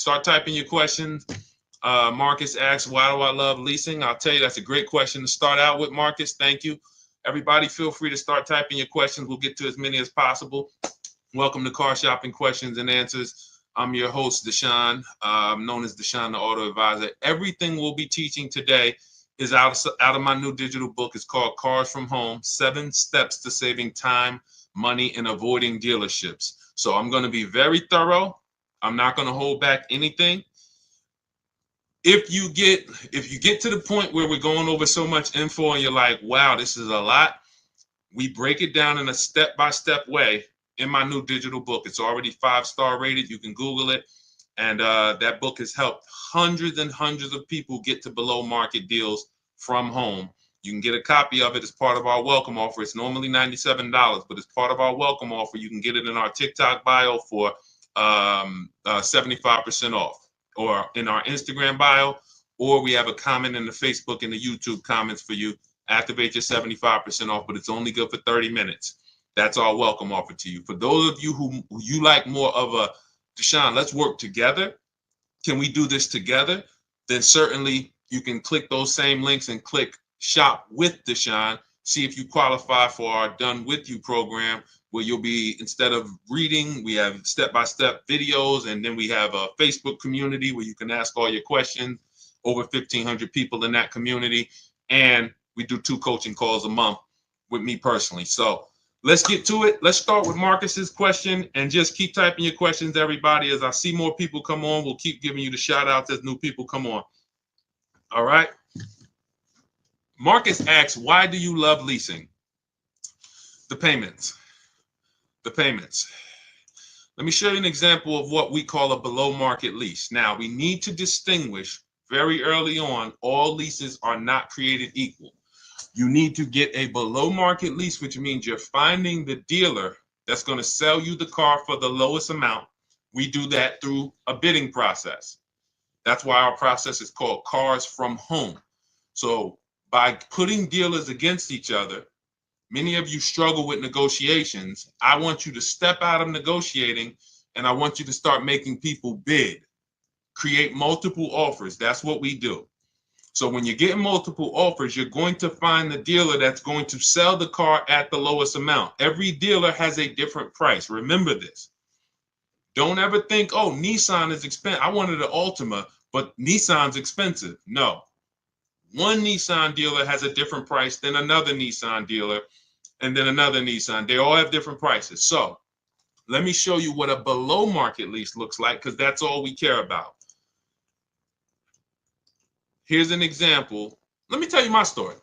Start typing your questions. Marcus asks, why do I love leasing? I'll tell you, that's a great question to start out with, Marcus. Thank you. Everybody, feel free to start typing your questions. We'll get to as many as possible. Welcome to Car Shopping Questions and Answers. I'm your host, Deshone, known as Deshone, the Auto Advisor. Everything we'll be teaching today is out of my new digital book. It's called Cars from Home, 7 Steps to Saving Time, Money, and Avoiding Dealerships. So I'm going to be very thorough. I'm not going to hold back anything. If you get to the point where we're going over so much info and you're like, wow, this is a lot, we break it down in a step-by-step way in my new digital book. It's already 5-star rated. You can Google it. And that book has helped hundreds and hundreds of people get to below market deals from home. You can get a copy of it as part of our welcome offer. It's normally $97, but as part of our welcome offer, you can get it in our TikTok bio for 75% off, or in our Instagram bio, or we have a comment in the Facebook and the YouTube comments for you. Activate your 75% off, but it's only good for 30 minutes. That's our welcome offer to you. For those of you who you like more of a, Deshone, let's work together. Can we do this together? Then certainly you can click those same links and click Shop with Deshone. See if you qualify for our Done With You program, where you'll be, instead of reading, we have step-by-step videos, and then we have a Facebook community where you can ask all your questions. Over 1,500 people in that community, and we do 2 coaching calls a month with me personally. So let's get to it. Let's start with Marcus's question, and just keep typing your questions, everybody. As I see more people come on, we'll keep giving you the shout outs as new people come on. All right. Marcus asks, why do you love leasing? The payments. The payments. Let me show you an example of what we call a below market lease. Now, we need to distinguish very early on, all leases are not created equal. You need to get a below market lease, which means you're finding the dealer that's going to sell you the car for the lowest amount. We do that through a bidding process. That's why our process is called Cars from Home. So by putting dealers against each other, many of you struggle with negotiations. I want you to step out of negotiating, and I want you to start making people bid. Create multiple offers. That's what we do. So when you're getting multiple offers, you're going to find the dealer that's going to sell the car at the lowest amount. Every dealer has a different price. Remember this. Don't ever think, oh, Nissan is expensive. I wanted an Altima, but Nissan's expensive. No. One Nissan dealer has a different price than another Nissan dealer, and then another Nissan. They all have different prices. So let me show you what a below market lease looks like, because that's all we care about. Here's an example. Let me tell you my story.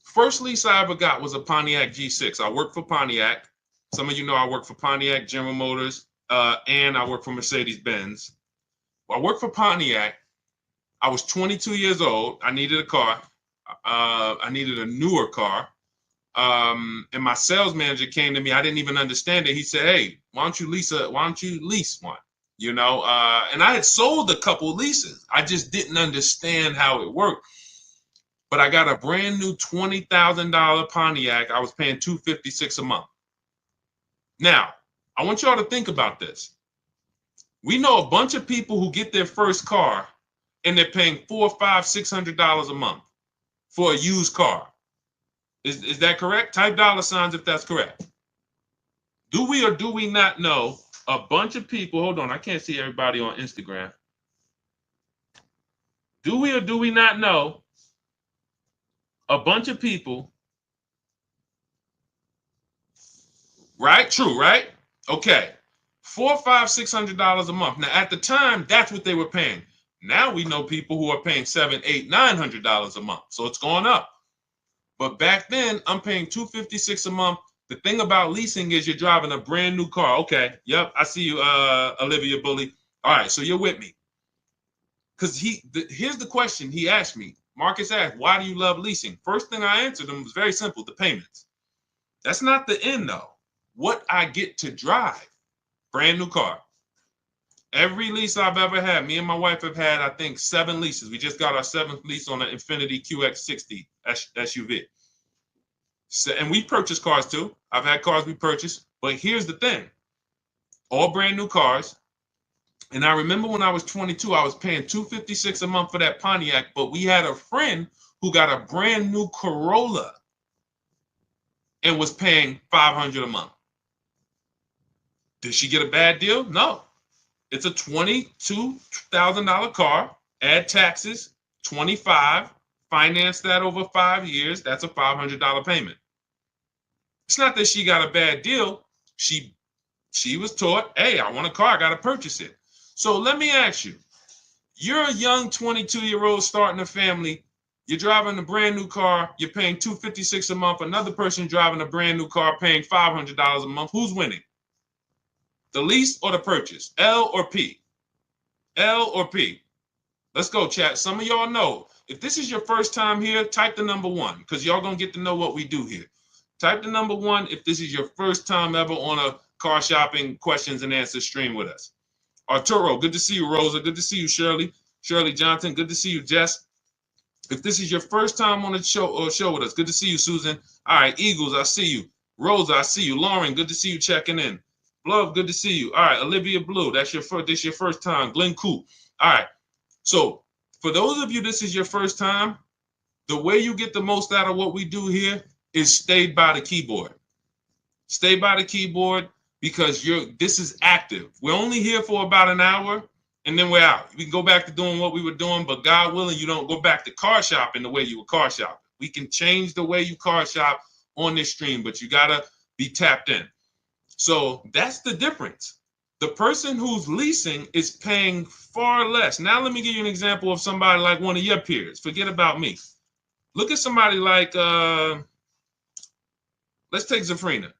First lease I ever got was a Pontiac G6. I worked for Pontiac. Some of you know I work for Pontiac, General Motors, and I work for Mercedes-Benz. I worked for Pontiac. I was 22 years old. I needed a car. I needed a newer car. And my sales manager came to me. I didn't even understand it. He said, hey, why don't you lease one? You know, and I had sold a couple leases. I just didn't understand how it worked. But I got a brand new $20,000 Pontiac. I was paying $256 a month. Now, I want y'all to think about this. We know a bunch of people who get their first car and they're paying $400, $500, $600 a month for a used car. Is that correct? Type $ if that's correct. Do we or do we not know a bunch of people? Hold on, I can't see everybody on Instagram. Do we or do we not know a bunch of people? Right? True, right? Okay. $400, $500, $600 a month. Now, at the time, that's what they were paying. Now we know people who are paying $700, $800, $900 a month. So it's gone up. But back then, I'm paying $256 a month. The thing about leasing is you're driving a brand new car. Okay. Yep. I see you, Olivia Bully. All right. So you're with me. Because here's the question he asked me. Marcus asked, why do you love leasing? First thing I answered him was very simple, the payments. That's not the end, though. What I get to drive. Brand new car. Every lease I've ever had, me and my wife have had, I think, 7 leases. We just got our 7th lease on an Infiniti QX60 SUV. So, and we purchased cars too. I've had cars we purchased. But here's the thing. All brand new cars. And I remember when I was 22, I was paying $256 a month for that Pontiac, but we had a friend who got a brand new Corolla and was paying $500 a month. Did she get a bad deal? No. It's a $22,000 car, add taxes, 25, finance that over 5 years, that's a $500 payment. It's not that she got a bad deal. She was taught, hey, I want a car, I got to purchase it. So let me ask you, you're a young 22-year-old starting a family, you're driving a brand new car, you're paying $256 a month, another person driving a brand new car paying $500 a month. Who's winning? The lease or the purchase? L or P? L or P? Let's go, chat. Some of y'all know. If this is your first time here, type the number 1 because y'all going to get to know what we do here. Type the number 1 if this is your first time ever on a car shopping questions and answers stream with us. Arturo, good to see you. Rosa, good to see you. Shirley Johnson, good to see you. Jess, if this is your first time on the show with us, good to see you. Susan, all right. Eagles, I see you. Rosa, I see you. Lauren, good to see you checking in. Love, good to see you. All right, Olivia Blue, this your first time. Glenn Coop. All right. So for those of you, this is your first time, the way you get the most out of what we do here is stay by the keyboard. Stay by the keyboard because this is active. We're only here for about an hour and then we're out. We can go back to doing what we were doing, but God willing, you don't go back to car shopping the way you were car shopping. We can change the way you car shop on this stream, but you got to be tapped in. So that's the difference. The person who's leasing is paying far less. Now, let me give you an example of somebody like one of your peers. Forget about me. Look at somebody like, let's take Zafrina.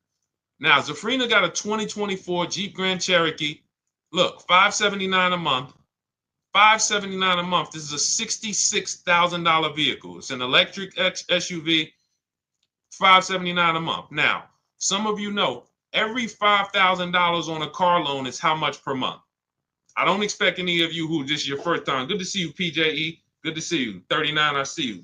Now, Zafrina got a 2024 Jeep Grand Cherokee. Look, $579 a month. $579 a month. This is a $66,000 vehicle. It's an electric SUV, $579 a month. Now, some of you know, every $5,000 on a car loan is how much per month? I don't expect any of you who this is your first time. Good to see you, PJE. Good to see you. 39, I see you.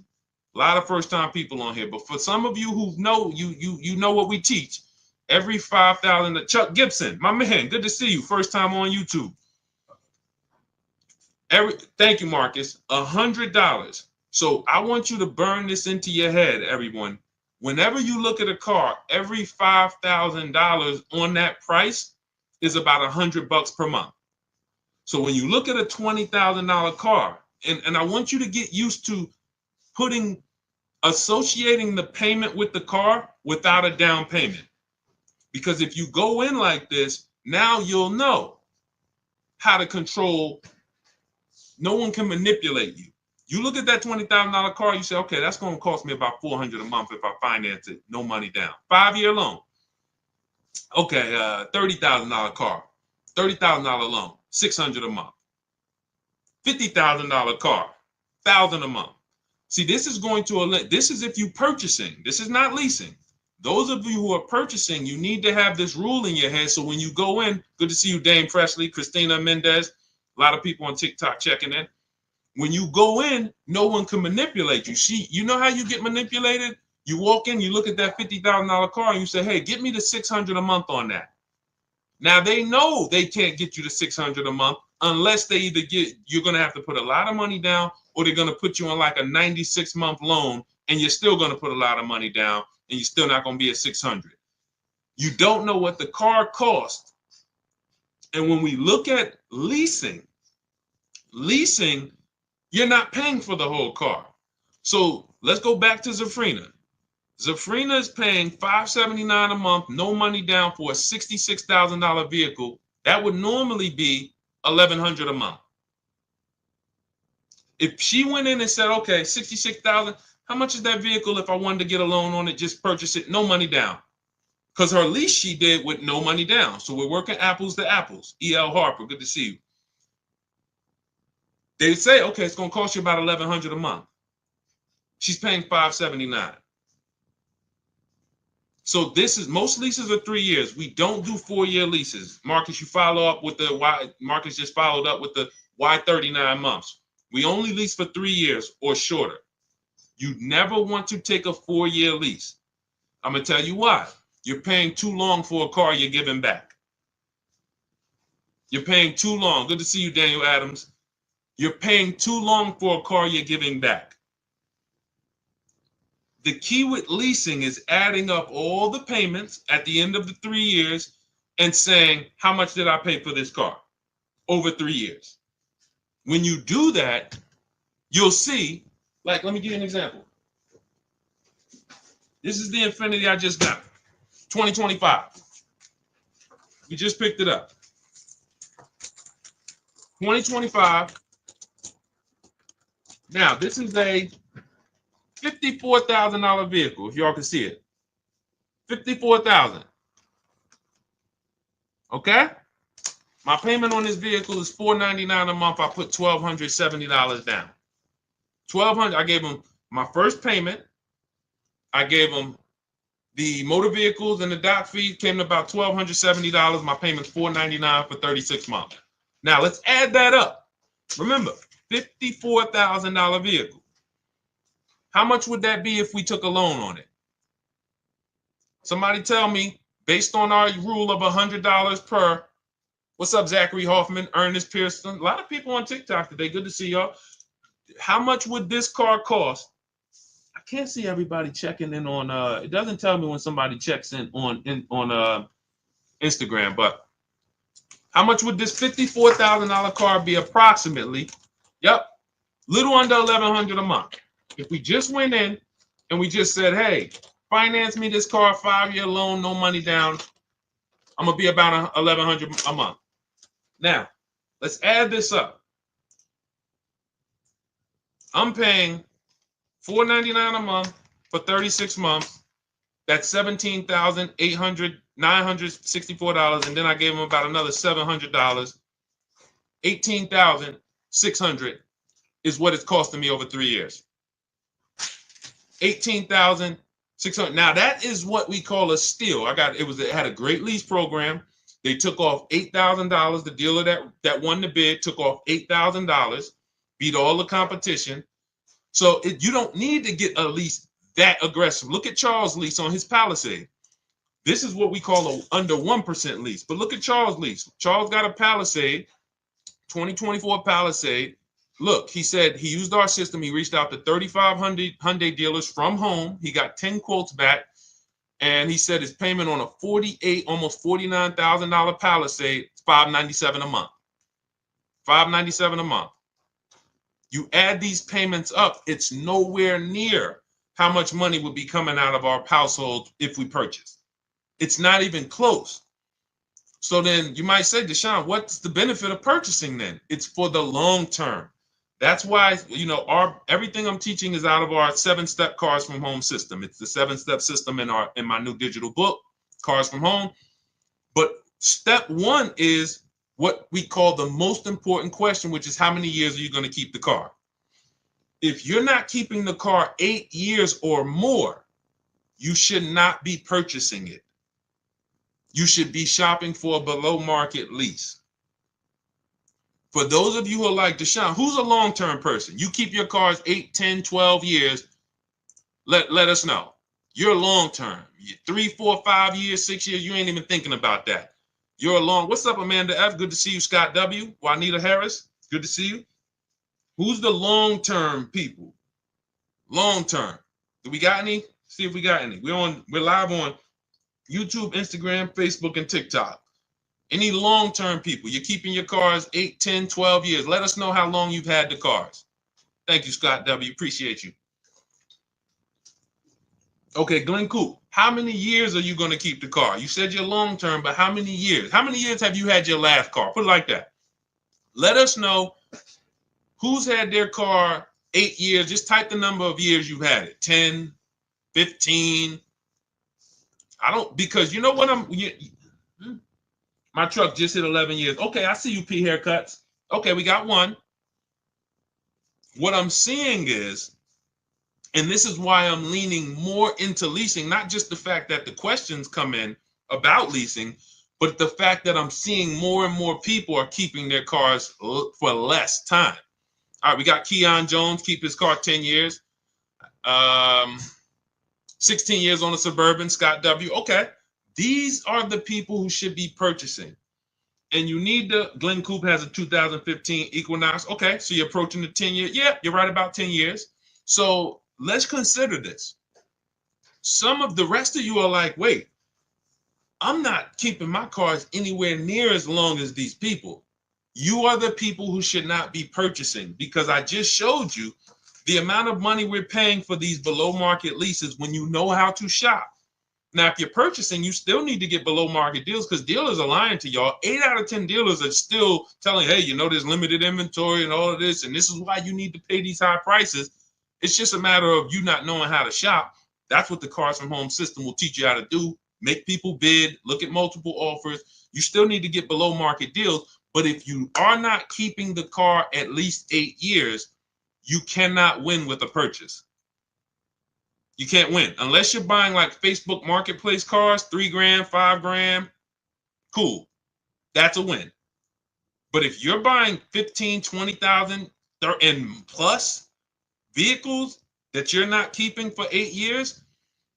A lot of first-time people on here. But for some of you who know, you know what we teach. Every $5,000, Chuck Gibson, my man, good to see you. First time on YouTube. Thank you, Marcus. $100. So I want you to burn this into your head, everyone. Whenever you look at a car, every $5,000 on that price is about $100 per month. So when you look at a $20,000 car, and I want you to get used to associating the payment with the car without a down payment. Because if you go in like this, now you'll know how to control. No one can manipulate you. You look at that $20,000 car, you say, okay, that's going to cost me about $400 a month if I finance it, no money down. 5-year loan. Okay, $30,000 car, $30,000 loan, $600 a month. $50,000 car, $1,000 a month. See, this is if you purchasing. This is not leasing. Those of you who are purchasing, you need to have this rule in your head. So when you go in, good to see you, Dame Presley, Christina Mendez, a lot of people on TikTok checking in. When you go in, no one can manipulate you. See, you know how you get manipulated? You walk in, you look at that $50,000 car and you say, hey, get me the $600 a month on that. Now they know they can't get you the $600 a month unless they you're going to have to put a lot of money down or they're going to put you on like a 96-month loan and you're still going to put a lot of money down and you're still not going to be at 600. You don't know what the car cost. And when we look at leasing, you're not paying for the whole car. So let's go back to Zafrina. Zafrina is paying $579 a month, no money down for a $66,000 vehicle. That would normally be $1,100 a month. If she went in and said, okay, $66,000, how much is that vehicle if I wanted to get a loan on it, just purchase it, no money down? Because her lease she did with no money down. So we're working apples to apples. E.L. Harper, good to see you. They say, okay, it's going to cost you about $1,100 a month. She's paying $579. So most leases are 3 years. We don't do 4-year leases. Marcus, you follow up with Marcus just followed up with the why 39 months. We only lease for 3 years or shorter. You never want to take a 4-year lease. I'm going to tell you why. You're paying too long for a car you're giving back. You're paying too long. Good to see you, Daniel Adams. You're paying too long for a car you're giving back. The key with leasing is adding up all the payments at the end of the 3 years and saying, how much did I pay for this car over 3 years? When you do that, you'll see, like, let me give you an example. This is the Infiniti I just got, 2025. We just picked it up. 2025. Now, this is a $54,000 vehicle, if y'all can see it. $54,000. Okay? My payment on this vehicle is $499 a month. I put $1,270 down. $1,200. I gave them my first payment. I gave them the motor vehicles and the dock fee came to about $1,270. My payment's $499 for 36 months. Now let's add that up. Remember, $54,000 vehicle. How much would that be if we took a loan on it? Somebody tell me, based on our rule of $100 per. What's up, Zachary Hoffman, Ernest Pearson? A lot of people on TikTok today. Good to see y'all. How much would this car cost? I can't see everybody checking in on. It doesn't tell me when somebody checks in on Instagram. But how much would this $54,000 car be approximately? Yep, little under $1,100 a month. If we just went in and we just said, "Hey, finance me this car, 5-year loan, no money down," I'm gonna be about $1,100 a month. Now, let's add this up. I'm paying $499 a month for 36 months. That's $17,964, and then I gave them about another $700. $18,600 is what it's costing me over 3 years. $18,600. Now that is what we call a steal. It had a great lease program. They took off $8,000. The dealer that won the bid took off $8,000, beat all the competition. So you don't need to get a lease that aggressive. Look at Charles' lease on his Palisade. This is what we call a under 1% lease. But look at Charles' lease. Charles got a Palisade, 2024 Palisade. Look, he said he used our system. He reached out to 3,500 Hyundai dealers from home. He got 10 quotes back. And he said his payment on a almost $49,000 Palisade is $597 a month. $597 a month. You add these payments up, it's nowhere near how much money would be coming out of our household if we purchase. It's not even close. So then you might say, Deshone, what's the benefit of purchasing then? It's for the long term. That's why, everything I'm teaching is out of our 7-step Cars from Home system. It's the 7-step system in my new digital book, Cars from Home. But step 1 is what we call the most important question, which is how many years are you going to keep the car? If you're not keeping the car 8 years or more, you should not be purchasing it. You should be shopping for a below market lease. For those of you who are like Deshone, who's a long-term person? You keep your cars 8, 10, 12 years. Let us know. You're long-term. 3, 4, 5 years, 6 years, you ain't even thinking about that. You're long. What's up, Amanda F? Good to see you. Scott W. Juanita Harris. Good to see you. Who's the long-term people? Long-term. Do we got any? See if we got any. We're live on YouTube, Instagram, Facebook, and TikTok. Any long-term people? You're keeping your cars 8, 10, 12 years. Let us know how long you've had the cars. Thank you, Scott W. Appreciate you. Okay, Glenn Coop. How many years are you going to keep the car? You said you're long-term, but how many years? How many years have you had your last car? Put it like that. Let us know who's had their car 8 years. Just type the number of years you've had it. 10, 15. Because you know what my truck just hit 11 years. Okay, I see you, P Haircuts. Okay, we got one. What I'm seeing is, and this is why I'm leaning more into leasing, not just the fact that the questions come in about leasing, but the fact that I'm seeing more and more people are keeping their cars for less time. All right, we got Keon Jones, keep his car 10 years. 16 years on a Suburban, Scott W. Okay, these are the people who should be purchasing. and you need the Glen Coupe has a 2015 Equinox. Okay, so you're approaching the 10-year. Yeah, you're right about 10 years. So let's consider this. Some of the rest of you are like, wait, I'm not keeping my cars anywhere near as long as these people. You are the people who should not be purchasing, because I just showed you the amount of money we're paying for these below market leases when you know how to shop. Now, if you're purchasing, you still need to get below market deals, because dealers are lying to y'all. 8 out of 10 dealers are still telling, hey, there's limited inventory and all of this, and this is why you need to pay these high prices. It's just a matter of you not knowing how to shop. That's what the Cars from Home system will teach you how to do. Make people bid, look at multiple offers. You still need to get below market deals. But if you are not keeping the car at least 8 years, you cannot win with a purchase. You can't win unless you're buying like Facebook Marketplace cars, $3,000, $5,000. Cool, that's a win. But if you're buying 15, 20,000 and plus vehicles that you're not keeping for 8 years,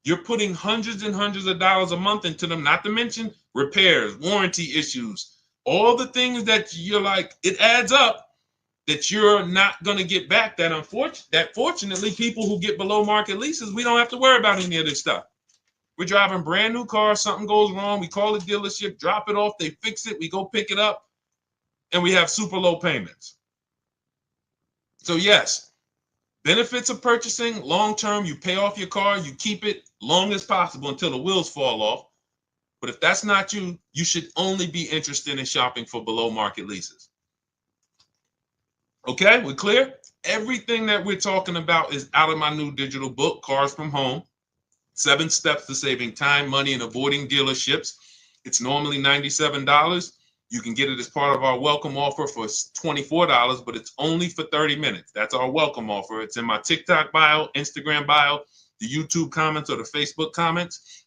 you're putting hundreds and hundreds of dollars a month into them. Not to mention repairs, warranty issues, all the things that you're like, it adds up, that you're not going to get back. That fortunately, people who get below market leases, we don't have to worry about any of this stuff. We're driving brand new cars, something goes wrong, we call the dealership, drop it off, they fix it, we go pick it up, and we have super low payments. So yes, benefits of purchasing long term, you pay off your car, you keep it long as possible until the wheels fall off. But if that's not you, you should only be interested in shopping for below market leases. Okay, we're clear? Everything that we're talking about is out of my new digital book, Cars from Home, 7 Steps to Saving Time, Money, and Avoiding Dealerships. It's normally $97. You can get it as part of our welcome offer for $24, but it's only for 30 minutes. That's our welcome offer. It's in my TikTok bio, Instagram bio, the YouTube comments, or the Facebook comments.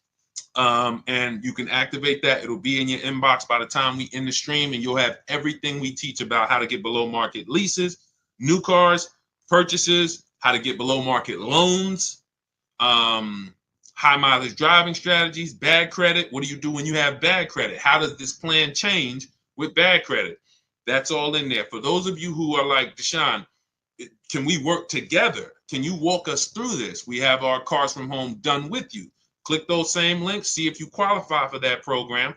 And you can activate that. It'll be in your inbox by the time we end the stream, and you'll have everything we teach about how to get below market leases, new cars, purchases, how to get below market loans, high mileage driving strategies, bad credit. What do you do when you have bad credit? How does this plan change with bad credit? That's all in there. For those of you who are like, Deshone, can we work together? Can you walk us through this? We have our Cars from Home done with you. Click those same links, see if you qualify for that program.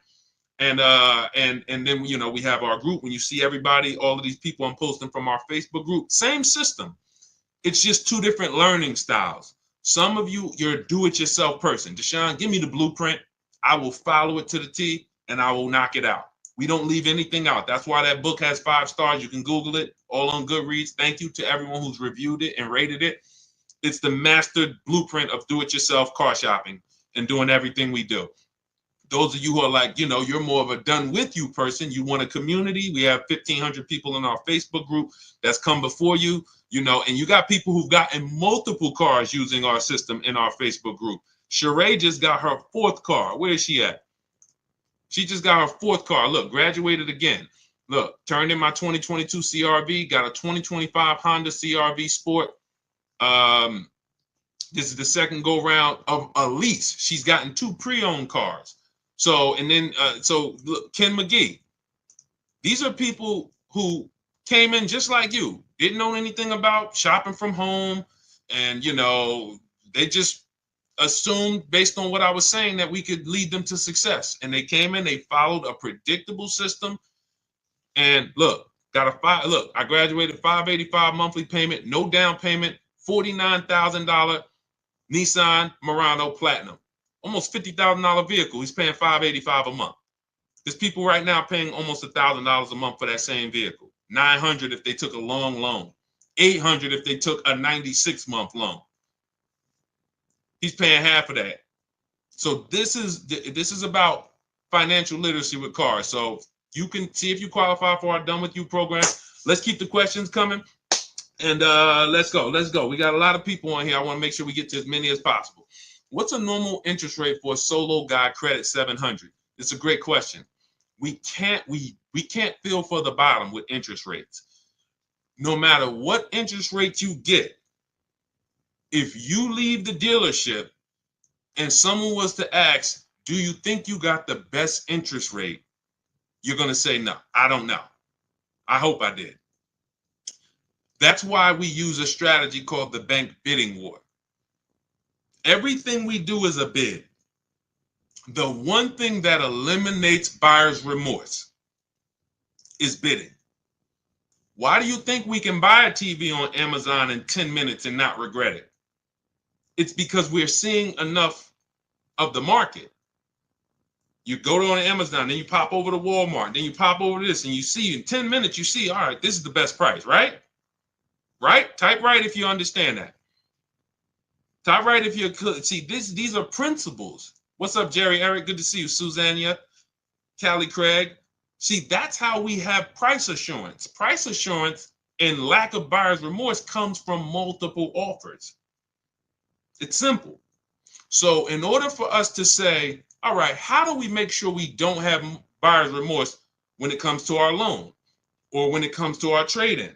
And then we have our group. When you see everybody, all of these people I'm posting from our Facebook group, same system. It's just 2 different learning styles. Some of you, you're a do-it-yourself person. Deshone, give me the blueprint. I will follow it to the T, and I will knock it out. We don't leave anything out. That's why that book has 5 stars. You can Google it, all on Goodreads. Thank you to everyone who's reviewed it and rated it. It's the master blueprint of do-it-yourself car shopping and doing everything we do. Those of you who are like, you're more of a done with you person, you want a community. We have 1,500 people in our Facebook group that's come before you, and you got people who've gotten multiple cars using our system in our Facebook group. Sheree just got her 4th car. Where is she at? She just got her 4th car. Look, graduated again. Look, turned in my 2022 CRV, got a 2025 Honda CRV Sport. This is the second go round of a lease. She's gotten 2 pre-owned cars. So look, Ken McGee. These are people who came in just like you, didn't know anything about shopping from home, and they just assumed based on what I was saying that we could lead them to success. And they came in, they followed a predictable system, and look, I graduated $585 monthly payment, no down payment, $49,000 Nissan Murano Platinum, almost $50,000 vehicle. He's paying $585 a month. There's people right now paying almost $1,000 a month for that same vehicle. $900 if they took a long loan, $800 if they took a 96-month loan. He's paying half of that. So this is about financial literacy with cars. So you can see if you qualify for our Done With You program. Let's keep the questions coming. And let's go. We got a lot of people on here. I want to make sure we get to as many as possible. What's a normal interest rate for a solo guy credit 700? It's a great question. We can't feel for the bottom with interest rates. No matter what interest rate you get, if you leave the dealership and someone was to ask, do you think you got the best interest rate? you're going to say, no, I don't know. I hope I did. That's why we use a strategy called the bank bidding war. Everything we do is a bid. The one thing that eliminates buyer's remorse is bidding. Why do you think we can buy a TV on Amazon in 10 minutes and not regret it? It's because we're seeing enough of the market. You go to on Amazon, then you pop over to Walmart, then you pop over to this, and you see in 10 minutes, you see, all right, this is the best price, right? Right? Type right if you understand that. Type right if you could. See, these are principles. What's up, Jerry Eric? Good to see you. Susanna, Callie Craig. See, that's how we have price assurance. Price assurance and lack of buyer's remorse comes from multiple offers. It's simple. So in order for us to say, all right, how do we make sure we don't have buyer's remorse when it comes to our loan, or when it comes to our trade-in,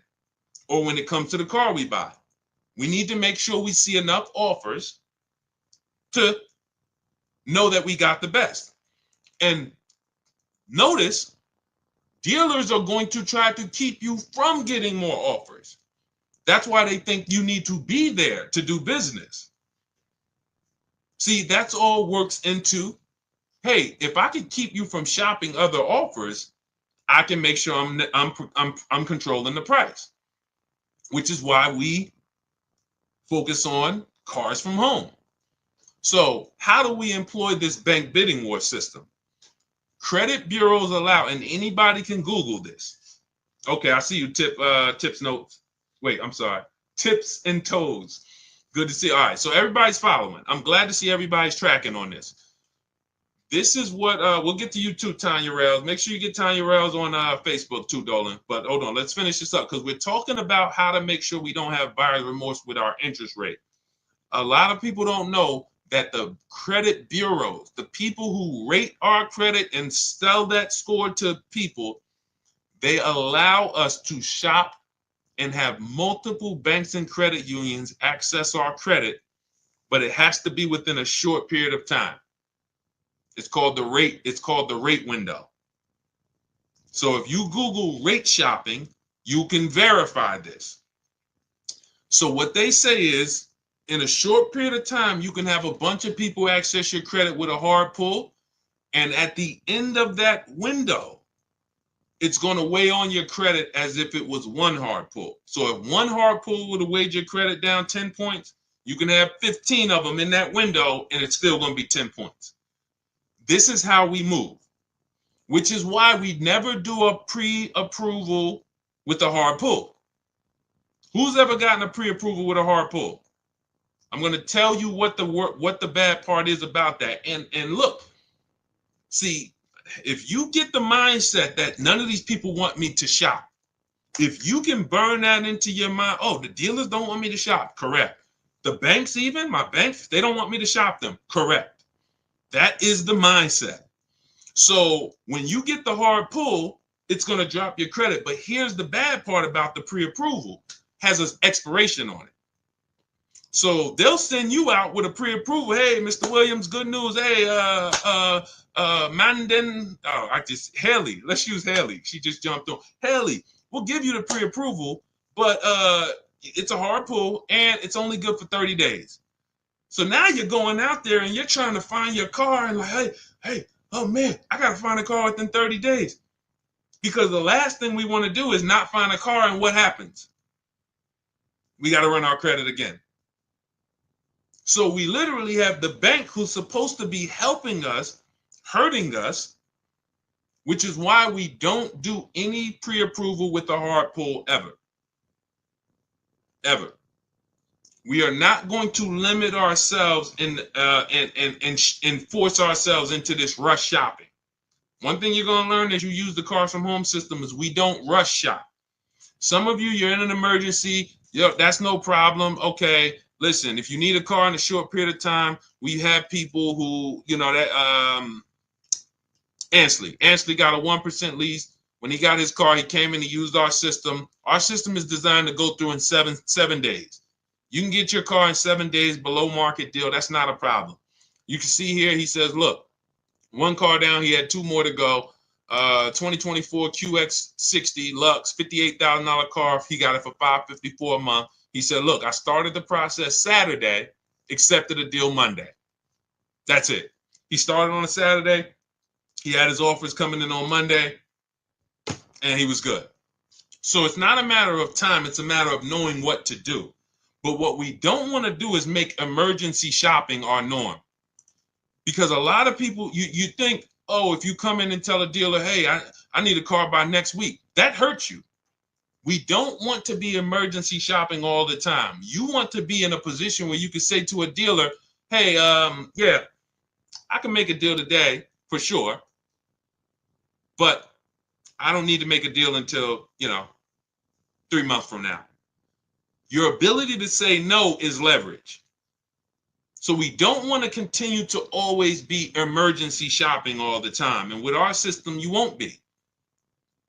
or when it comes to the car we buy? We need to make sure we see enough offers to know that we got the best. And notice, dealers are going to try to keep you from getting more offers. That's why they think you need to be there to do business. See, that's all works into, hey, if I can keep you from shopping other offers, I can make sure I'm controlling the price, which is why we focus on cars from home. So how do we employ this bank bidding war system? Credit bureaus allow, and anybody can Google this. Okay, I see you, tips notes. Wait, I'm sorry. Tips and toes. Good to see. All right, so everybody's following. I'm glad to see everybody's tracking on this. This is what we'll get to you too, Tanya Rails. Make sure you get Tanya Rails on Facebook too, Dolan. But hold on, let's finish this up because we're talking about how to make sure we don't have buyer's remorse with our interest rate. A lot of people don't know that the credit bureaus, the people who rate our credit and sell that score to people, they allow us to shop and have multiple banks and credit unions access our credit, but it has to be within a short period of time. It's called the rate window. So if you Google rate shopping, you can verify this. So what they say is, in a short period of time, you can have a bunch of people access your credit with a hard pull. And at the end of that window, it's going to weigh on your credit as if it was one hard pull. So if one hard pull would have weighed your credit down 10 points, you can have 15 of them in that window and it's still going to be 10 points. This is how we move, which is why we never do a pre-approval with a hard pull. Who's ever gotten a pre-approval with a hard pull? I'm going to tell you what the bad part is about that. And look, see, if you get the mindset that none of these people want me to shop, if you can burn that into your mind, oh, the dealers don't want me to shop, correct. The banks, even my banks, they don't want me to shop them, correct. That is the mindset. So when you get the hard pull, it's going to drop your credit. But here's the bad part about the pre-approval, has an expiration on it. So they'll send you out with a pre-approval. Hey, Mr. Williams, good news. Hey, Haley, let's use Haley. She just jumped on. Haley, we'll give you the pre-approval, but it's a hard pull and it's only good for 30 days. So now you're going out there and you're trying to find your car and like, hey, oh man, I got to find a car within 30 days. Because the last thing we want to do is not find a car, and what happens? We got to run our credit again. So we literally have the bank who's supposed to be helping us, hurting us, which is why we don't do any pre-approval with a hard pull ever. Ever. We are not going to limit ourselves and force ourselves into this rush shopping. One thing you're going to learn as you use the cars from home system is we don't rush shop. Some of you, you're in an emergency. That's no problem. Okay. Listen, if you need a car in a short period of time, we have people who, Ansley got a 1% lease. When he got his car, he came in, he used our system. Our system is designed to go through in seven days. You can get your car in 7 days below market deal. That's not a problem. You can see here, he says, look, one car down, he had 2 more to go. 2024 QX60 Lux, $58,000 car. He got it for $554 a month. He said, look, I started the process Saturday, accepted a deal Monday. That's it. He started on a Saturday. He had his offers coming in on Monday, and he was good. So it's not a matter of time. It's a matter of knowing what to do. But what we don't want to do is make emergency shopping our norm. Because a lot of people, you think, oh, if you come in and tell a dealer, hey, I need a car by next week, that hurts you. We don't want to be emergency shopping all the time. You want to be in a position where you can say to a dealer, hey, yeah, I can make a deal today for sure, but I don't need to make a deal until, 3 months from now. Your ability to say no is leverage. So we don't want to continue to always be emergency shopping all the time. And with our system, you won't be.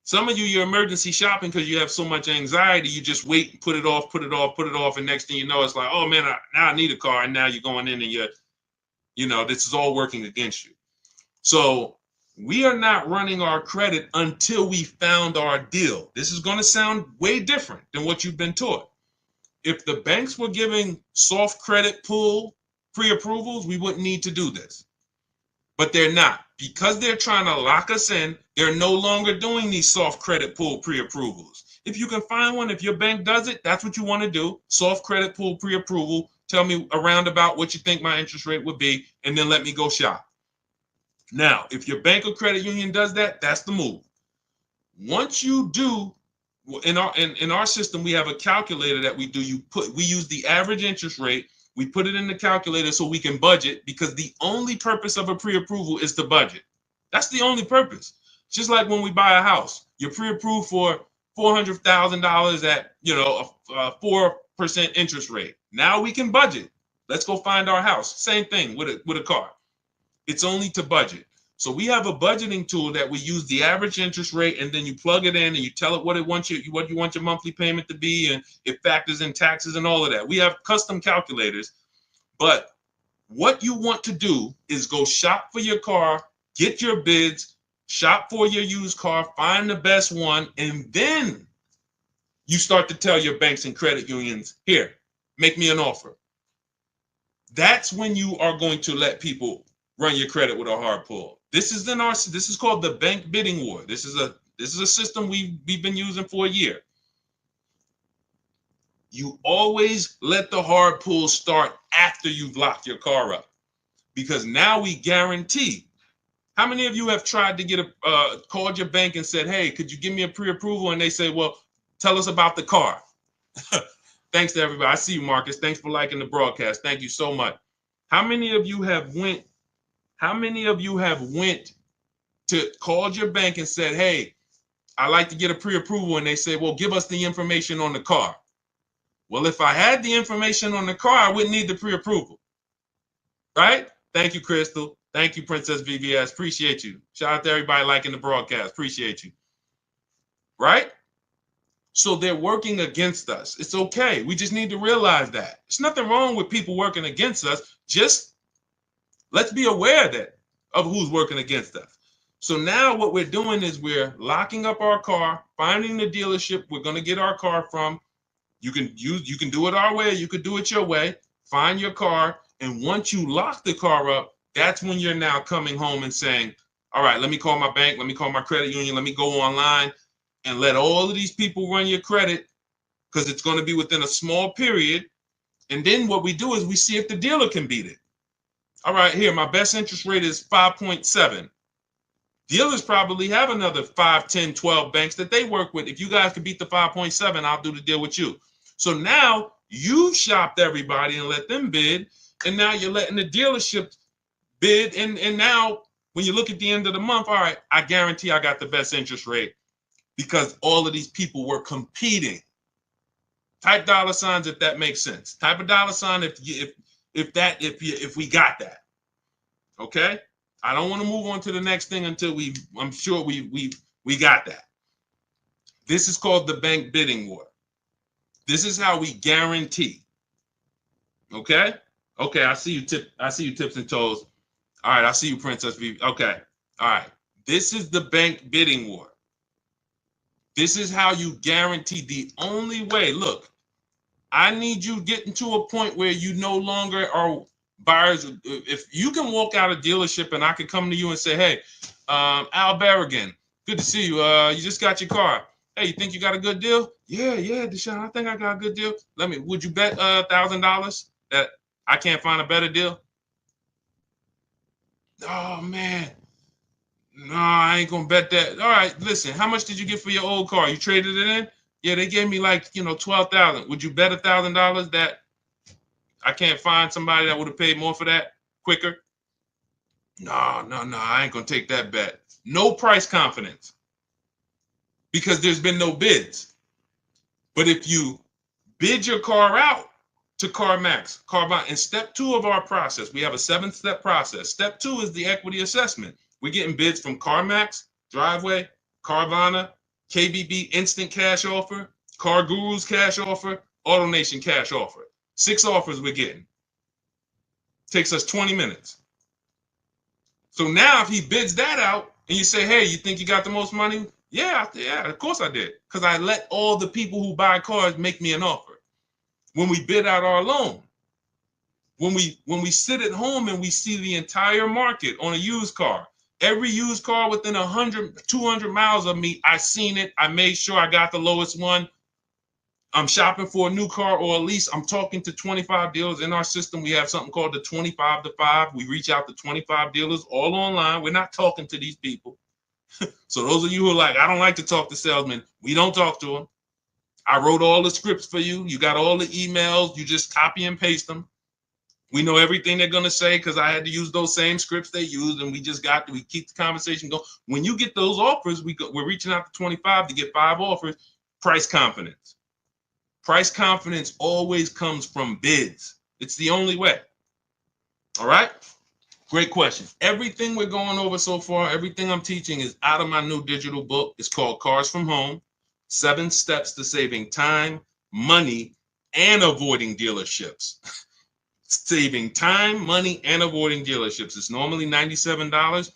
Some of you, you're emergency shopping because you have so much anxiety, you just wait and put it off. And next thing you know, it's like, oh man, now I need a car. And now you're going in and this is all working against you. So we are not running our credit until we found our deal. This is going to sound way different than what you've been taught. If the banks were giving soft credit pull pre-approvals, we wouldn't need to do this. But they're not. Because they're trying to lock us in, they're no longer doing these soft credit pull pre-approvals. If you can find one, if your bank does it, that's what you want to do. Soft credit pull pre-approval. Tell me around about what you think my interest rate would be, and then let me go shop. Now, if your bank or credit union does that, that's the move. Once you do, in our system, we have a calculator that we do. We use the average interest rate. We put it in the calculator so we can budget, because the only purpose of a pre-approval is to budget. That's the only purpose. Just like when we buy a house, you're pre-approved for $400,000 at a 4% interest rate. Now we can budget. Let's go find our house. Same thing with a car. It's only to budget. So we have a budgeting tool that we use the average interest rate, and then you plug it in and you tell it what you want your monthly payment to be, and it factors in taxes and all of that. We have custom calculators, but what you want to do is go shop for your car, get your bids, shop for your used car, find the best one, and then you start to tell your banks and credit unions, here, make me an offer. That's when you are going to let people run your credit with a hard pull. This is called the bank bidding war. This is a system we've been using for a year. You always let the hard pull start after you've locked your car up, because now we guarantee. How many of you have tried to called your bank and said, hey, could you give me a pre-approval? And they say, well, tell us about the car. Thanks to everybody. I see you, Marcus. Thanks for liking the broadcast. Thank you so much. How many of you have went to called your bank and said, hey, I like to get a pre-approval, and they say, well, give us the information on the car. Well, if I had the information on the car, I wouldn't need the pre-approval, right? Thank you, Crystal. Thank you, Princess VVS. Appreciate you. Shout out to everybody liking the broadcast. Appreciate you. Right? So they're working against us. It's okay. We just need to realize that. There's nothing wrong with people working against us. Just let's be aware of who's working against us. So now what we're doing is we're locking up our car, finding the dealership we're going to get our car from. You can do it our way, you could do it your way. Find your car, and once you lock the car up, that's when you're now coming home and saying, all right, let me call my bank, let me call my credit union, let me go online and let all of these people run your credit, because it's going to be within a small period. And then what we do is we see if the dealer can beat it. All right, here, my best interest rate is 5.7. Dealers probably have another 5, 10, 12 banks that they work with. If you guys can beat the 5.7, I'll do the deal with you. So now you've shopped everybody and let them bid, and now you're letting the dealership bid. And now when you look at the end of the month, all right, I guarantee I got the best interest rate because all of these people were competing. Type dollar signs if that makes sense. Type a dollar sign if we got that. Okay? I don't want to move on to the next thing until I'm sure we got that. This is called the bank bidding war. This is how we guarantee. Okay? Okay, I see you tips and toes. All right, I see you, Princess V. Okay. All right. This is the bank bidding war. This is how you guarantee the only way. Look, I need you getting to a point where you no longer are buyers. If you can walk out of dealership and I can come to you and say, hey, Al Berrigan, good to see you. You just got your car. Hey, you think you got a good deal? Yeah, Deshone, I think I got a good deal. Would you bet $1,000 that I can't find a better deal? Oh man, no, I ain't gonna bet that. All right, listen, how much did you get for your old car? You traded it in? Yeah, they gave me like 12,000. Would you bet $1,000 that I can't find somebody that would have paid more for that quicker? No, I ain't gonna take that bet. No price confidence because there's been no bids. But if you bid your car out to CarMax, Carvana, in step 2 of our process, we have a 7-step process. Step 2 is the equity assessment. We're getting bids from CarMax, Driveway, Carvana, KBB Instant Cash Offer, Car Guru's Cash Offer, AutoNation Cash Offer. 6 offers we're getting. Takes us 20 minutes. So now if he bids that out and you say, hey, you think you got the most money? Yeah, of course I did. Because I let all the people who buy cars make me an offer. When we bid out our loan, when we sit at home and we see the entire market on a used car, every used car within 100, 200 miles of me, I seen it. I made sure I got the lowest one. I'm shopping for a new car or at least I'm talking to 25 dealers in our system. We have something called the 25 to 5. We reach out to 25 dealers all online. We're not talking to these people. So those of you who are like, I don't like to talk to salesmen, we don't talk to them. I wrote all the scripts for you. You got all the emails. You just copy and paste them. We know everything they're going to say because I had to use those same scripts they used, and we keep the conversation going. When you get those offers, we're reaching out to 25 to get 5 offers. Price confidence. Price confidence always comes from bids. It's the only way. All right? Great question. Everything we're going over so far, everything I'm teaching is out of my new digital book. It's called Cars from Home, 7 Steps to Saving Time, Money, and Avoiding Dealerships. Saving time, money, and avoiding dealerships. It's normally $97,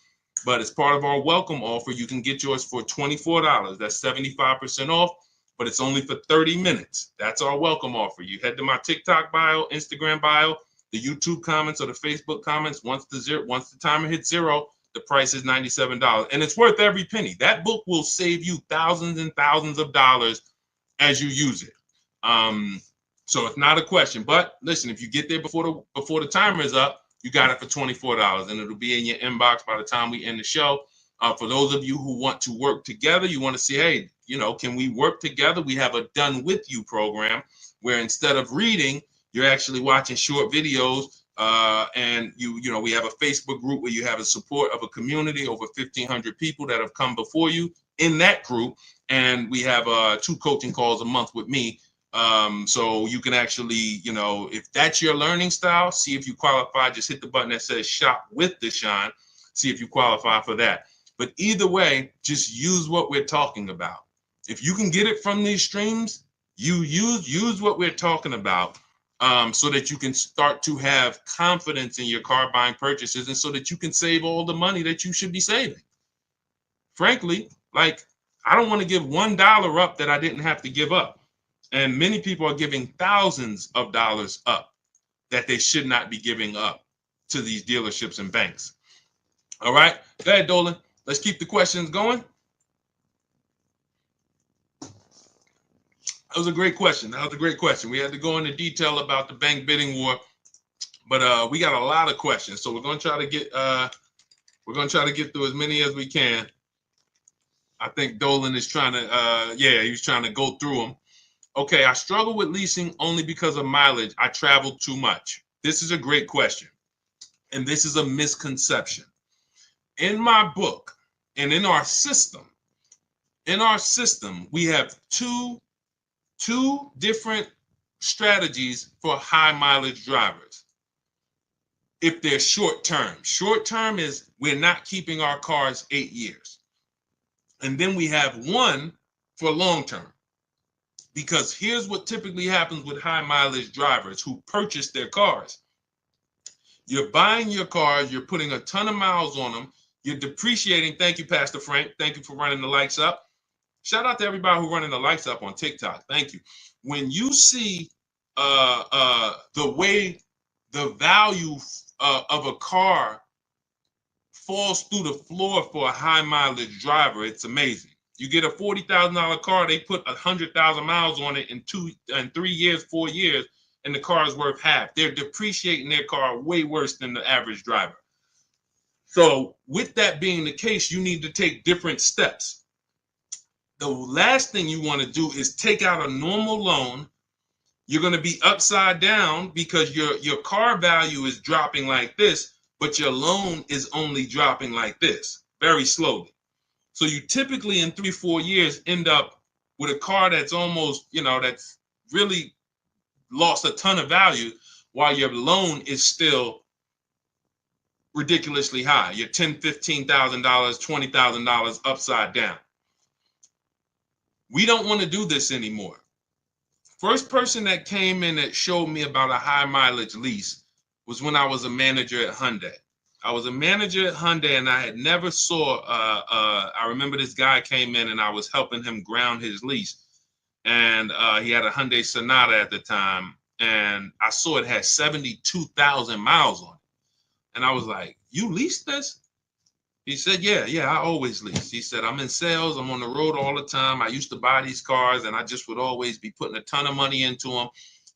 but as part of our welcome offer, you can get yours for $24. That's 75% off, but it's only for 30 minutes. That's our welcome offer. You head to my TikTok bio, Instagram bio, the YouTube comments or the Facebook comments. Once the timer hits 0, the price is $97, and it's worth every penny. That book will save you thousands and thousands of dollars as you use it. So it's not a question. But listen, if you get there before the timer is up, you got it for $24, and it'll be in your inbox by the time we end the show. For those of you who want to work together, you want to see, hey, can we work together? We have a Done With You program where instead of reading, you're actually watching short videos. And we have a Facebook group where you have a support of a community, over 1,500 people that have come before you in that group. And we have 2 coaching calls a month with me. So you can actually, if that's your learning style, see if you qualify. Just hit the button that says Shop with Deshone. See if you qualify for that. But either way, just use what we're talking about. If you can get it from these streams, you use what we're talking about. So that you can start to have confidence in your car buying purchases, and so that you can save all the money that you should be saving. Frankly, I don't want to give $1 up that I didn't have to give up. And many people are giving thousands of dollars up that they should not be giving up to these dealerships and banks. All right, go ahead, Dolan. Let's keep the questions going. That was a great question. We had to go into detail about the bank bidding war, but we got a lot of questions, so we're going to try to get through as many as we can. I think Dolan is trying to, he's trying to go through them. Okay, I struggle with leasing only because of mileage. I travel too much. This is a great question, and this is a misconception. In my book and in our system, we have two different strategies for high mileage drivers. If they're short term is we're not keeping our cars 8 years. And then we have one for long term. Because here's what typically happens with high mileage drivers who purchase their cars. You're buying your cars, you're putting a ton of miles on them, You're depreciating. Thank you, Pastor Frank. Thank you for running the lights up. Shout out to everybody who running the lights up on TikTok. Thank you. When you see the way the value of a car falls through the floor for a high mileage driver, it's amazing. You get a $40,000 car, they put 100,000 miles on it in 3 years, 4 years, and the car is worth half. They're depreciating their car way worse than the average driver. So with that being the case, you need to take different steps. The last thing you want to do is take out a normal loan. You're going to be upside down because your car value is dropping like this, but your loan is only dropping like this, very slowly. So you typically in 3-4 years end up with a car that's almost, that's really lost a ton of value while your loan is still ridiculously high. You're $10,000, $15,000, $20,000 upside down. We don't want to do this anymore. First person that came in that showed me about a high mileage lease was when I was a manager at Hyundai. I was a manager at Hyundai and I had never saw, I remember this guy came in and I was helping him ground his lease. And he had a Hyundai Sonata at the time. And I saw it had 72,000 miles on it. And I was like, you leased this? He said, yeah, I always lease. He said, I'm in sales. I'm on the road all the time. I used to buy these cars and I just would always be putting a ton of money into them.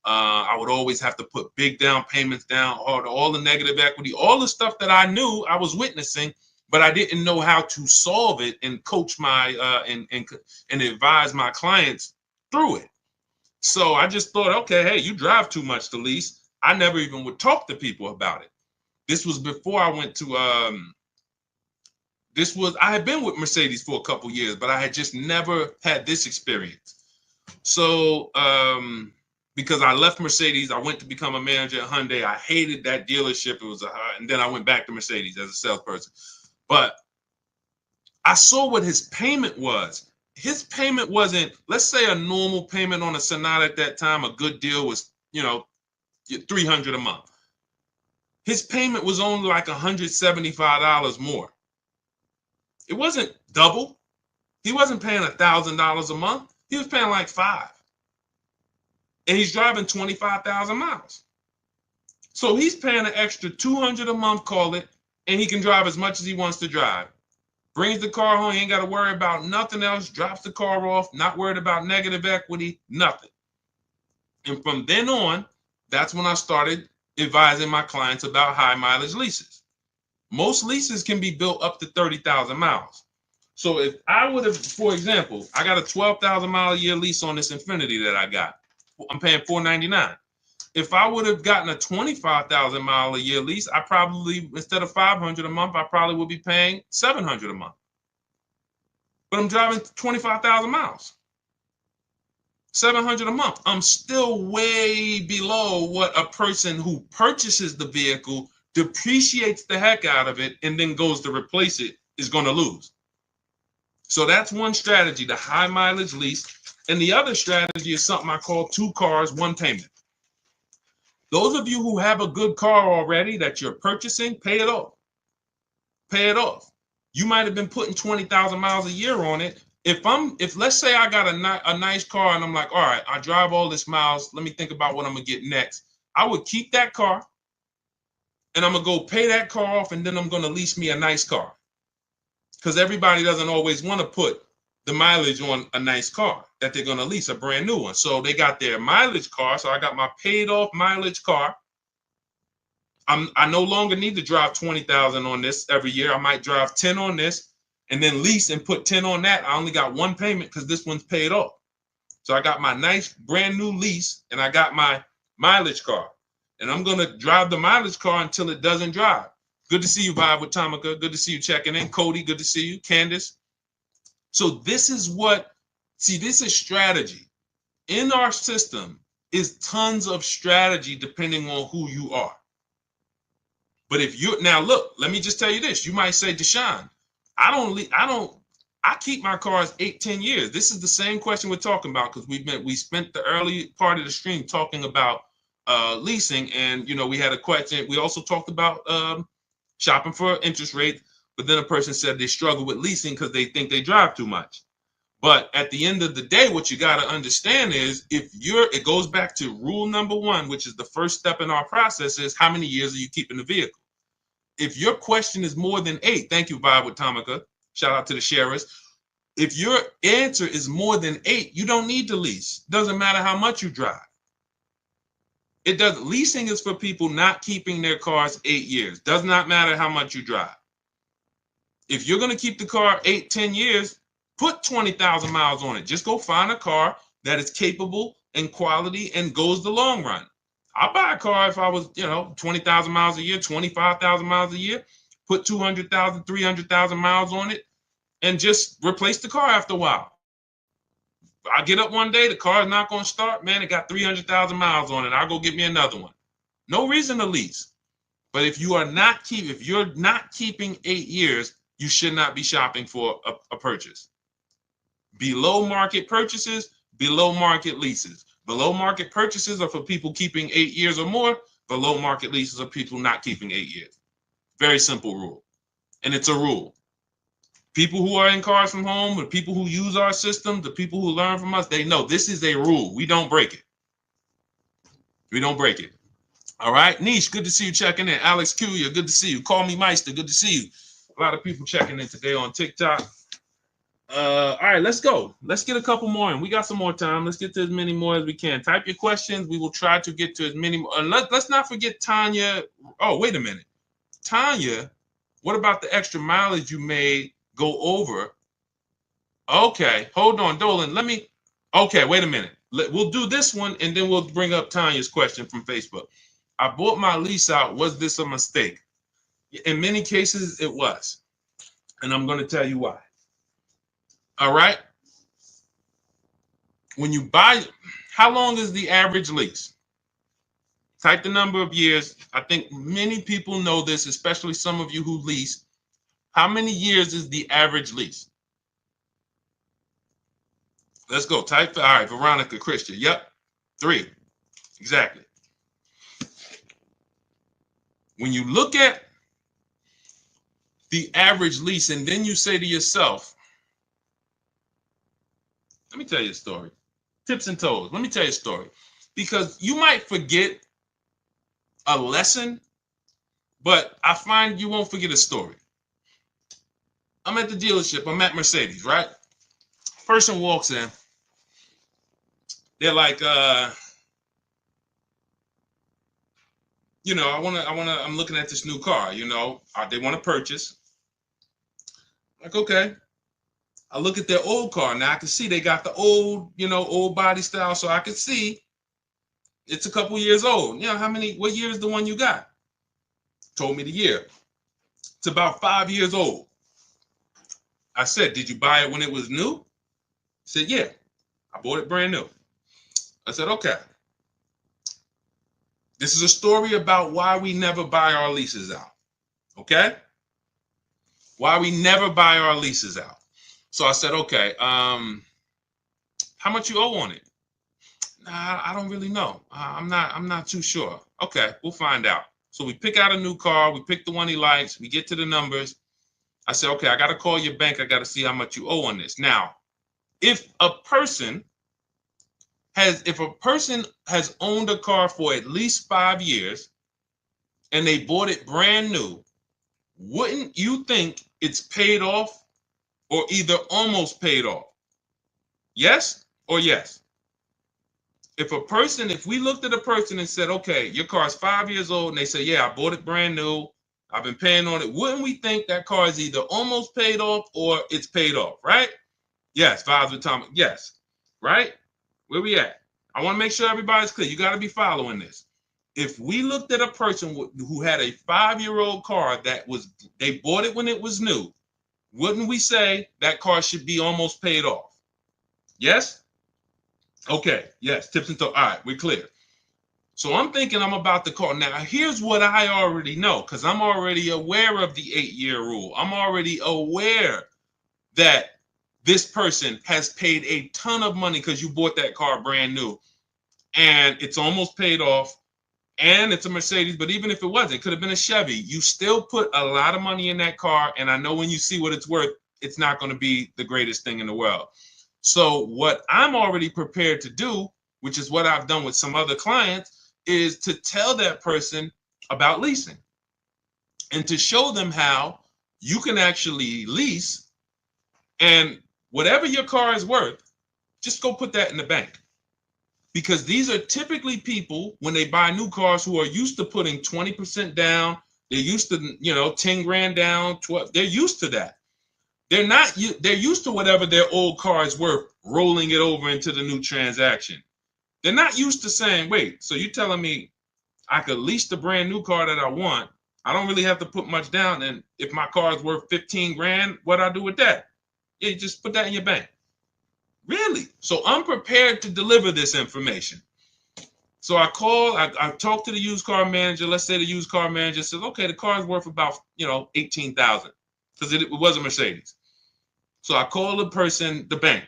I would always have to put big down payments down, all the negative equity, all the stuff that I knew I was witnessing, but I didn't know how to solve it and coach my and advise my clients through it. So I just thought, okay, hey, you drive too much to lease. I never even would talk to people about it. This was before I went to I had been with Mercedes for a couple years, but I had just never had this experience. So because I left Mercedes, I went to become a manager at Hyundai. I hated that dealership. And then I went back to Mercedes as a salesperson. But I saw what his payment was. His payment wasn't, let's say a normal payment on a Sonata at that time, a good deal was, $300 a month. His payment was only like $175 more. It wasn't double. He wasn't paying $1,000 a month. He was paying like $5,000. And he's driving 25,000 miles. So he's paying an extra $200 a month, call it, and he can drive as much as he wants to drive. Brings the car home, he ain't got to worry about nothing else, drops the car off, not worried about negative equity, nothing. And from then on, that's when I started advising my clients about high mileage leases. Most leases can be built up to 30,000 miles. So if I would have, for example, I got a 12,000 mile a year lease on this Infiniti that I got. I'm paying $499. If I would have gotten a 25,000 mile a year lease, I probably, instead of $500 a month, I probably would be paying $700 a month. But I'm driving 25,000 miles. $700 a month. I'm still way below what a person who purchases the vehicle, depreciates the heck out of it, and then goes to replace it is going to lose. So that's one strategy, the high mileage lease. And the other strategy is something I call 2 cars, 1 payment. Those of you who have a good car already that you're purchasing, pay it off. Pay it off. You might have been putting 20,000 miles a year on it. If let's say I got a nice car and I'm like, all right, I drive all this miles. Let me think about what I'm going to get next. I would keep that car and I'm going to go pay that car off and then I'm going to lease me a nice car. Because everybody doesn't always want to put the mileage on a nice car that they're going to lease, a brand new one. So they got their mileage car. So I got my paid off mileage car. I no longer need to drive 20,000 on this every year. I might drive 10 on this and then lease and put 10 on that. I only got 1 payment because this one's paid off. So I got my nice brand new lease and I got my mileage car. And I'm going to drive the mileage car until it doesn't drive. Good to see you, Vibe with Tamika. Good to see you checking in. Cody, good to see you. Candace. So this is this is strategy. In our system is tons of strategy depending on who you are. But if you now look, let me just tell you this. You might say, Deshone, I keep my cars 8-10 years. This is the same question we're talking about because we spent the early part of the stream talking about leasing, and we had a question. We also talked about shopping for interest rates. but then a person said they struggle with leasing because they think they drive too much. But at the end of the day, what you got to understand is it goes back to rule number one, which is the first step in our process, is how many years are you keeping the vehicle? If your question is more than 8, thank you, Vibe with Tamika. Shout out to the sharers. If your answer is more than 8, you don't need to lease. Doesn't matter how much you drive. Leasing is for people not keeping their cars 8 years. Does not matter how much you drive. If you're going to keep the car 8, 10 years, put 20,000 miles on it. Just go find a car that is capable and quality and goes the long run. I'll buy a car if I was, 20,000 miles a year, 25,000 miles a year, put 200,000, 300,000 miles on it, and just replace the car after a while. I get up one day, the car is not going to start. Man, it got 300,000 miles on it. I'll go get me another one. No reason to lease. But if you're not keeping 8 years, you should not be shopping for a purchase. Below market purchases, below market leases. Below market purchases are for people keeping 8 years or more. Below market leases are people not keeping 8 years. Very simple rule. And it's a rule. People who are in cars from home, the people who use our system, the people who learn from us, they know this is a rule. We don't break it. We don't break it. All right. Niche, good to see you checking in. Alex Kuya, good to see you. Call me Meister, good to see you. A lot of people checking in today on TikTok. All right, let's go. Let's get a couple more in. We got some more time. Let's get to as many more as we can. Type your questions. We will try to get to as many more. Let's not forget Tanya. Oh, wait a minute. Tanya, what about the extra mileage you made go over? Okay, hold on, Dolan. Okay, wait a minute. We'll do this one, and then we'll bring up Tanya's question from Facebook. I bought my lease out. Was this a mistake? In many cases, it was. And I'm going to tell you why. All right. When you buy, how long is the average lease? Type the number of years. I think many people know this, especially some of you who lease. How many years is the average lease? Let's go. Type. All right, Veronica Christian. Yep. 3. Exactly. When you look at the average lease and then you say to yourself, let me tell you a story. Tips and toes. Let me tell you a story. Because you might forget a lesson, but I find you won't forget a story. I'm at the dealership. I'm at Mercedes, right? Person walks in. They're like, I'm looking at this new car, they want to purchase. Like, okay. I look at their old car. Now I can see they got the old body style. So I can see it's a couple years old. What year is the one you got? Told me the year. It's about 5 years old. I said, did you buy it when it was new? He said, yeah, I bought it brand new. I said, okay. This is a story about why we never buy our leases out. Okay? Why we never buy our leases out. So I said, okay, how much you owe on it? Nah, I don't really know. I'm not too sure. Okay, we'll find out. So we pick out a new car. We pick the one he likes. We get to the numbers. I said, okay, I got to call your bank. I got to see how much you owe on this. Now, if a person has owned a car for at least 5 years and they bought it brand new, wouldn't you think it's paid off or either almost paid off? Yes or yes? If we looked at a person and said, okay, your car's 5 years old, and they say, yeah, I bought it brand new, I've been paying on it, wouldn't we think that car is either almost paid off or it's paid off, right? Yes, vibes with Tom. Yes, right? Where we at? I want to make sure everybody's clear. You got to be following this. If we looked at a person who had a 5-year-old car they bought it when it was new, wouldn't we say that car should be almost paid off? Yes? Okay, yes, tips and toes. All right, we're clear. So I'm thinking I'm about to call. Now, here's what I already know, because I'm already aware of the 8-year rule. I'm already aware that this person has paid a ton of money because you bought that car brand new and it's almost paid off. and it's a Mercedes, but even if it wasn't, it could have been a Chevy. You still put a lot of money in that car, and I know when you see what it's worth, it's not going to be the greatest thing in the world. So what I'm already prepared to do, which is what I've done with some other clients, is to tell that person about leasing and to show them how you can actually lease, and whatever your car is worth, just go put that in the bank. Because these are typically people, when they buy new cars, who are used to putting 20% down. They're used to, 10 grand down, 12. They're used to that. They're used to whatever their old car is worth, rolling it over into the new transaction. They're not used to saying, wait, so you're telling me I could lease the brand new car that I want. I don't really have to put much down. And if my car is worth 15 grand, what do I do with that? Yeah, you just put that in your bank. Really? So I'm prepared to deliver this information. So I talked to the used car manager. Let's say the used car manager says, okay, the car is worth about, 18,000 because it was a Mercedes. So I call the bank.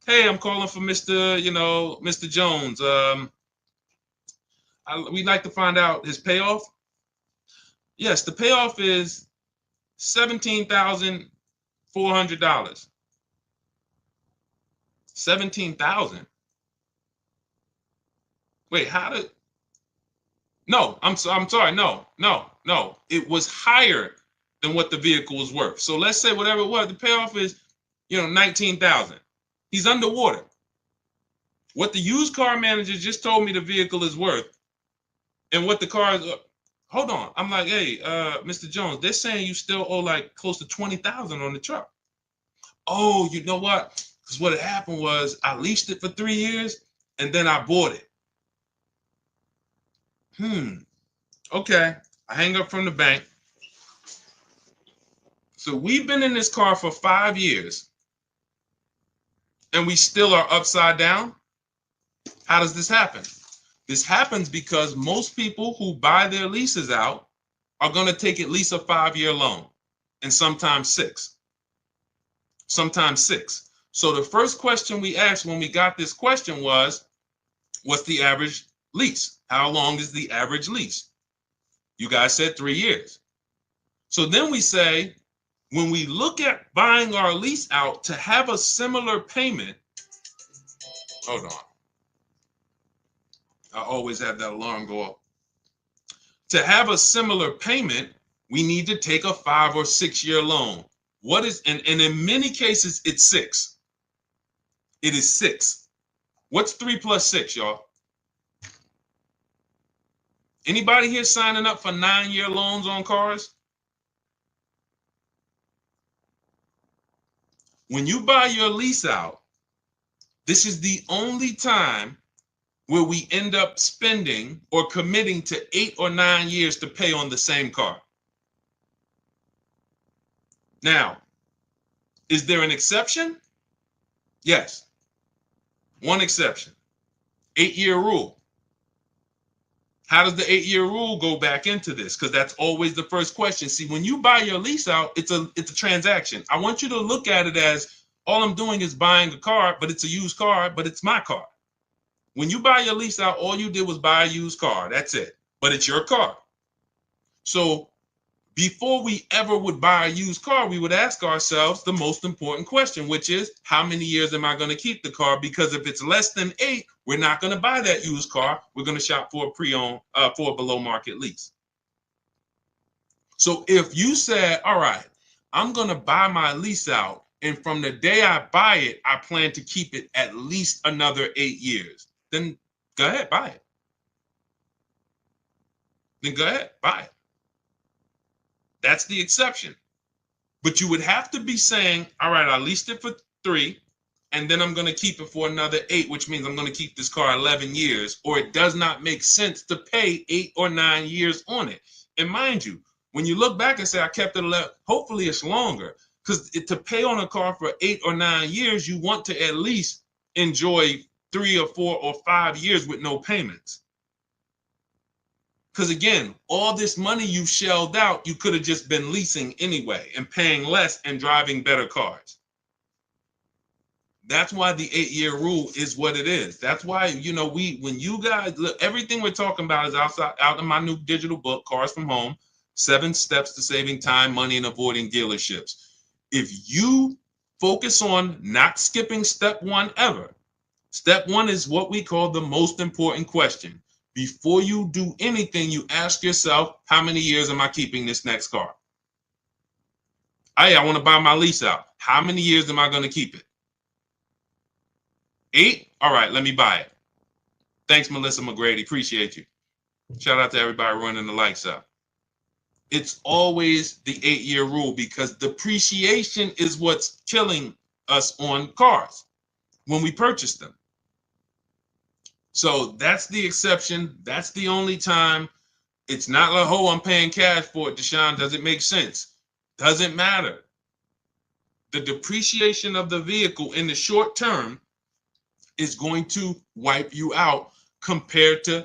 Hey, I'm calling for Mr. Jones. We'd like to find out his payoff. Yes, the payoff is $17,400. 17,000. Wait, how did? No, I'm sorry. No. It was higher than what the vehicle was worth. So let's say whatever it was, the payoff is, 19,000. He's underwater. What the used car manager just told me the vehicle is worth, and what the car is. Hold on. I'm like, hey, Mr. Jones, they're saying you still owe like close to 20,000 on the truck. Oh, you know what? Because what had happened was I leased it for 3 years and then I bought it. Okay. I hang up from the bank. So we've been in this car for 5 years and we still are upside down. How does this happen? This happens because most people who buy their leases out are going to take at least a 5-year loan, and sometimes 6. So the first question we asked when we got this question was, what's the average lease? How long is the average lease? You guys said 3 years. So then we say, when we look at buying our lease out to have a similar payment, hold on. I always have that alarm go off. To have a similar payment, we need to take a 5 or 6 year loan. And in many cases, it's 6. It is 6. What's 3 plus 6, y'all? Anybody here signing up for 9-year loans on cars? When you buy your lease out, this is the only time where we end up spending or committing to 8 or 9 years to pay on the same car. Now, is there an exception? Yes. One exception. 8-year rule. How does the 8-year rule go back into this? Because that's always the first question. See, when you buy your lease out, it's a transaction. I want you to look at it as all I'm doing is buying a car, but it's a used car, but it's my car. When you buy your lease out, all you did was buy a used car. That's it. But it's your car. So before we ever would buy a used car, we would ask ourselves the most important question, which is, how many years am I going to keep the car? Because if it's less than 8, we're not going to buy that used car. We're going to shop for a pre-owned, for a below market lease. So if you said, all right, I'm going to buy my lease out, and from the day I buy it, I plan to keep it at least another 8 years, then go ahead, buy it. That's the exception. But you would have to be saying, all right, I leased it for 3, and then I'm going to keep it for another 8, which means I'm going to keep this car 11 years, or it does not make sense to pay 8 or 9 years on it. And mind you, when you look back and say, I kept it 11, hopefully it's longer, because to pay on a car for 8 or 9 years, you want to at least enjoy 3 or 4 or 5 years with no payments. Because again, all this money you shelled out, you could have just been leasing anyway and paying less and driving better cars. That's why the 8-year rule is what it is. That's why, you know, when you guys look, everything we're talking about is out in my new digital book, Cars from Home, 7 Steps to Saving Time, Money, and Avoiding Dealerships. If you focus on not skipping step 1 ever, step 1 is what we call the most important question. Before you do anything, you ask yourself, how many years am I keeping this next car? Hey, I want to buy my lease out. How many years am I going to keep it? 8? All right, let me buy it. Thanks, Melissa McGrady. Appreciate you. Shout out to everybody running the lights out. It's always the 8-year rule because depreciation is what's killing us on cars when we purchase them. So that's the exception. That's the only time. It's not like, oh, I'm paying cash for it, Deshone. Does it make sense? Doesn't matter. The depreciation of the vehicle in the short term is going to wipe you out compared to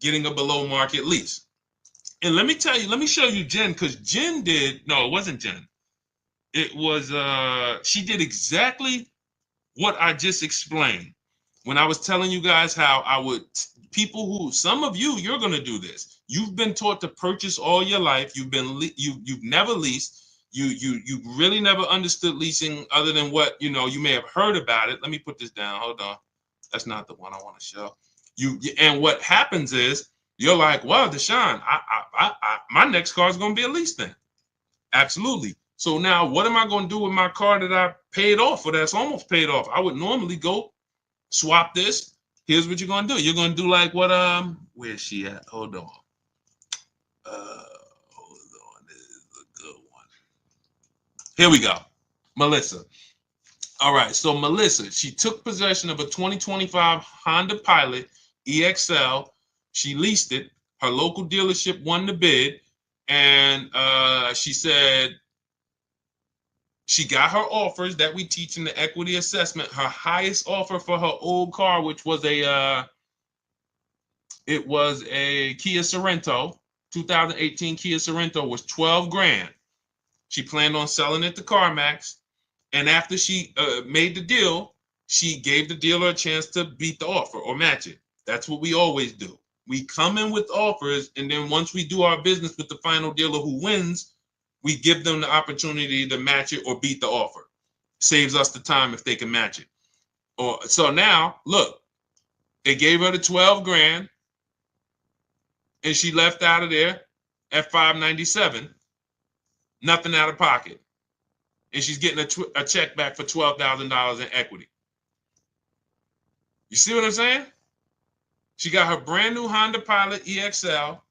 getting a below market lease. And let me tell you, let me show you Jen, because Jen no, it wasn't Jen. It was, she did exactly what I just explained when I was telling you guys how I would, people who, some of you, you're going to do this. You've been taught to purchase all your life. You've never leased. You really never understood leasing other than what, you know, you may have heard about it. Let me put this down. Hold on. That's not the one I want to show you. And what happens is you're like, well, Deshone, my next car is going to be a lease thing. Absolutely. So now what am I going to do with my car that I paid off or that's almost paid off? I would normally go swap this. Here's what you're going to do. You're going to do like what, where's she at? Hold on. This is a good one. Here we go. Melissa. All right, so Melissa, she took possession of a 2025 Honda Pilot EXL. She leased it. Her local dealership won the bid, and she said she got her offers that we teach in the equity assessment. Her highest offer for her old car, which was a Kia Sorento, 2018 Kia Sorento, was 12 grand. She planned on selling it to CarMax. And after she made the deal, she gave the dealer a chance to beat the offer or match it. That's what we always do. We come in with offers, and then once we do our business with the final dealer who wins, we give them the opportunity to match it or beat the offer. Saves us the time if they can match it. So now, look, they gave her the 12 grand, and she left out of there at $597, nothing out of pocket. And she's getting a check back for $12,000 in equity. You see what I'm saying? She got her brand new Honda Pilot EXL,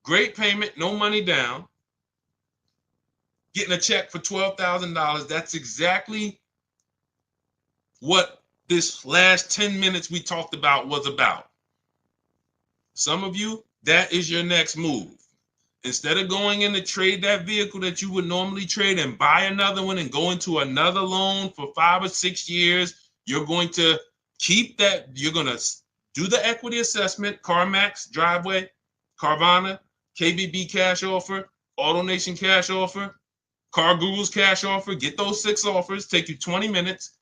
great payment, no money down, getting a check for $12,000. That's exactly what this last 10 minutes we talked about was about. Some of you, that is your next move. Instead of going in to trade that vehicle that you would normally trade and buy another one and go into another loan for 5 or 6 years, you're going to keep that. You're going to do the equity assessment, CarMax, Driveway, Carvana, KBB cash offer, AutoNation cash offer, Car Guru's cash offer. Get those 6 offers. Take you 20 minutes.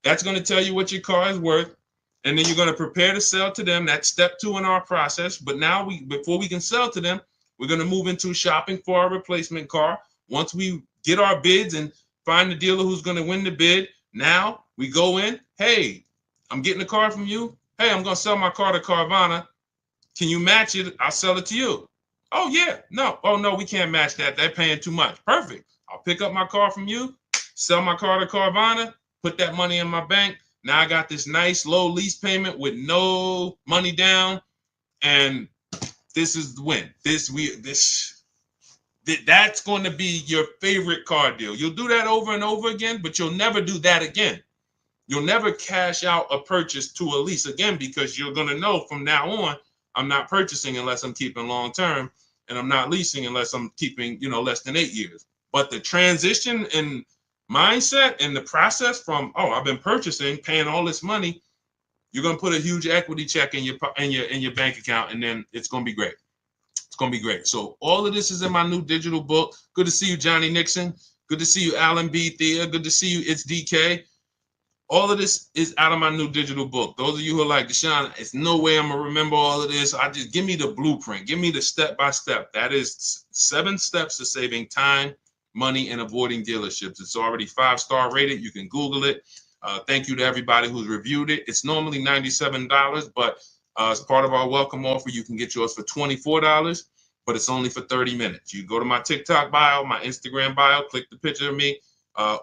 That's going to tell you what your car is worth. And then you're going to prepare to sell to them. That's step 2 in our process. But now before we can sell to them, we're going to move into shopping for our replacement car. Once we get our bids and find the dealer who's going to win the bid, now we go in. Hey, I'm getting a car from you. Hey, I'm going to sell my car to Carvana. Can you match it? I'll sell it to you. Oh, yeah. No. Oh, no, we can't match that. They're paying too much. Perfect. I'll pick up my car from you, sell my car to Carvana, put that money in my bank. Now I got this nice low lease payment with no money down, and this is the win. That's going to be your favorite car deal. You'll do that over and over again, but you'll never do that again. You'll never cash out a purchase to a lease again because you're going to know from now on, I'm not purchasing unless I'm keeping long term, and I'm not leasing unless I'm keeping, less than 8 years. But the transition in mindset and the process from, I've been purchasing, paying all this money, you're going to put a huge equity check in your bank account, and then it's going to be great. It's going to be great. So all of this is in my new digital book. Good to see you, Johnny Nixon. Good to see you, Alan B. Thea. Good to see you, It's DK. All of this is out of my new digital book. Those of you who are like, Deshone, it's no way I'm gonna remember all of this. I just give me the blueprint, give me the step-by-step. That is 7 steps to saving time, money, and avoiding dealerships. It's already 5-star rated. You can Google it. Thank you to everybody who's reviewed it. It's normally $97, but as part of our welcome offer, you can get yours for $24, but it's only for 30 minutes. You go to my TikTok bio, my Instagram bio, click the picture of me,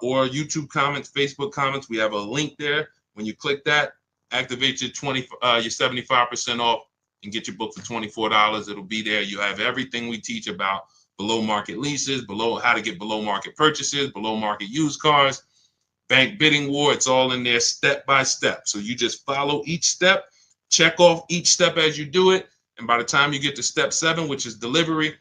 or YouTube comments, Facebook comments. We have a link there. When you click that, activate your 75% off and get your book for $24. It'll be there. You have everything we teach about below market leases, how to get below market purchases, below market used cars, bank bidding war. It's all in there step by step. So you just follow each step, check off each step as you do it. And by the time you get to step 7, which is delivery,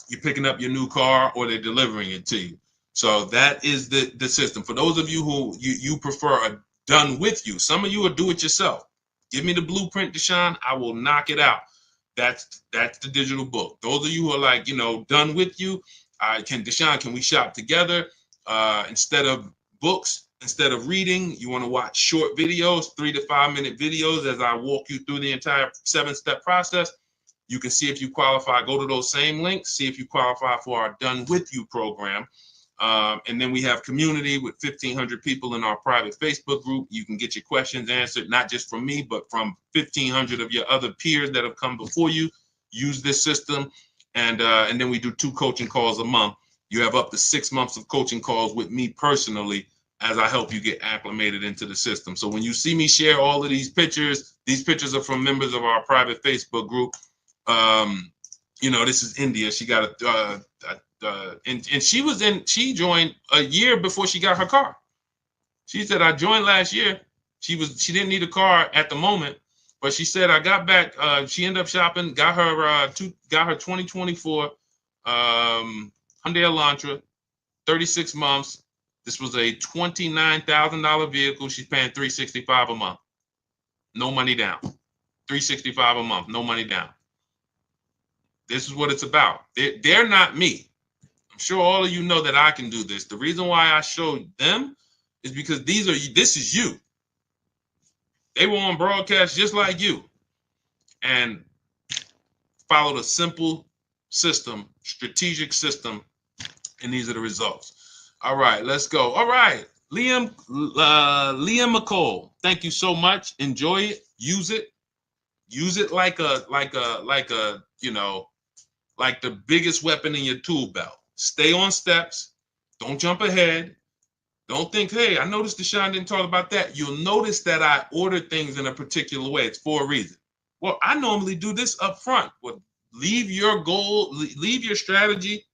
you're picking up your new car or they're delivering it to you. So that is the system. For those of you who you prefer a done with you, some of you will do it yourself. Give me the blueprint, Deshone. I will knock it out. That's the digital book. Those of you who are like, done with you, Deshone, can we shop together? Instead of books, instead of reading, you want to watch short videos, 3 to 5 minute videos as I walk you through the entire 7-step process. You can see if you qualify. Go to those same links, see if you qualify for our Done With You program. And then we have community with 1,500 people in our private Facebook group. You can get your questions answered, not just from me, but from 1,500 of your other peers that have come before you. Use this system. And then we do 2 coaching calls a month. You have up to 6 months of coaching calls with me personally as I help you get acclimated into the system. So when you see me share all of these pictures are from members of our private Facebook group. This is India. She got and she joined a year before she got her car. She said, I joined last year. She didn't need a car at the moment, but she said, I got back. She ended up shopping, got her 2024 Hyundai Elantra, 36 months. This was a $29,000 vehicle. She's paying $365 a month. No money down. $365 a month, no money down. This is what it's about. They're not me. I'm sure all of you know that I can do this. The reason why I showed them is because this is you. They were on broadcast just like you and followed a simple system, strategic system, and these are the results. All right, let's go. All right, Liam McCall, thank you so much. Enjoy it. Use it. Use it like the biggest weapon in your tool belt. Stay on steps. Don't jump ahead. Don't think, hey, I noticed Deshone didn't talk about that. You'll notice that I ordered things in a particular way. It's for a reason. Well, I normally do this up front. Well, leave your goal, leave your strategy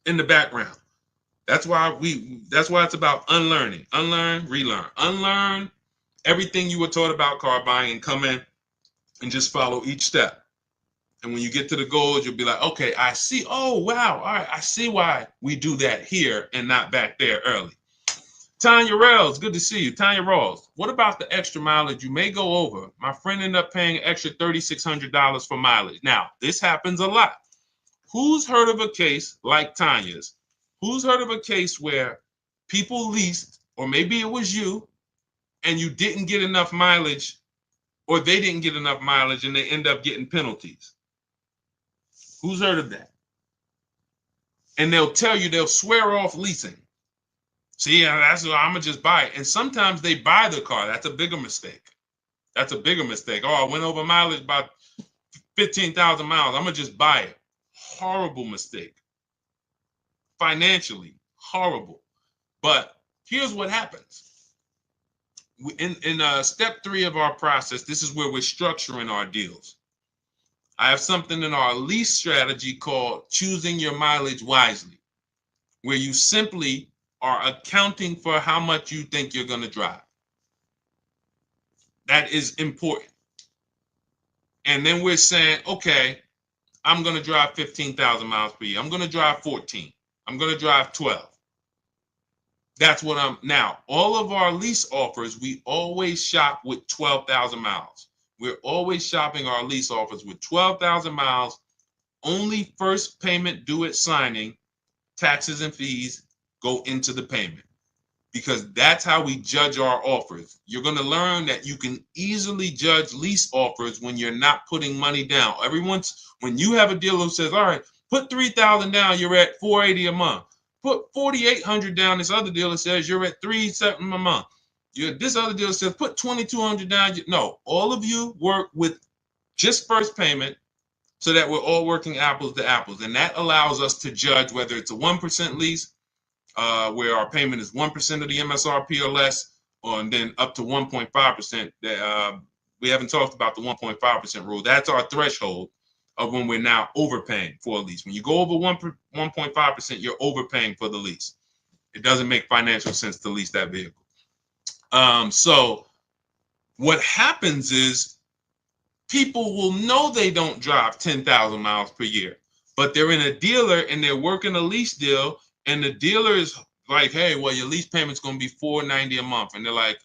in the background. That's why it's about unlearning. Unlearn, relearn. Unlearn everything you were taught about car buying and come in and just follow each step. And when you get to the goals, you'll be like, okay, I see. Oh, wow. All right. I see why we do that here and not back there early. Tanya Rawls, good to see you. Tanya Rawls, what about the extra mileage you may go over? My friend ended up paying an extra $3,600 for mileage. Now, this happens a lot. Who's heard of a case like Tanya's? Who's heard of a case where people leased, or maybe it was you, and you didn't get enough mileage, or they didn't get enough mileage, and they end up getting penalties? Who's heard of that? And they'll swear off leasing. See, that's what I'm gonna just buy it. And sometimes they buy the car. That's a bigger mistake. Oh, I went over mileage by 15,000 miles. I'm gonna just buy it. Horrible mistake. Financially, horrible. But here's what happens. In step 3 of our process, this is where we're structuring our deals. I have something in our lease strategy called choosing your mileage wisely, where you simply are accounting for how much you think you're going to drive. That is important. And then we're saying, okay, I'm going to drive 15,000 miles per year. I'm going to drive 14. I'm going to drive 12. That's what now, all of our lease offers, we always shop with 12,000 miles. We're always shopping our lease offers with 12,000 miles, only first payment due at signing, taxes and fees go into the payment. because that's how we judge our offers. You're going to learn that you can easily judge lease offers when you're not putting money down. When you have a dealer who says, all right, put $3,000 down, you're at $480 a month. Put $4,800 down, this other dealer says you're at $3,700 a month. This other dealer says put $2,200 down. No, all of you work with just first payment so that we're all working apples to apples. And that allows us to judge whether it's a 1% lease, where our payment is 1% of the MSRP or less, and then up to 1.5%. We haven't talked about the 1.5% rule. That's our threshold of when we're now overpaying for a lease. When you go over 1.5%, you're overpaying for the lease. It doesn't make financial sense to lease that vehicle. So what happens is people will know they don't drive 10,000 miles per year, but they're in a dealer and they're working a lease deal, and the dealer is like, hey, well, your lease payment's going to be $490 a month. And they're like,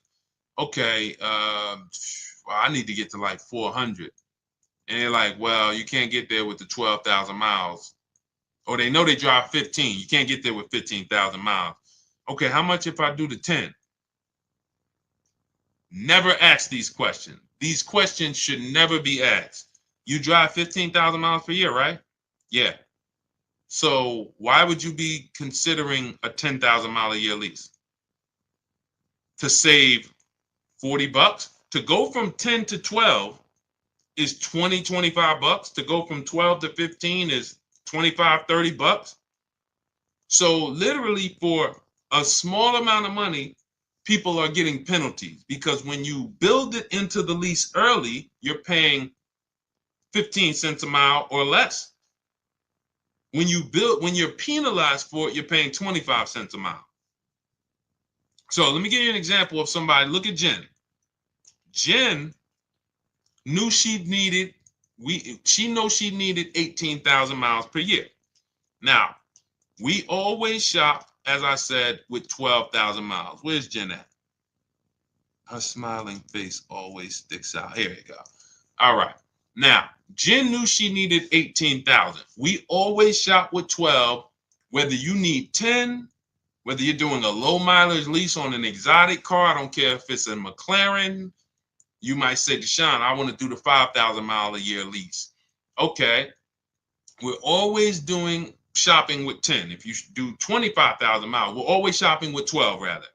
okay, well, I need to get to like 400. And they're like, well, you can't get there with the 12,000 miles. Or they know they drive 15. You can't get there with 15,000 miles. Okay, how much if I do the 10? Never ask these questions. These questions should never be asked. You drive 15,000 miles per year, right? Yeah. So why would you be considering a 10,000 mile a year lease? To save 40 bucks? To go from 10 to 12 is 20, 25 bucks. To go from 12 to 15 is 25, 30 bucks. So literally for a small amount of money, people are getting penalties, because when you build it into the lease early, you're paying 15 cents a mile or less. When you're penalized for it, you're paying 25 cents a mile. So let me give you an example of somebody. Look at Jen. Jen knew she needed 18,000 miles per year. Now, we always shop, as I said, with 12,000 miles. Where's Jen at? Her smiling face always sticks out. Here you go. All right. Now, Jen knew she needed 18,000. We always shop with 12, whether you need 10, whether you're doing a low mileage lease on an exotic car. I don't care if it's a McLaren. You might say, Deshone, I want to do the 5,000 mile a year lease. Okay. We're always shopping with 10. If you do 25,000 miles, we're always shopping with 12 rather.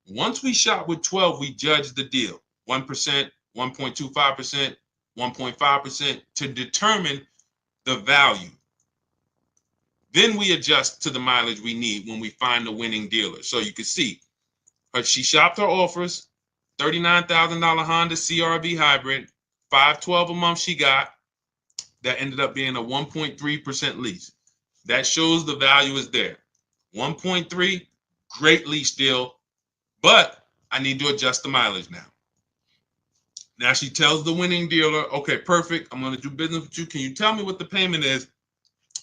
Once we shop with 12, we judge the deal. 1%, 1.25%, 1.5% to determine the value. Then we adjust to the mileage we need when we find the winning dealer. So you can see, she shopped her offers, $39,000 Honda CR-V hybrid, $512 a month she got. That ended up being a 1.3% lease. That shows the value is there. 1.3, great lease deal, but I need to adjust the mileage now. Now she tells the winning dealer, okay, perfect, I'm going to do business with you. Can you tell me what the payment is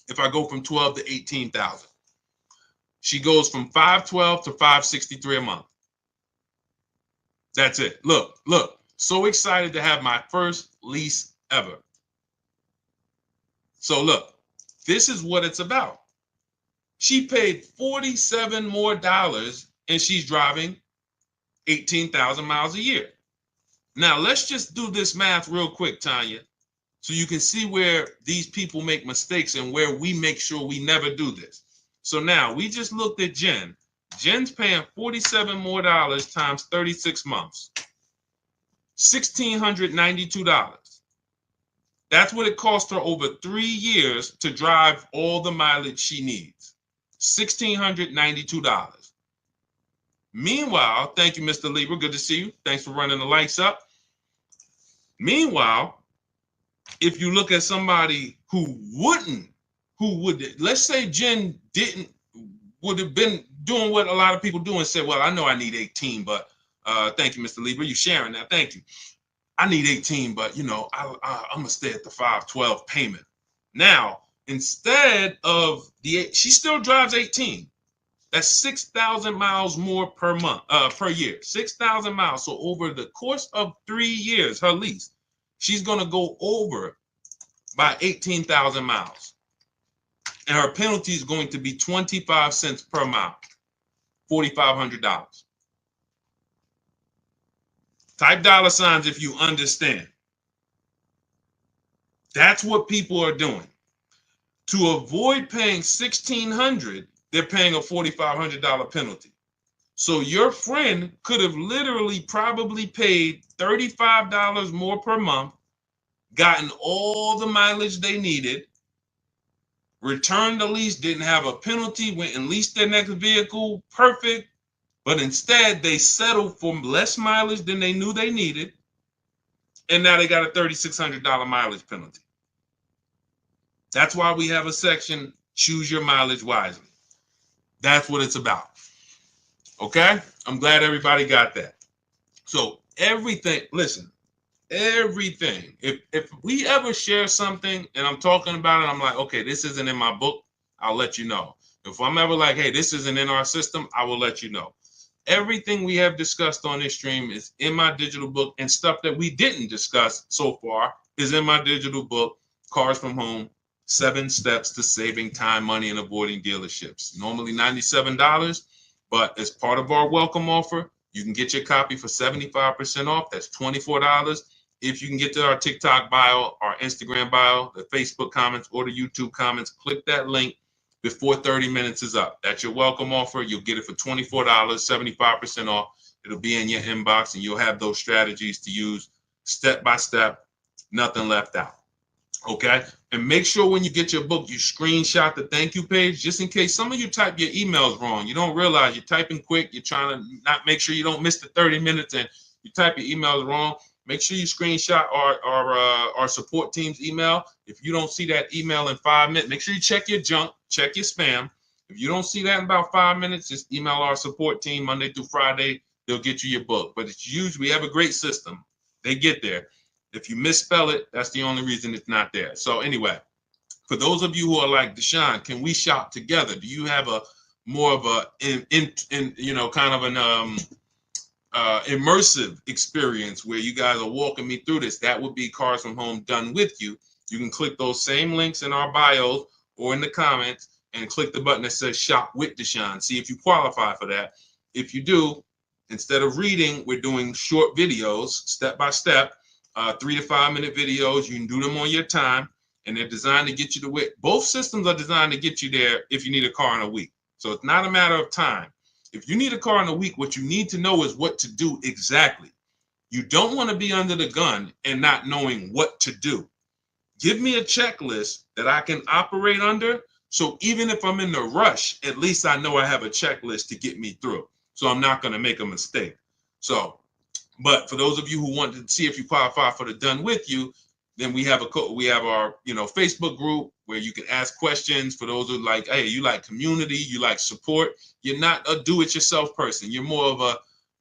if I go from 12 to 18,000? She goes from 512 to 563 a month. That's it. Look, so excited to have my first lease ever. So look, this is what it's about. She paid $47 more and she's driving 18,000 miles a year. Now let's just do this math real quick, Tanya, so you can see where these people make mistakes and where we make sure we never do this. So now we just looked at Jen. Jen's paying $47 more times 36 months, $1,692. That's what it cost her over 3 years to drive all the mileage she needs, $1,692. Meanwhile, thank you, Mr. Lieber. Good to see you. Thanks for running the lights up. Meanwhile, if you look at somebody let's say Jen would have been doing what a lot of people do and said, well, I know I need 18, but thank you, Mr. Lieber. You sharing that. Thank you. I need 18, but I'm going to stay at the 512 payment. Now, instead of she still drives 18. That's 6,000 miles more per year, 6,000 miles. So over the course of 3 years, her lease, she's going to go over by 18,000 miles. And her penalty is going to be 25 cents per mile. $4,500. Type dollar signs if you understand. That's what people are doing. To avoid paying $1,600, they're paying a $4,500 penalty. So your friend could have literally probably paid $35 more per month, gotten all the mileage they needed, returned the lease, didn't have a penalty, went and leased their next vehicle, perfect. But instead, they settled for less mileage than they knew they needed. And now they got a $3,600 mileage penalty. That's why we have a section, choose your mileage wisely. That's what it's about. Okay? I'm glad everybody got that. So everything, listen, everything. If we ever share something and I'm talking about it, I'm like, okay, this isn't in my book, I'll let you know. If I'm ever like, hey, this isn't in our system, I will let you know. Everything we have discussed on this stream is in my digital book, and stuff that we didn't discuss so far is in my digital book, Cars from Home, 7 Steps to Saving Time, Money, and Avoiding Dealerships. Normally $97, but as part of our welcome offer, you can get your copy for 75% off. That's $24. If you can get to our TikTok bio, our Instagram bio, the Facebook comments, or the YouTube comments, click that link before 30 minutes is up. That's your welcome offer. You'll get it for $24, 75% off. It'll be in your inbox, and you'll have those strategies to use step by step, nothing left out. Okay? And make sure when you get your book, you screenshot the thank you page, just in case some of you type your emails wrong. You don't realize you're typing quick. You're trying to not make sure you don't miss the 30 minutes, and you type your emails wrong. Make sure you screenshot our support team's email. If you don't see that email in 5 minutes, make sure you check your junk, check your spam. If you don't see that in about 5 minutes, just email our support team Monday through Friday. They'll get you your book. But it's usually, we have a great system. They get there. If you misspell it, that's the only reason it's not there. So anyway, for those of you who are like, Deshone, can we shop together? Do you have a more of a kind of an immersive experience where you guys are walking me through this? That would be Cars from Home done with you. You can click those same links in our bios or in the comments and click the button that says shop with Deshone. See if you qualify for that. If you do, instead of reading, we're doing short videos, step by step, 3 to 5 minute videos. You can do them on your time, and they're designed to get you to where both systems are designed to get you there if you need a car in a week. So it's not a matter of time. If you need a car in a week, what you need to know is what to do exactly. You don't want to be under the gun and not knowing what to do. Give me a checklist that I can operate under. So even if I'm in the rush, at least I know I have a checklist to get me through. So I'm not going to make a mistake. So, but for those of you who want to see if you qualify for the done with you, then we have our Facebook group where you can ask questions. For those who like, hey, you like community, you like support. You're not a do-it-yourself person. You're more of a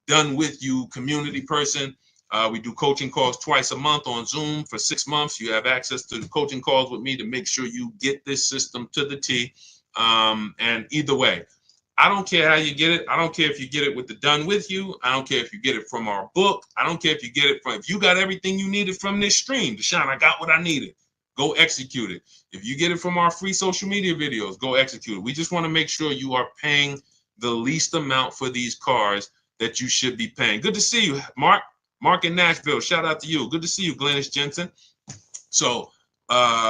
done with you community person. We do coaching calls twice a month on Zoom for 6 months. You have access to the coaching calls with me to make sure you get this system to the T. And either way, I don't care how you get it. I don't care if you get it with the done with you. I don't care if you get it from our book. I don't care if you get it from, if you got everything you needed from this stream, Deshone, I got what I needed. Go execute it. If you get it from our free social media videos, go execute it. We just want to make sure you are paying the least amount for these cars that you should be paying. Good to see you, Mark. Mark in Nashville. Shout out to you. Good to see you, Glennis Jensen. So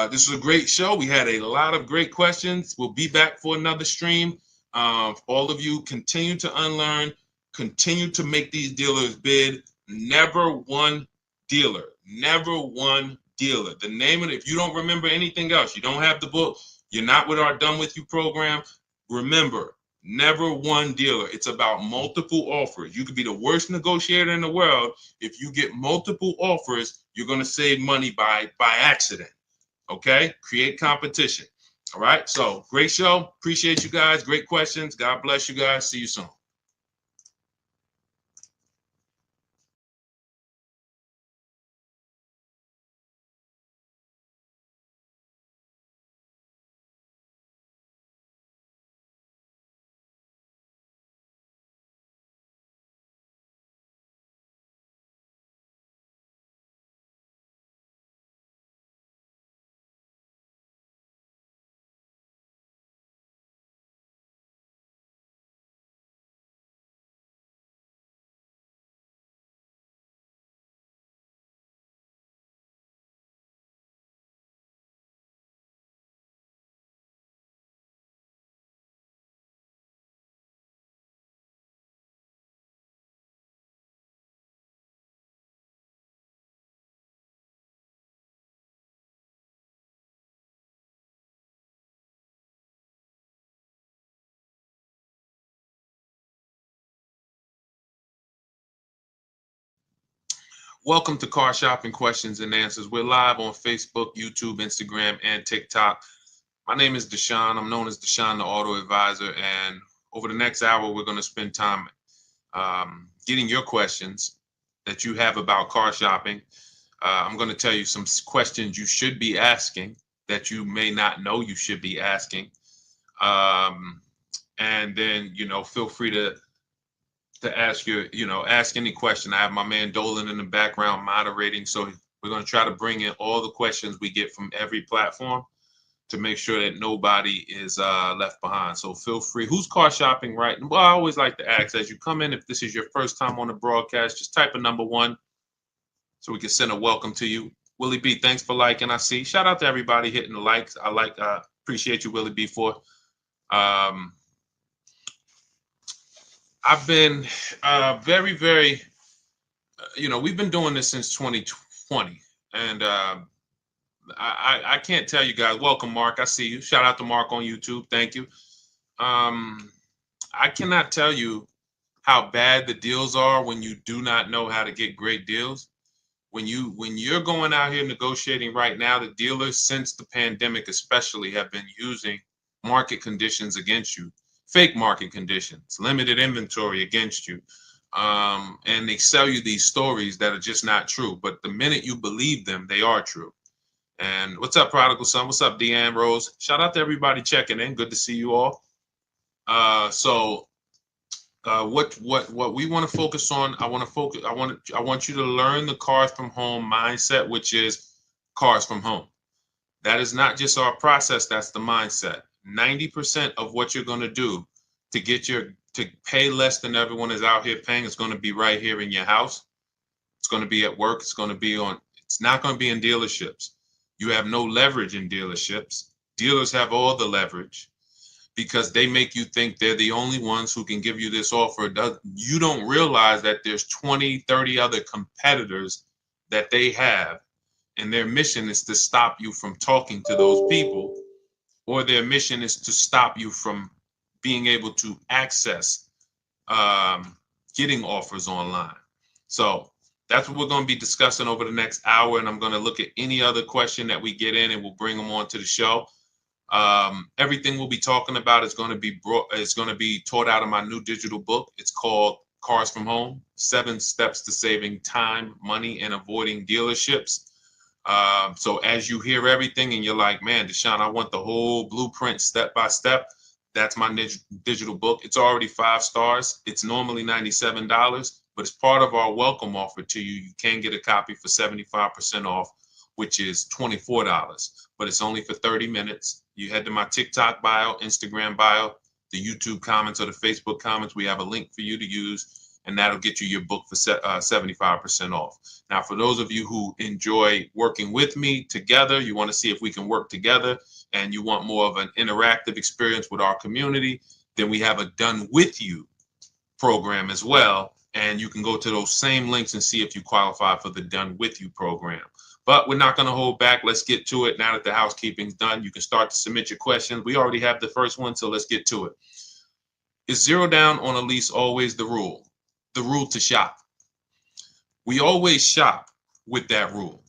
this was a great show. We had a lot of great questions. We'll be back for another stream. All of you continue to unlearn, continue to make these dealers bid. Never one dealer. Never one dealer. The name of it, if you don't remember anything else, you don't have the book, you're not with our Done With You program, remember, never one dealer. It's about multiple offers. You could be the worst negotiator in the world. If you get multiple offers, you're going to save money by accident. Okay? Create competition. All right. So great show. Appreciate you guys. Great questions. God bless you guys. See you soon. Welcome to Car Shopping Questions and Answers. We're live on Facebook, YouTube, Instagram, and TikTok. My name is Deshone. I'm known as Deshone, the Auto Advisor. And over the next hour, we're going to spend time getting your questions that you have about car shopping. I'm going to tell you some questions you should be asking that you may not know you should be asking. And then, feel free to ask ask any question. I have my man Dolan in the background moderating. So we're going to try to bring in all the questions we get from every platform to make sure that nobody is left behind. So feel free. Who's car shopping, right? Well, I always like to ask as you come in, if this is your first time on the broadcast, just type a number 1 so we can send a welcome to you. Willie B, thanks for liking. I see. Shout out to everybody hitting the likes. I appreciate you, Willie B, for. I've been very, very, we've been doing this since 2020. And I can't tell you guys. Welcome, Mark. I see you. Shout out to Mark on YouTube. Thank you. I cannot tell you how bad the deals are when you do not know how to get great deals. When you're going out here negotiating right now, the dealers, since the pandemic especially, have been using market conditions against you. Fake market conditions, limited inventory against you. And they sell you these stories that are just not true. But the minute you believe them, they are true. And what's up, Prodigal Son? What's up, Deanne Rose? Shout out to everybody checking in. Good to see you all. What we want to focus on, I want you to learn the cars from home mindset, which is cars from home. That is not just our process, that's the mindset. 90% of what you're going to do to pay less than everyone is out here paying is going to be right here in your house. It's going to be at work. It's not going to be in dealerships. You have no leverage in dealerships. Dealers have all the leverage because they make you think they're the only ones who can give you this offer. You don't realize that there's 20, 30 other competitors that they have, and their mission is to stop you from talking to those people, or their mission is to stop you from being able to access getting offers online. So that's what we're going to be discussing over the next hour, and I'm going to look at any other question that we get in, and we'll bring them on to the show. Everything we'll be talking about is going to be taught out of my new digital book. It's called Cars from Home: 7 Steps to Saving Time, Money, and Avoiding Dealerships. So as you hear everything and you're like, man, Deshone, I want the whole blueprint step by step, that's my digital book. It's already 5 stars. It's normally $97, but it's part of our welcome offer to you. You can get a copy for 75% off, which is $24, but it's only for 30 minutes. You head to my TikTok bio, Instagram bio, the YouTube comments, or the Facebook comments. We have a link for you to use, and that'll get you your book for 75% off. Now, for those of you who enjoy working with me together, you want to see if we can work together, and you want more of an interactive experience with our community, then we have a Done With You program as well. And you can go to those same links and see if you qualify for the Done With You program. But we're not going to hold back. Let's get to it. Now that the housekeeping's done, you can start to submit your questions. We already have the first one, so let's get to it. Is 0 down on a lease always the rule? The rule to shop. We always shop with that rule.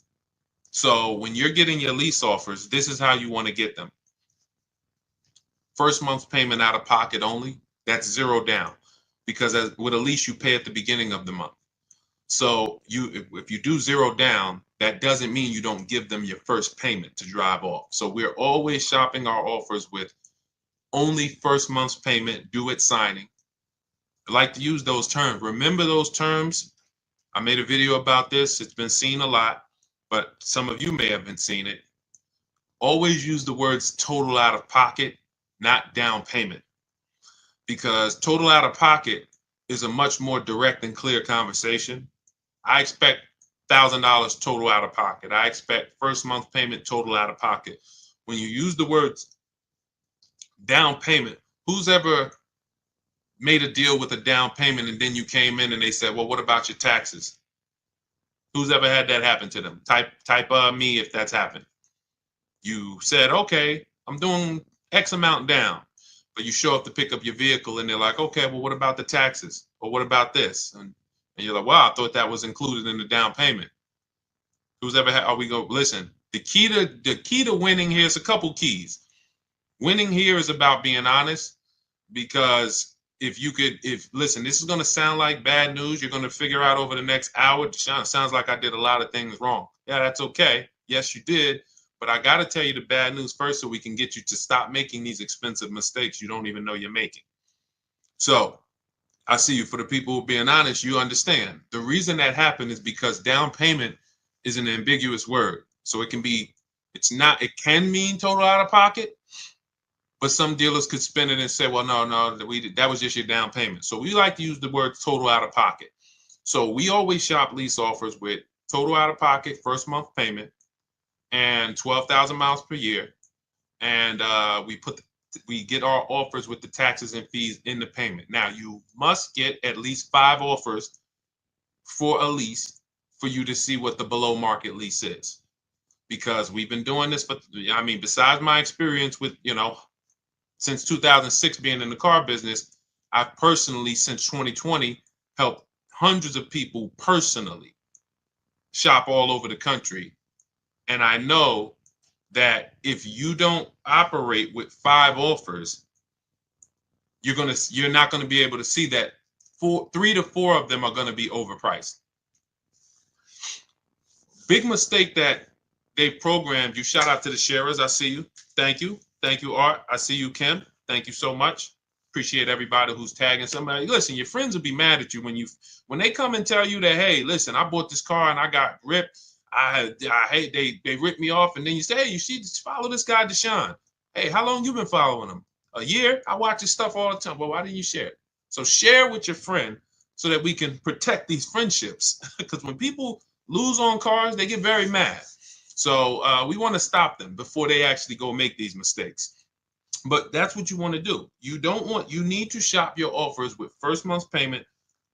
So when you're getting your lease offers, this is how you want to get them. First month's payment out of pocket only, that's 0 down. Because with a lease, you pay at the beginning of the month. So if you do 0 down, that doesn't mean you don't give them your first payment to drive off. So we're always shopping our offers with only first month's payment due at signing. I like to use those terms. Remember those terms. I made a video about this. It's been seen a lot, but some of you may have been seeing it. Always use the words total out of pocket, not down payment, because total out of pocket is a much more direct and clear conversation. I expect $1,000 total out of pocket. I expect first month payment total out of pocket. When you use the words down payment, who's ever made a deal with a down payment and then you came in and they said, well, what about your taxes? Who's ever had that happen to them? Type me if that's happened. You said, okay, I'm doing X amount down, but you show up to pick up your vehicle and they're like, okay, well, what about the taxes? Or what about this? And And you're like, wow, I thought that was included in the down payment. Who's ever had, listen, the key to winning here is a couple keys. Winning here is about being honest, because listen, this is going to sound like bad news. You're going to figure out over the next hour, Deshone, sounds like I did a lot of things wrong. Yeah, that's okay. Yes, you did. But I got to tell you the bad news first so we can get you to stop making these expensive mistakes you don't even know you're making. So I see you. For the people who are being honest, you understand. The reason that happened is because down payment is an ambiguous word. So it can can mean total out of pocket, but some dealers could spin it and say, well, no, that was just your down payment. So we like to use the word total out of pocket. So we always shop lease offers with total out of pocket, first month payment, and 12,000 miles per year. And we get our offers with the taxes and fees in the payment. Now, you must get at least 5 offers for a lease for you to see what the below market lease is. Because we've been doing this, besides my experience with, since 2006 being in the car business, I've personally, since 2020, helped hundreds of people personally shop all over the country. And I know that if you don't operate with 5 offers, you're not going to be able to see that 3 to 4 of them are going to be overpriced. Big mistake that they've programmed you. Shout out to the sharers. I see you. Thank you. Thank you, Art. I see you, Kim. Thank you so much. Appreciate everybody who's tagging somebody. Listen, your friends will be mad at you when they come and tell you that, hey, listen, I bought this car and I got ripped. I hate they ripped me off, and then you say, hey, you should follow this guy Deshone. Hey, how long you been following him? A year? I watch his stuff all the time. Well, why didn't you share it? So share with your friend so that we can protect these friendships. Because when people lose on cars, they get very mad. So we want to stop them before they actually go make these mistakes. But that's what you want to do. You need to shop your offers with first month's payment,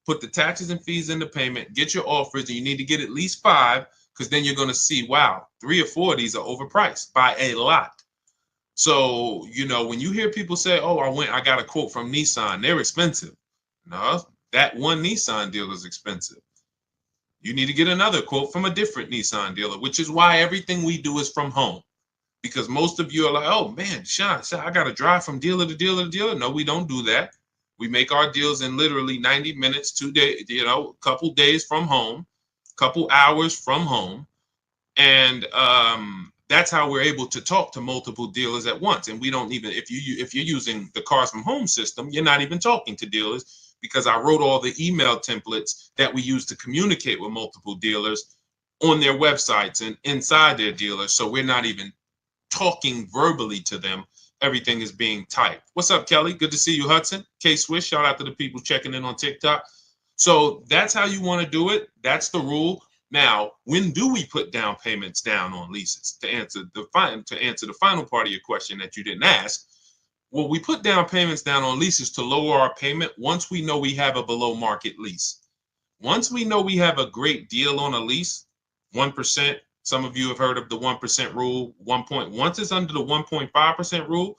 put the taxes and fees in the payment, get your offers, and you need to get at least 5, because then you're going to see, wow, 3 or 4 of these are overpriced by a lot. So, when you hear people say, oh, I got a quote from Nissan, they're expensive. No, that one Nissan dealer is expensive. You need to get another quote from a different Nissan dealer, which is why everything we do is from home. Because most of you are like, oh, man, Sean, I got to drive from dealer to dealer to dealer. No, we don't do that. We make our deals in literally 90 minutes, 2 days, a couple days from home, couple hours from home. And that's how we're able to talk to multiple dealers at once. And we don't even, if you're using the Cars from Home system, you're not even talking to dealers, because I wrote all the email templates that we use to communicate with multiple dealers on their websites and inside their dealers. So we're not even talking verbally to them. Everything is being typed. What's up, Kelly? Good to see you, Hudson. K-Swish, shout out to the people checking in on TikTok. So that's how you want to do it. That's the rule. Now, when do we put down payments down on leases? To answer the final part of your question that you didn't ask, well, we put down payments down on leases to lower our payment once we know we have a below market lease. Once we know we have a great deal on a lease, 1%. Some of you have heard of the 1% rule. Once it's under the 1.5% rule,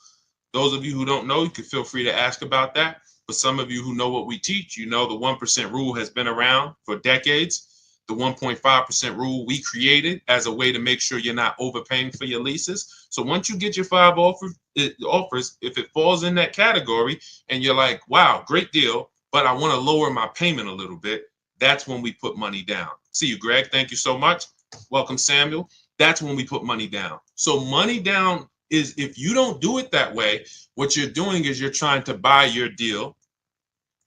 those of you who don't know, you can feel free to ask about that. But some of you who know what we teach, the 1% rule has been around for decades. The 1.5% rule we created as a way to make sure you're not overpaying for your leases. So once you get your 5 offers, if it falls in that category and you're like, wow, great deal, but I want to lower my payment a little bit, that's when we put money down. See you, Greg. Thank you so much. Welcome, Samuel. That's when we put money down. So money down is, if you don't do it that way, what you're doing is you're trying to buy your deal.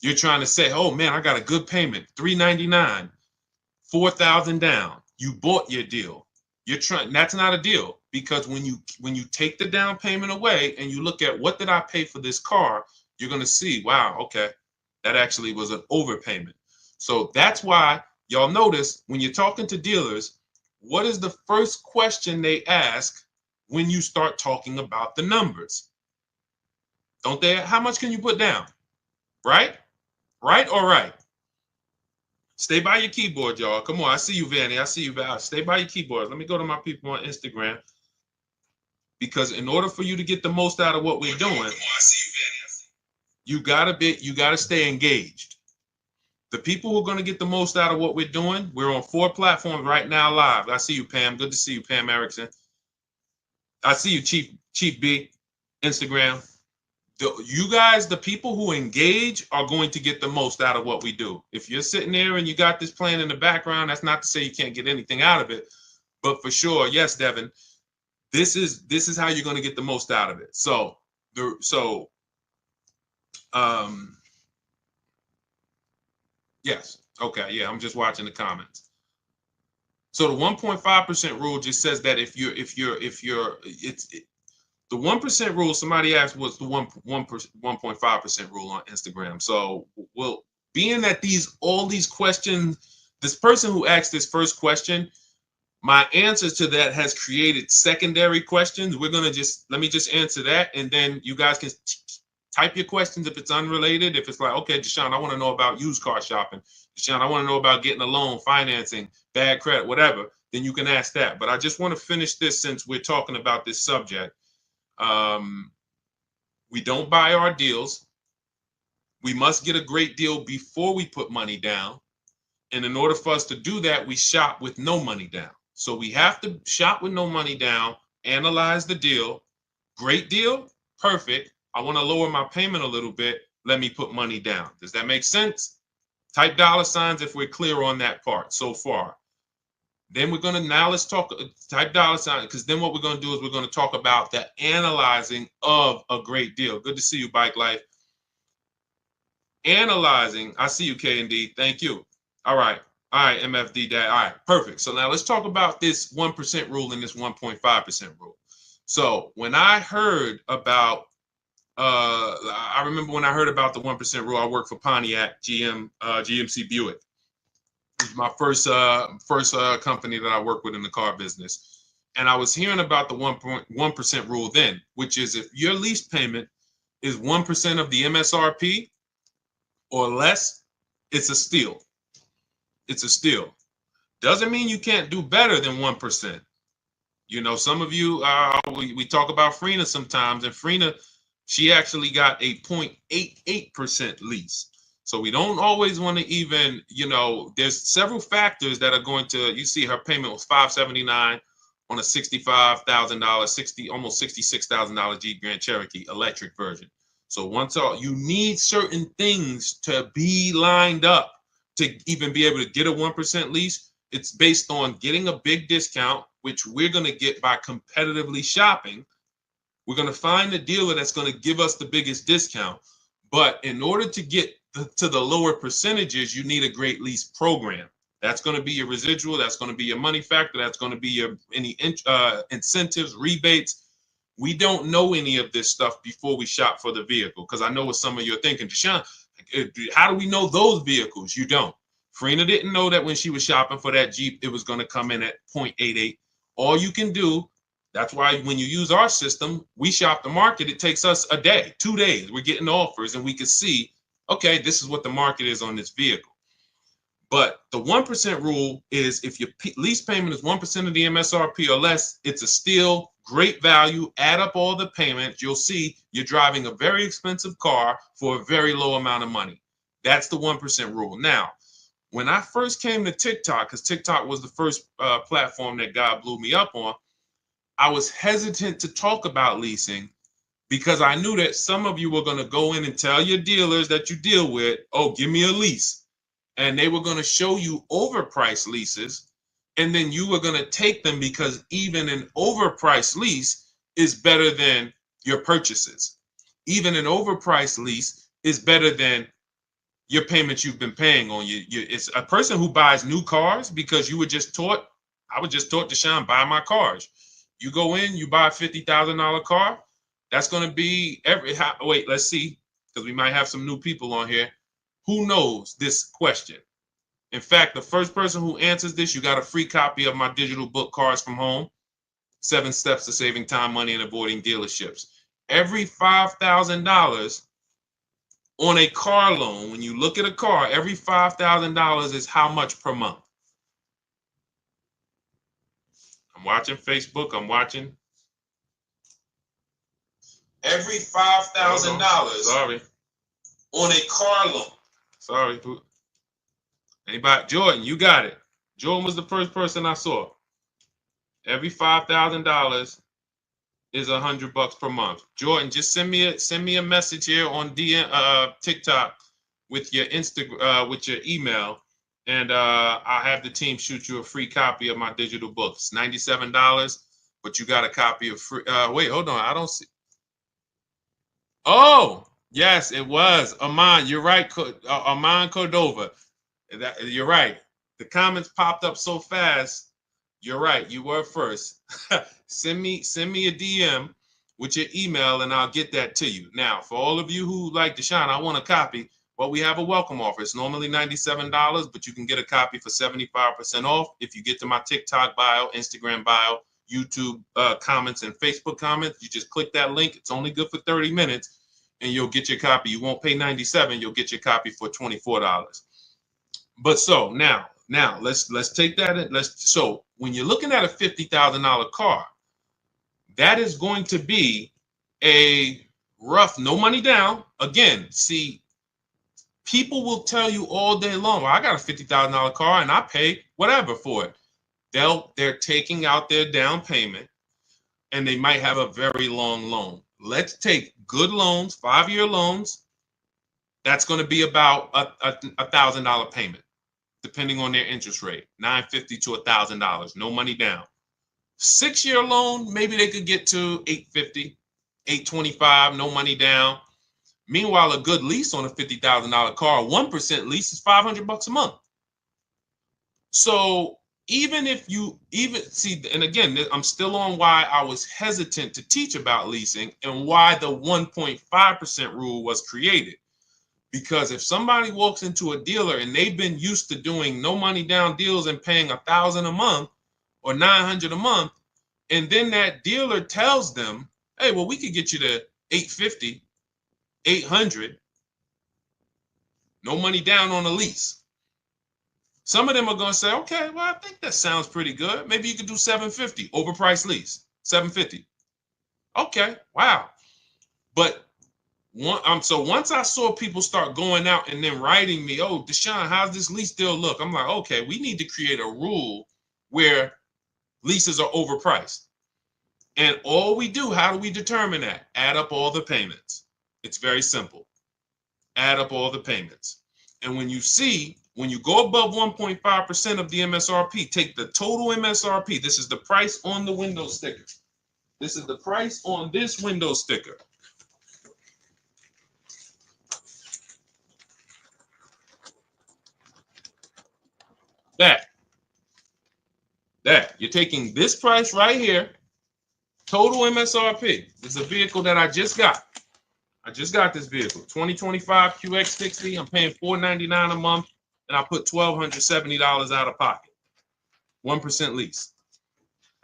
You're trying to say, oh man, I got a good payment, $399, $4,000 down. You bought your deal. That's not a deal, because when you take the down payment away and you look at what did I pay for this car, you're going to see, wow, okay, that actually was an overpayment. So that's why y'all notice when you're talking to dealers, what is the first question they ask when you start talking about the numbers? Don't they? How much can you put down? Right? Right or right? Stay by your keyboard, y'all. Come on. I see you, Vanny. I see you, Val. Stay by your keyboard. Let me go to my people on Instagram. Because in order for you to get the most out of what we're doing, you gotta stay engaged. The people who are going to get the most out of what we're doing, we're on 4 platforms right now live. I see you, Pam. Good to see you, Pam Erickson. I see you, Chief B, Instagram. You guys, the people who engage are going to get the most out of what we do. If you're sitting there and you got this playing in the background, that's not to say you can't get anything out of it. But for sure, yes, Devin, this is how you're going to get the most out of it. Yes. Okay. Yeah. I'm just watching the comments. So the 1.5% rule just says that if you're the 1% rule. Somebody asked what's the 1.5% rule on Instagram. So being that all these questions, this person who asked this first question, my answers to that has created secondary questions. Let me just answer that, and then you guys can type your questions if it's unrelated. If it's like, okay, Deshone, I want to know about used car shopping. Deshone, I want to know about getting a loan, financing, bad credit, whatever. Then you can ask that. But I just want to finish this since we're talking about this subject. We don't buy our deals. We must get a great deal before we put money down. And in order for us to do that, we shop with no money down. So we have to shop with no money down, analyze the deal. Great deal, perfect. I want to lower my payment a little bit. Let me put money down. Does that make sense? Type $ if we're clear on that part so far. Then we're going to, now let's talk, type $, because then what we're going to do is we're going to talk about the analyzing of a great deal. Good to see you, Bike Life. Analyzing, I see you, K&D. Thank you. All right, MFD Dad. All right, perfect. So now let's talk about this 1% rule and this 1.5% rule. So when I heard about, I remember when I heard about the 1% rule, I worked for Pontiac GMC Buick. It was my first company that I worked with in the car business. And I was hearing about the 1% rule then, which is if your lease payment is 1% of the MSRP or less, it's a steal. It's a steal. Doesn't mean you can't do better than 1%. You know, some of you, we talk about Frina sometimes, and Frina, she actually got a 0.88% lease. So we don't always want to even, there's several factors that are going to, you see her payment was $579 on a $65,000, almost $66,000 Jeep Grand Cherokee electric version. So you need certain things to be lined up to even be able to get a 1% lease. It's based on getting a big discount, which we're going to get by competitively shopping. We're going to find the dealer that's going to give us the biggest discount. But in order to get to the lower percentages, you need a great lease program. That's going to be your residual. That's going to be your money factor. That's going to be your any incentives, rebates. We don't know any of this stuff before we shop for the vehicle, because I know what some of you are thinking. Deshone, how do we know those vehicles? You don't. Frina didn't know that when she was shopping for that Jeep, it was going to come in at 0.88. All you can do, that's why when you use our system, we shop the market. It takes us a day, 2 days. We're getting offers and we can see, okay, this is what the market is on this vehicle. But the 1% rule is if your lease payment is 1% of the MSRP or less, it's a steal, great value. Add up all the payments. You'll see you're driving a very expensive car for a very low amount of money. That's the 1% rule. Now, when I first came to TikTok, because TikTok was the first platform that God blew me up on, I was hesitant to talk about leasing because I knew that some of you were going to go in and tell your dealers that you deal with, oh, give me a lease. And they were going to show you overpriced leases. And then you were going to take them because even an overpriced lease is better than your purchases. Even an overpriced lease is better than your payments you've been paying on it's a person who buys new cars because you were just taught, I was just taught, Deshone, buy my cars. You go in, you buy a $50,000 car. That's going to be wait, let's see, because we might have some new people on here. Who knows this question? In fact, the first person who answers this, you got a free copy of my digital book, Cars from Home, 7 Steps to Saving Time, Money, and Avoiding Dealerships. Every $5,000 on a car loan, when you look at a car, every $5,000 is how much per month? I'm watching Facebook. I'm watching. Every $5,000 sorry, on a car loan. Sorry. Anybody? Jordan, you got it. Jordan was the first person I saw. Every $5,000 is $100 per month. Jordan, just send me a message here on TikTok with your with your email, and I'll have the team shoot you a free copy of my digital books. $97, but you got a copy of free. Wait, hold on. I don't see. Oh, yes, it was Aman. You're right, Aman Cordova. You're right. The comments popped up so fast. You're right. You were first. send me a DM with your email, and I'll get that to you. Now, for all of you who like Deshone, I want a copy. Well, we have a welcome offer. It's normally $97, but you can get a copy for 75% off if you get to my TikTok bio, Instagram bio, YouTube comments, and Facebook comments. You just click that link. It's only good for 30 minutes, and you'll get your copy. You won't pay $97. You'll get your copy for $24. But so now let's take that and so when you're looking at a $50,000 car, that is going to be a rough, no money down. Again, see, people will tell you all day long, well, I got a $50,000 car and I pay whatever for it. They're taking out their down payment and they might have a very long loan. Let's take good loans, 5-year loans. That's going to be about a $1,000 payment, depending on their interest rate, $950 to $1,000, no money down. 6-year loan, maybe they could get to $850, $825, no money down. Meanwhile, a good lease on a $50,000 car, 1% lease is $500 a month. So even if you see, and again, I'm still on why I was hesitant to teach about leasing and why the 1.5% rule was created. Because if somebody walks into a dealer and they've been used to doing no money down deals and paying $1,000 a month or $900 a month, and then that dealer tells them, hey, well, we could get you to $850, $800, no money down on a lease. Some of them are going to say, okay, well, I think that sounds pretty good. Maybe you could do $750, overpriced lease, $750. Okay, wow. But so once I saw people start going out and then writing me, oh, Deshone, how's this lease deal look? I'm like, okay, we need to create a rule where leases are overpriced. And all we do, how do we determine that? Add up all the payments. It's very simple. Add up all the payments. And when you go above 1.5% of the MSRP, take the total MSRP. This is the price on the window sticker. This is the price on this window sticker. That you're taking this price right here, total MSRP. This is a vehicle that I just got. I just got this vehicle, 2025 QX60. I'm paying $499 a month, and I put $1,270 out of pocket. 1% lease.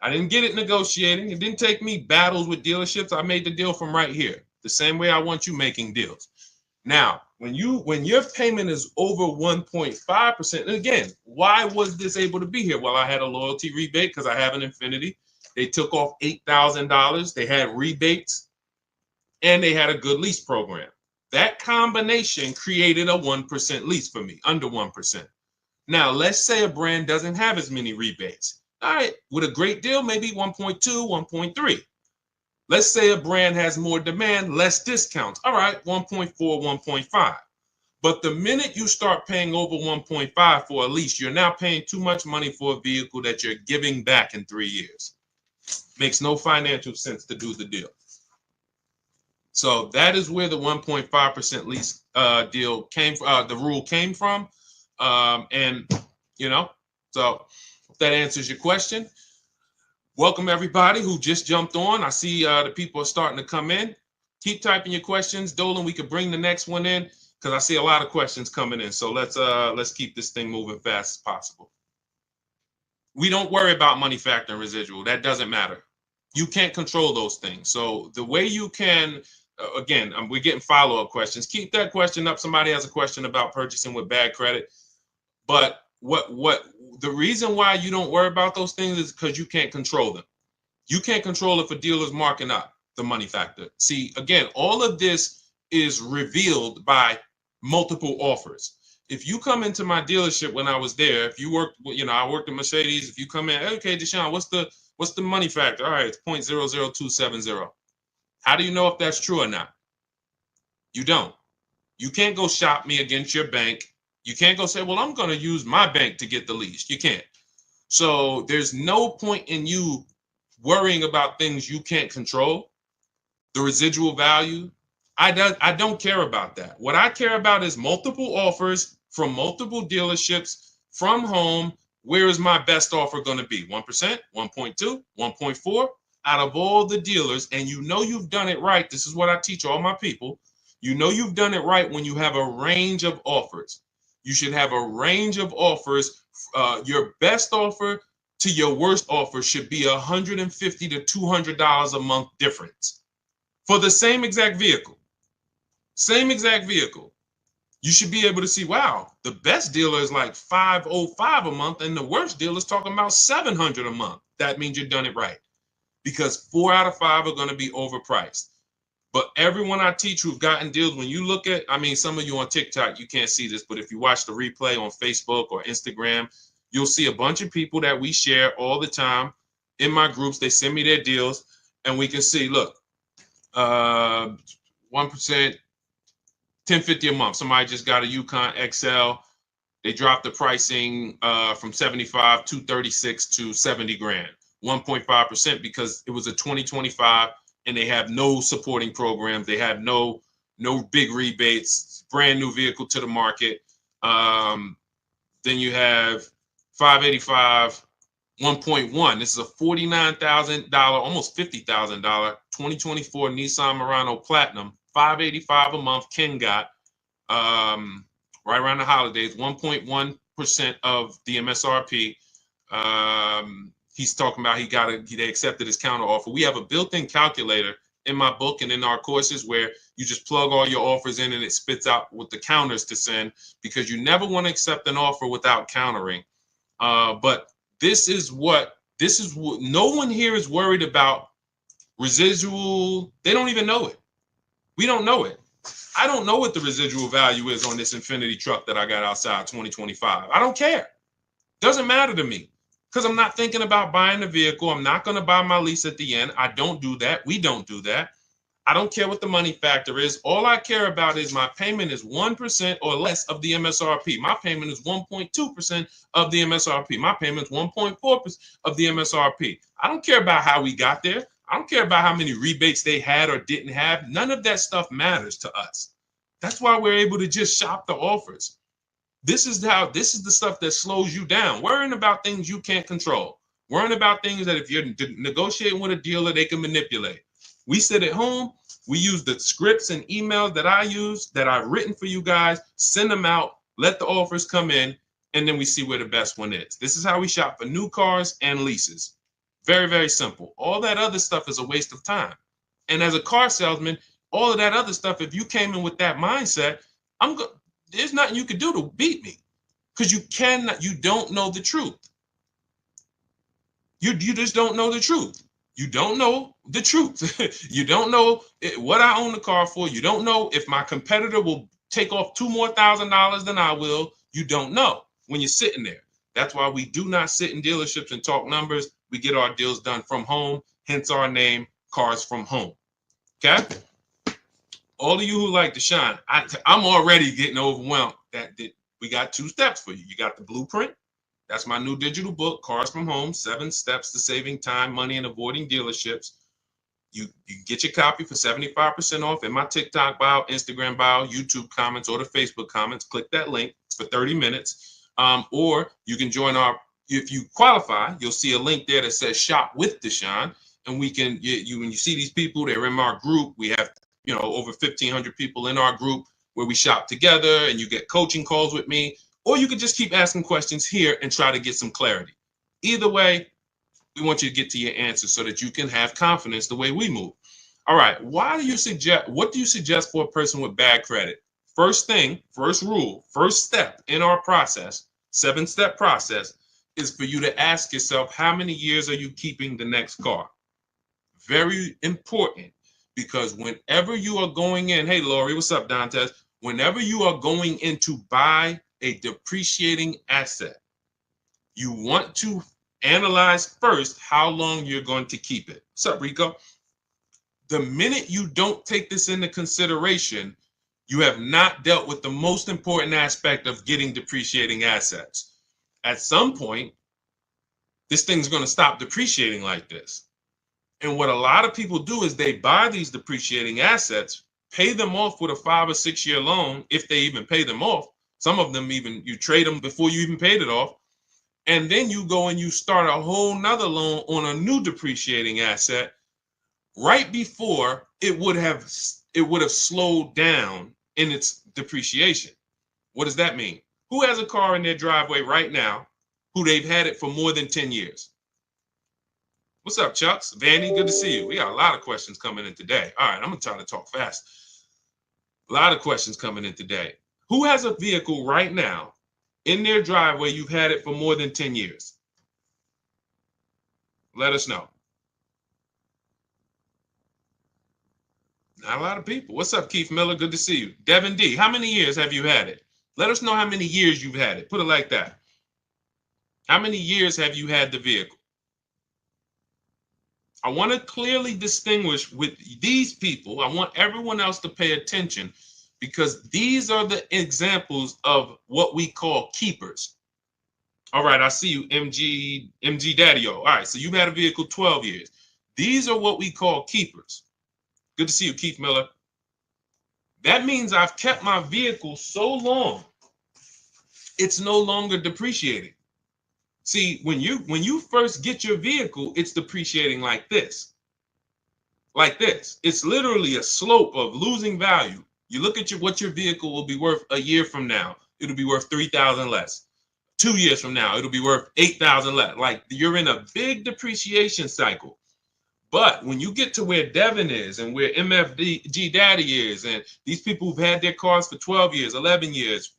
I didn't get it negotiating. It didn't take me battles with dealerships. I made the deal from right here, the same way I want you making deals. Now, when your payment is over 1.5%, and again, why was this able to be here? Well, I had a loyalty rebate because I have an Infiniti. They took off $8,000. They had rebates, and they had a good lease program. That combination created a 1% lease for me, under 1%. Now, let's say a brand doesn't have as many rebates. All right, with a great deal, maybe 1.2, 1.3. Let's say a brand has more demand, less discounts. All right, 1.4, 1.5. But the minute you start paying over 1.5 for a lease, you're now paying too much money for a vehicle that you're giving back in 3 years. Makes no financial sense to do the deal. So that is where the 1.5% lease deal came from, the rule came from. And, so if that answers your question. Welcome everybody who just jumped on. I see the people are starting to come in. Keep typing your questions, Dolan. We could bring the next one in because I see a lot of questions coming in. So let's keep this thing moving fast as possible. We don't worry about money factor and residual. That doesn't matter. You can't control those things. So the way you can, again, we're getting follow-up questions. Keep that question up. Somebody has a question about purchasing with bad credit. But what the reason why you don't worry about those things is because you can't control them. You can't control if a dealer's marking up the money factor. See, again, all of this is revealed by multiple offers. If you come into my dealership when I was there, if you worked, I worked at Mercedes. If you come in, okay, Deshone, what's the money factor? All right, it's 0.00270. How do you know if that's true or not? You don't. You can't go shop me against your bank. You can't go say, well, I'm going to use my bank to get the lease. You can't. So there's no point in you worrying about things you can't control. The residual value, I don't care about that. What I care about is multiple offers from multiple dealerships from home. Where is my best offer going to be? 1%, 1.2, 1.4 out of all the dealers. And you've done it right. This is what I teach all my people. You've done it right when you have a range of offers. You should have a range of offers. Your best offer to your worst offer should be $150 to $200 a month difference for the same exact vehicle. Same exact vehicle. You should be able to see, wow, the best dealer is like $505 a month, and the worst dealer is talking about $700 a month. That means you've done it right, because 4 out of 5 are going to be overpriced. But everyone I teach who've gotten deals, when you look at, some of you on TikTok, you can't see this, but if you watch the replay on Facebook or Instagram, you'll see a bunch of people that we share all the time in my groups. They send me their deals, and we can see, look, 1%, 1050 a month. Somebody just got a Yukon XL. They dropped the pricing from 75 to 36 to 70 grand, 1.5%, because it was a 2025 and they have no supporting programs. They have no big rebates, brand new vehicle to the market. Then you have 585, 1.1. This is a $49,000, almost $50,000 2024 Nissan Murano Platinum, 585 a month. Ken got right around the holidays, 1.1% of the MSRP. He's talking about they accepted his counter offer. We have a built-in calculator in my book and in our courses where you just plug all your offers in and it spits out with the counters to send, because you never want to accept an offer without countering. But this is what no one here is worried about. Residual, they don't even know it. We don't know it. I don't know what the residual value is on this Infiniti truck that I got outside 2025. I don't care. Doesn't matter to me, because I'm not thinking about buying the vehicle. I'm not going to buy my lease at the end. I don't do that. We don't do that. I don't care what the money factor is. All I care about is my payment is 1% or less of the MSRP. My payment is 1.2% of the MSRP. My payment is 1.4% of the MSRP. I don't care about how we got there. I don't care about how many rebates they had or didn't have. None of that stuff matters to us. That's why we're able to just shop the offers. This is the stuff that slows you down. Worrying about things you can't control. Worrying about things that if you're negotiating with a dealer, they can manipulate. We sit at home. We use the scripts and emails that I use, that I've written for you guys, send them out, let the offers come in, and then we see where the best one is. This is how we shop for new cars and leases. Very, very simple. All that other stuff is a waste of time. And as a car salesman, all of that other stuff, if you came in with that mindset, there's nothing you could do to beat me, because you don't know the truth. You just don't know the truth. You don't know the truth. You don't know what I own the car for. You don't know if my competitor will take off $2,000 more than I will. You don't know when you're sitting there. That's why we do not sit in dealerships and talk numbers. We get our deals done from home, hence our name, Cars from Home. Okay? All of you who like Deshone, I'm already getting overwhelmed that we got 2 steps for you. You got the blueprint. That's my new digital book, Cars from Home, 7 Steps to Saving Time, Money, and Avoiding Dealerships. You get your copy for 75% off in my TikTok bio, Instagram bio, YouTube comments, or the Facebook comments. Click that link for 30 minutes. Or you can join if you qualify, you'll see a link there that says Shop with Deshone. And we can, when you see these people, they're in our group. We have, over 1,500 people in our group where we shop together, and you get coaching calls with me. Or you can just keep asking questions here and try to get some clarity. Either way, we want you to get to your answer so that you can have confidence the way we move. All right. What do you suggest for a person with bad credit? First thing, first rule, first step in our process, 7-step process, is for you to ask yourself, how many years are you keeping the next car? Very important, because whenever you are going in, hey, Lori, what's up, Dantes? Whenever you are going in to buy a depreciating asset, you want to analyze first how long you're going to keep it. What's up, Rico? The minute you don't take this into consideration, you have not dealt with the most important aspect of getting depreciating assets. At some point, this thing's going to stop depreciating like this. And what a lot of people do is they buy these depreciating assets, pay them off with a 5 or 6 year loan, if they even pay them off. Some of them even you trade them before you even paid it off. And then you go and you start a whole nother loan on a new depreciating asset right before it would have slowed down in its depreciation. What does that mean? Who has a car in their driveway right now who they've had it for more than 10 years? What's up, Chucks? Vanny, good to see you. We got a lot of questions coming in today. All right, I'm going to try to talk fast. A lot of questions coming in today. Who has a vehicle right now in their driveway you've had it for more than 10 years? Let us know. Not a lot of people. What's up, Keith Miller? Good to see you. Devin D, how many years have you had it? Let us know how many years you've had it. Put it like that. How many years have you had the vehicle? I want to clearly distinguish with these people. I want everyone else to pay attention because these are the examples of what we call keepers. All right, I see you, MG Daddy-O. All right, so you've had a vehicle 12 years. These are what we call keepers. Good to see you, Keith Miller. That means I've kept my vehicle so long, it's no longer depreciating. See, when you first get your vehicle, it's depreciating like this. Like this. It's literally a slope of losing value. You look at what your vehicle will be worth a year from now. It'll be worth $3,000 less. 2 years from now, it'll be worth $8,000 less. Like you're in a big depreciation cycle. But when you get to where Devin is and where MFG Daddy is, and these people who've had their cars for 12 years, 11 years,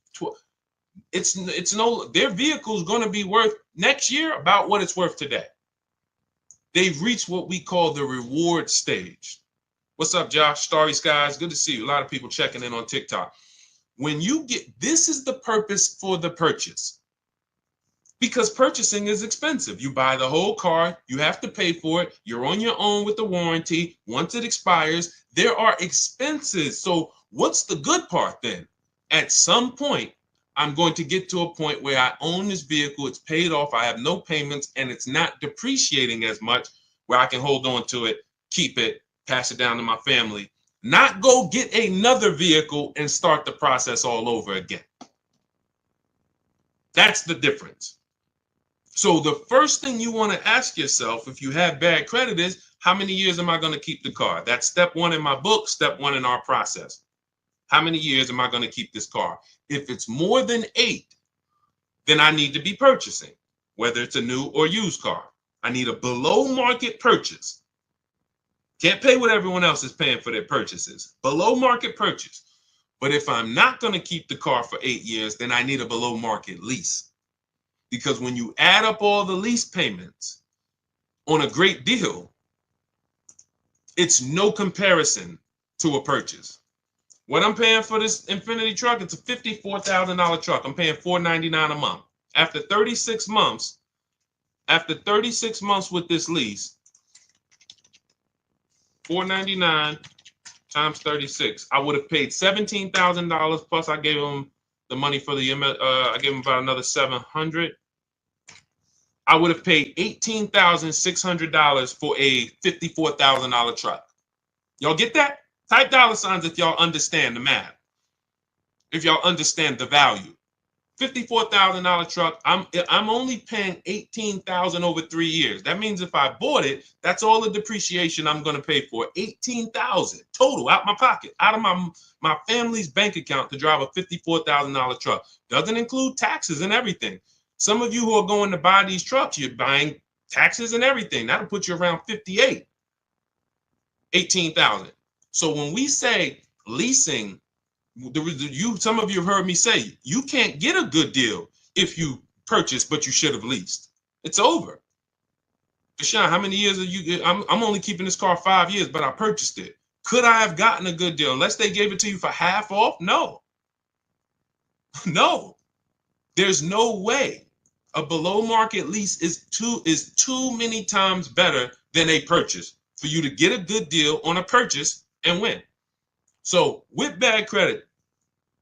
their vehicle is going to be worth next year about what it's worth today. They've reached what we call the reward stage. What's up, Josh? Starry Skies, good to see you. A lot of people checking in on TikTok. When you this is the purpose for the purchase. Because purchasing is expensive. You buy the whole car, you have to pay for it. You're on your own with the warranty. Once it expires, there are expenses. So what's the good part then? At some point, I'm going to get to a point where I own this vehicle, it's paid off, I have no payments, and it's not depreciating as much, where I can hold on to it, keep it, pass it down to my family, not go get another vehicle and start the process all over again. That's the difference. So the first thing you want to ask yourself if you have bad credit is, how many years am I going to keep the car? That's step one in my book, step one in our process. How many years am I going to keep this car? If it's more than 8, then I need to be purchasing, whether it's a new or used car. I need a below market purchase. Can't pay what everyone else is paying for their purchases. Below market purchase. But if I'm not going to keep the car for 8 years, then I need a below market lease. Because when you add up all the lease payments on a great deal, it's no comparison to a purchase. What I'm paying for this Infiniti truck, it's a $54,000 truck. I'm paying $499 a month. After 36 months with this lease, $499 times 36, I would have paid $17,000 plus I gave them the money for the I gave them about another $700. I would have paid $18,600 for a $54,000 truck. Y'all get that? Type $signs if y'all understand the math. If y'all understand the value. $54,000 truck, I'm only paying $18,000 over 3 years. That means if I bought it, that's all the depreciation I'm going to pay for. $18,000 total out my pocket, out of my family's bank account to drive a $54,000 truck. Doesn't include taxes and everything. Some of you who are going to buy these trucks, you're buying taxes and everything. That'll put you around 58, 18,000. So when we say leasing, some of you have heard me say, you can't get a good deal if you purchase, but you should have leased. It's over. Deshone, how many years are you? I'm only keeping this car 5 years, but I purchased it. Could I have gotten a good deal unless they gave it to you for half off? No. No. There's no way a below market lease is too many times better than a purchase for you to get a good deal on a purchase and win. So with bad credit,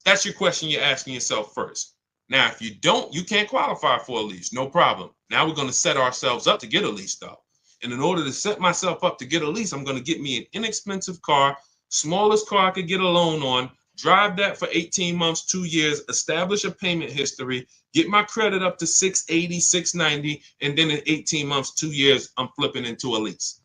that's your question you're asking yourself first. Now, if you don't, you can't qualify for a lease. No problem. Now we're going to set ourselves up to get a lease, though. And in order to set myself up to get a lease, I'm going to get me an inexpensive car, smallest car I could get a loan on, drive that for 18 months, 2 years, establish a payment history, get my credit up to 680, 690, and then in 18 months, 2 years, I'm flipping into a lease.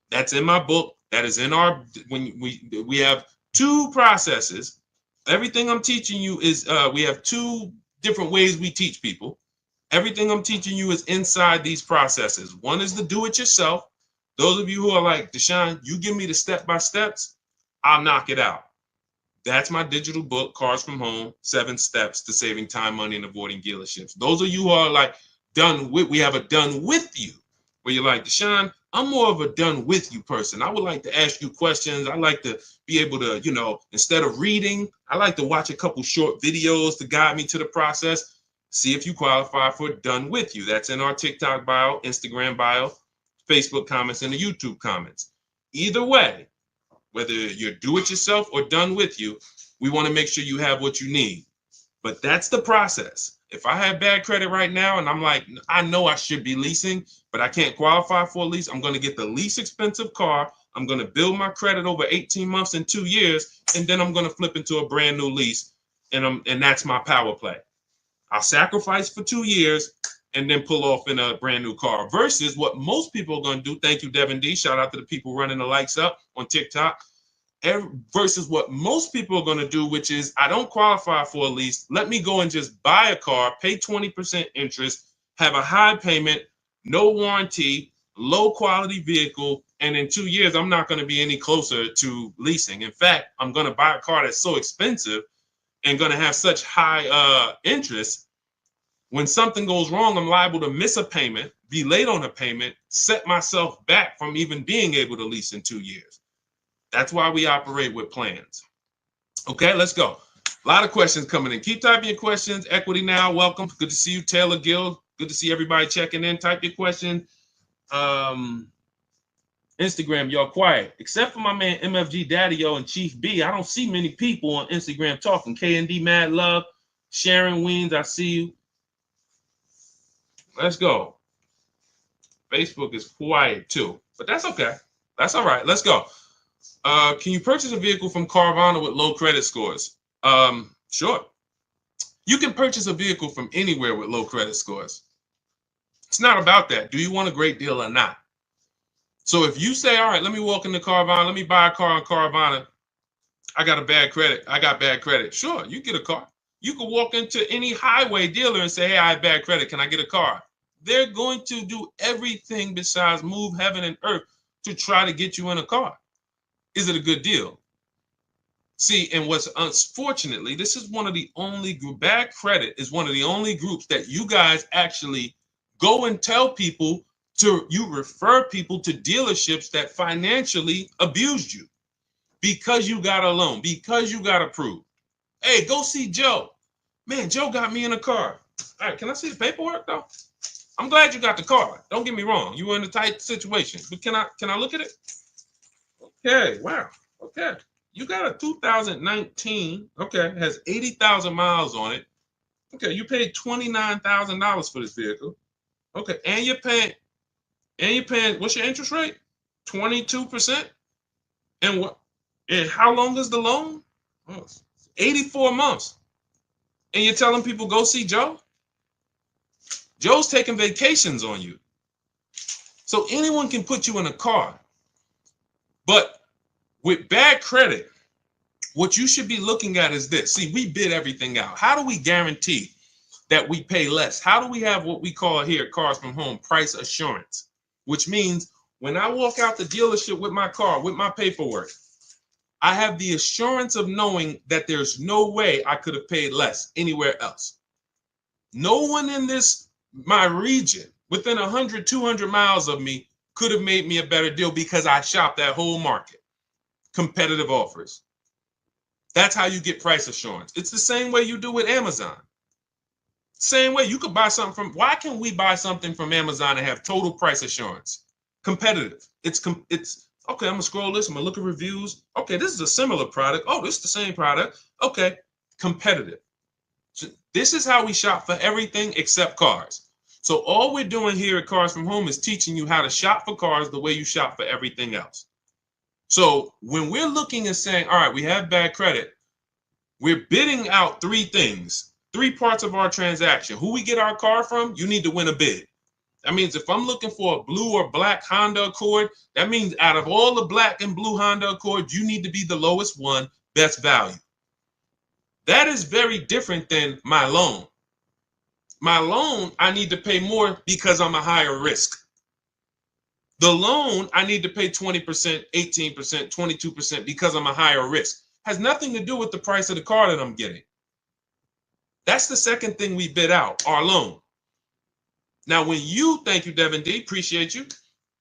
That's in my book. That is in our, when we have two processes. Everything I'm teaching you is, we have two different ways we teach people. Everything I'm teaching you is inside these processes. One is the do-it-yourself. Those of you who are like, Deshone, you give me the step-by-steps, I'll knock it out. That's my digital book, Cars from Home, 7 Steps to Saving Time, Money, and Avoiding Dealerships. Those of you who are like, we have a done with you, where you're like, Deshone, I'm more of a done with you person. I would like to ask you questions. I like to be able to, instead of reading, I like to watch a couple short videos to guide me to the process. See if you qualify for done with you. That's in our TikTok bio, Instagram bio, Facebook comments, and the YouTube comments. Either way, whether you're do it yourself or done with you, we want to make sure you have what you need. But that's the process. If I have bad credit right now and I'm like, I know I should be leasing, but I can't qualify for a lease, I'm going to get the least expensive car. I'm going to build my credit over 18 months and 2 years, and then I'm going to flip into a brand new lease. And that's my power play. I'll sacrifice for 2 years and then pull off in a brand new car versus what most people are going to do. Thank you, Devin D. Shout out to the people running the likes up on TikTok. Versus what most people are going to do, which is I don't qualify for a lease. Let me go and just buy a car, pay 20% interest, have a high payment, no warranty, low quality vehicle. And in 2 years, I'm not going to be any closer to leasing. In fact, I'm going to buy a car that's so expensive and going to have such high interest. When something goes wrong, I'm liable to miss a payment, be late on a payment, set myself back from even being able to lease in 2 years. That's why we operate with plans. Okay, let's go. A lot of questions coming in. Keep typing your questions. Equity Now, welcome. Good to see you, Taylor Gill. Good to see everybody checking in. Type your question. Instagram, y'all quiet. Except for my man MFG Daddy-O and Chief B, I don't see many people on Instagram talking. K&D Mad Love, Sharon Weens, I see you. Let's go. Facebook is quiet too, but that's okay. That's all right. Let's go. Can you purchase a vehicle from Carvana with low credit scores? Sure. You can purchase a vehicle from anywhere with low credit scores. It's not about that. Do you want a great deal or not? So if you say, all right, let me walk into Carvana, let me buy a car on Carvana. I got bad credit. Sure, you get a car. You can walk into any highway dealer and say, hey, I have bad credit. Can I get a car? They're going to do everything besides move heaven and earth to try to get you in a car. Is it a good deal? See, and what's unfortunately, this is one of the only bad credit is one of the only groups that you guys actually go and tell people you refer people to dealerships that financially abused you because you got a loan, because you got approved. Hey, go see Joe. Man, Joe got me in a car. All right, can I see the paperwork though? I'm glad you got the car. Don't get me wrong. You were in a tight situation, but can I look at it? Okay, wow. Okay. You got a 2019, okay, has 80,000 miles on it. Okay, you paid $29,000 for this vehicle. Okay, and you're paying, what's your interest rate? 22%? And what? And how long is the loan? Oh, 84 months. And you're telling people go see Joe? Joe's taking vacations on you. So anyone can put you in a car. But with bad credit, what you should be looking at is this. See, we bid everything out. How do we guarantee that we pay less? How do we have what we call here Cars from Home price assurance? Which means when I walk out the dealership with my car, with my paperwork, I have the assurance of knowing that there's no way I could have paid less anywhere else. No one in my region, within 100, 200 miles of me, could have made me a better deal because I shopped that whole market. Competitive offers. That's how you get price assurance. It's the same way you do with Amazon. Same way, you could buy something from, why can we buy something from Amazon and have total price assurance? Competitive. It's okay, I'm gonna scroll this, I'm gonna look at reviews. Okay, this is a similar product. Oh, this is the same product. Okay, competitive. So this is how we shop for everything except cars. So all we're doing here at Cars from Home is teaching you how to shop for cars the way you shop for everything else. So when we're looking and saying, all right, we have bad credit, we're bidding out three things, three parts of our transaction. Who we get our car from, you need to win a bid. That means if I'm looking for a blue or black Honda Accord, that means out of all the black and blue Honda Accord, you need to be the lowest one, best value. That is very different than my loan. My loan, I need to pay more because I'm a higher risk. The loan, I need to pay 20%, 18%, 22% because I'm a higher risk. Has nothing to do with the price of the car that I'm getting. That's the second thing we bid out, our loan. Now, when you, thank you, Devin D, appreciate you.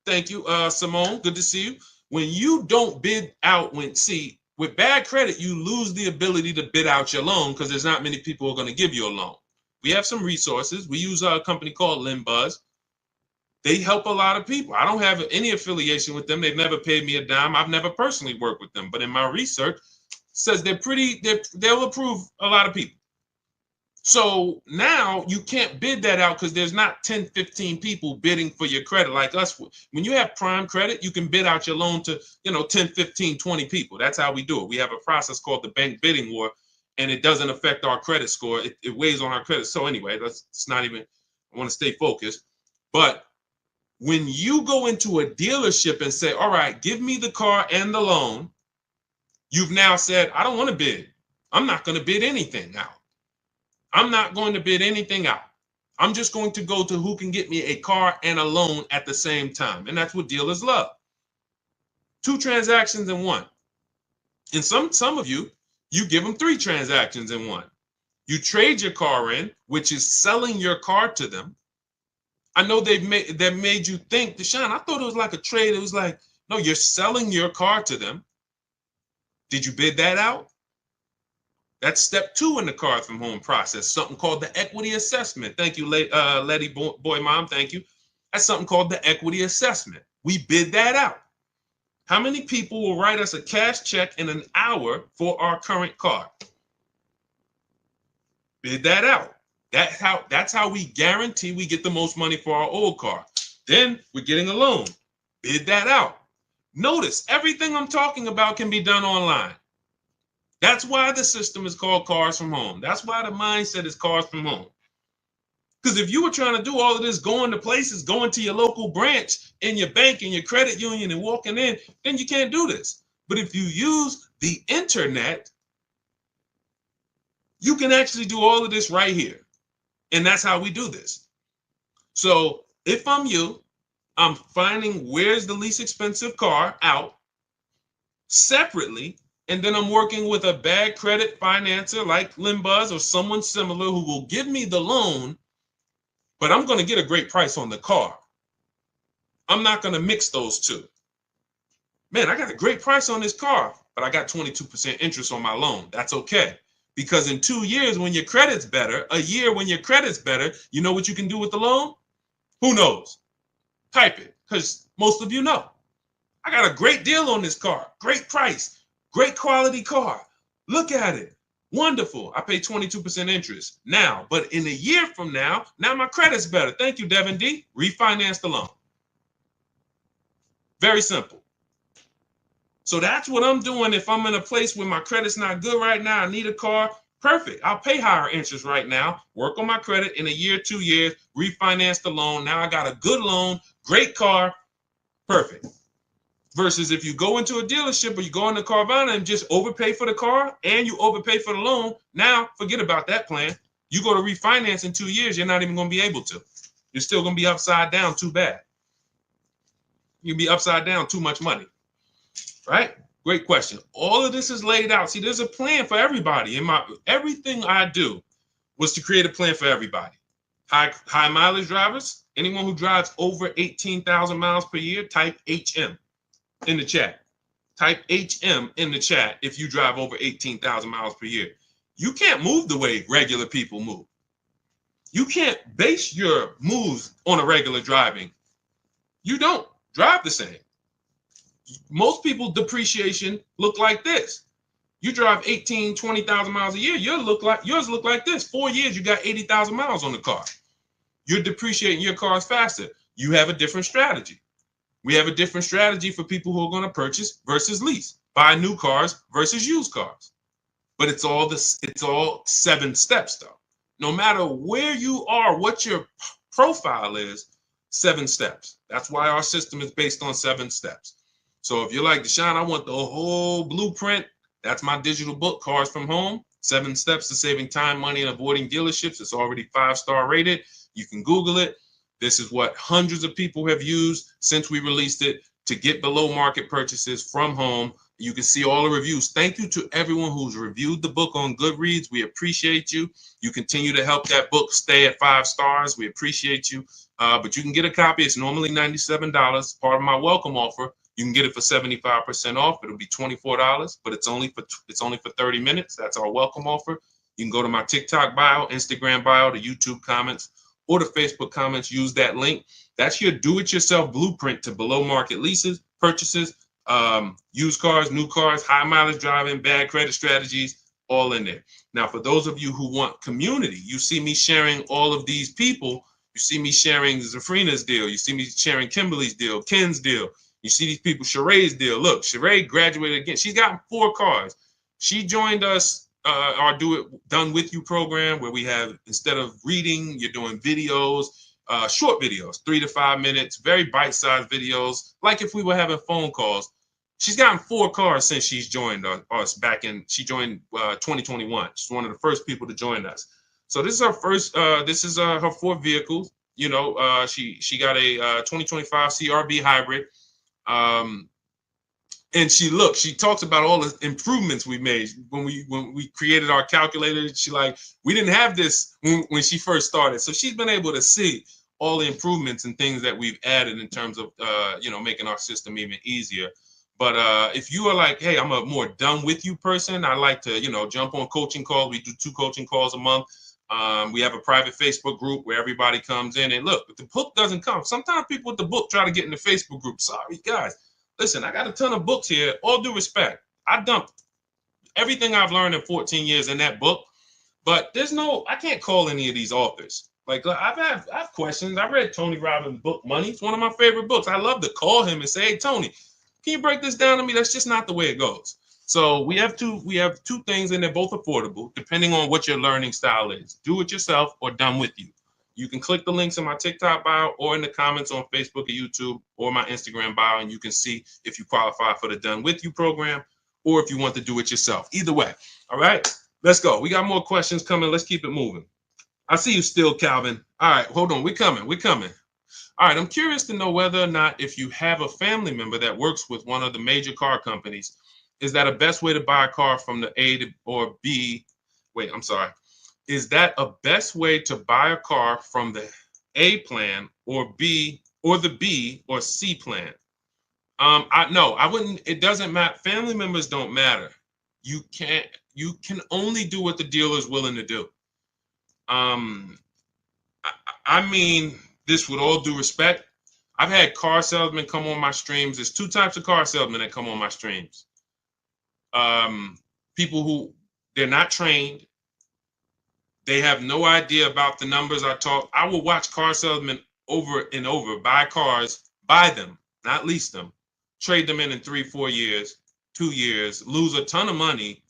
Thank you, Simone, good to see you. When you don't bid out, with bad credit, you lose the ability to bid out your loan because there's not many people who are going to give you a loan. We have some resources. We use a company called LendBuzz. They help a lot of people. I don't have any affiliation with them. They've never paid me a dime. I've never personally worked with them, but in my research, says they'll approve a lot of people. So now you can't bid that out because there's not 10, 15 people bidding for your credit like us. When you have prime credit, you can bid out your loan to, 10, 15, 20 people. That's how we do it. We have a process called the bank bidding war, and it doesn't affect our credit score. It weighs on our credit. So anyway, it's not even, I want to stay focused. But when you go into a dealership and say, all right, give me the car and the loan, you've now said, I don't want to bid. I'm not going to bid anything out. I'm not going to bid anything out. I'm just going to go to who can get me a car and a loan at the same time. And that's what dealers love. 2 transactions in one. And some of you give them 3 transactions in one. You trade your car in, which is selling your car to them. I know that made you think, Deshone, I thought it was like a trade. It was like, no, you're selling your car to them. Did you bid that out? That's step 2 in the Cars from Home process, something called the equity assessment. Thank you, Letty Boy Mom, thank you. That's something called the equity assessment. We bid that out. How many people will write us a cash check in an hour for our current car? Bid that out. That's how we guarantee we get the most money for our old car. Then we're getting a loan. Bid that out. Notice everything I'm talking about can be done online. That's why the system is called Cars from Home. That's why the mindset is Cars from Home. Because if you were trying to do all of this, going to places, going to your local branch in your bank and your credit union and walking in, then you can't do this. But if you use the internet, you can actually do all of this right here. And that's how we do this. So if I'm you, I'm finding where's the least expensive car out separately. And then I'm working with a bad credit financer like LendBuzz or someone similar who will give me the loan, but I'm going to get a great price on the car. I'm not going to mix those two. Man, I got a great price on this car, but I got 22% interest on my loan. That's okay. Because in 2 years, when your credit's better, a year when your credit's better, you know what you can do with the loan? Who knows? Type it, because most of you know. I got a great deal on this car, great price. Great quality car. Look at it. Wonderful. I pay 22% interest now, but in a year from now my credit's better. Thank you, Devin D. Refinance the loan. Very simple. So that's what I'm doing if I'm in a place where my credit's not good right now. I need a car. Perfect. I'll pay higher interest right now. Work on my credit in a year, 2 years. Refinance the loan. Now I got a good loan. Great car. Perfect. Versus if you go into a dealership or you go into Carvana and just overpay for the car and you overpay for the loan, now forget about that plan. You go to refinance in 2 years, you're not even going to be able to. You're still going to be upside down too bad. You'll be upside down too much money, right? Great question. All of this is laid out. See, there's a plan for everybody. Everything I do was to create a plan for everybody. High mileage drivers, anyone who drives over 18,000 miles per year, type HM. In the chat. Type HM in the chat if you drive over 18,000 miles per year. You can't move the way regular people move. You can't base your moves on a regular driving. You don't drive the same. Most people depreciation look like this. You drive 18, 20,000 miles a year, yours look like this. 4 years, you got 80,000 miles on the car. You're depreciating your cars faster. You have a different strategy. We have a different strategy for people who are going to purchase versus lease, buy new cars versus used cars. But it's all 7 steps though. No matter where you are, what your profile is, 7 steps. That's why our system is based on 7 steps. So if you're like, Deshone, I want the whole blueprint, that's my digital book, Cars from Home, 7 Steps to Saving Time, Money, and Avoiding Dealerships. It's already 5-star rated. You can Google it. This is what hundreds of people have used since we released it to get below market purchases from home. You can see all the reviews. Thank you to everyone who's reviewed the book on Goodreads. We appreciate you. You continue to help that book stay at 5 stars. We appreciate you. But you can get a copy. It's normally $97. Part of my welcome offer. You can get it for 75% off. It'll be $24, but it's only for 30 minutes. That's our welcome offer. You can go to my TikTok bio, Instagram bio, the YouTube comments, or the Facebook comments. Use that link. That's your do-it-yourself blueprint to below market leases, purchases, used cars, new cars, high mileage driving, bad credit strategies, all in there. Now, for those of you who want community, you see me sharing all of these people. You see me sharing Zafrina's deal. You see me sharing Kimberly's deal, Ken's deal. You see these people, Sheree's deal. Look, Sheree graduated again. She's gotten 4 cars. She joined us, our Done With You program, where we have, instead of reading, you're doing videos, short videos, 3 to 5 minutes, very bite-sized videos, like if we were having phone calls. She's gotten 4 cars since she's joined us back in, she joined 2021. She's one of the first people to join us. So this is her first, this is her 4th vehicle. You know, she got a 2025 CRV hybrid. And she talks about all the improvements we made when we created our calculator. She like, we didn't have this when she first started. So she's been able to see all the improvements and things that we've added in terms of, making our system even easier. But if you are like, hey, I'm a more done with you person, I like to, jump on coaching calls. We do 2 coaching calls a month. We have a private Facebook group where everybody comes in, and look, if the book doesn't come, sometimes people with the book try to get in the Facebook group. Sorry, guys. Listen, I got a ton of books here. All due respect, I dumped everything I've learned in 14 years in that book, but I can't call any of these authors. Like, I have questions. I read Tony Robbins' book, Money. It's one of my favorite books. I love to call him and say, hey, Tony, can you break this down to me? That's just not the way it goes. So we have two things, and they're both affordable, depending on what your learning style is. Do it yourself or Done With You. You can click the links in my TikTok bio or in the comments on Facebook or YouTube or my Instagram bio, and you can see if you qualify for the Done With You program or if you want to do it yourself. Either way. All right, let's go. We got more questions coming. Let's keep it moving. I see you still, Calvin. All right, hold on. We're coming. All right, I'm curious to know whether or not, if you have a family member that works with one of the major car companies, is that a best way to buy a car from the A to or B? Wait, I'm sorry. Is that a best way to buy a car from the A plan or B or the B or C plan? I wouldn't. It doesn't matter. Family members don't matter. You can only do what the dealer is willing to do. I mean this with all due respect. I've had car salesmen come on my streams. There's 2 types of car salesmen that come on my streams. People who, they're not trained. They have no idea about the numbers I talk. I will watch car salesmen over and over buy cars, buy them, not lease them, trade them in 3-4 years, 2 years, lose a ton of money,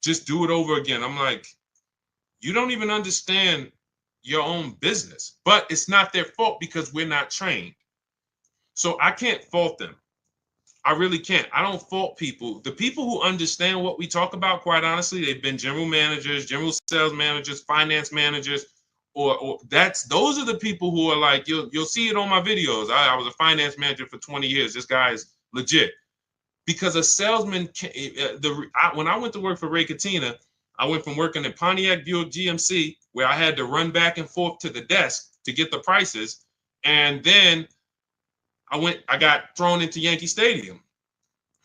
just do it over again. I'm like, you don't even understand your own business. But it's not their fault because we're not trained. So I can't fault them. I really can't. I don't fault people. The people who understand what we talk about, quite honestly, they've been general managers, general sales managers, finance managers, or those are the people who are like, you'll see it on my videos. I was a finance manager for 20 years. This guy is legit. Because a salesman, when I went to work for Ray Katina, I went from working at Pontiac Buick GMC, where I had to run back and forth to the desk to get the prices, and then I got thrown into Yankee Stadium.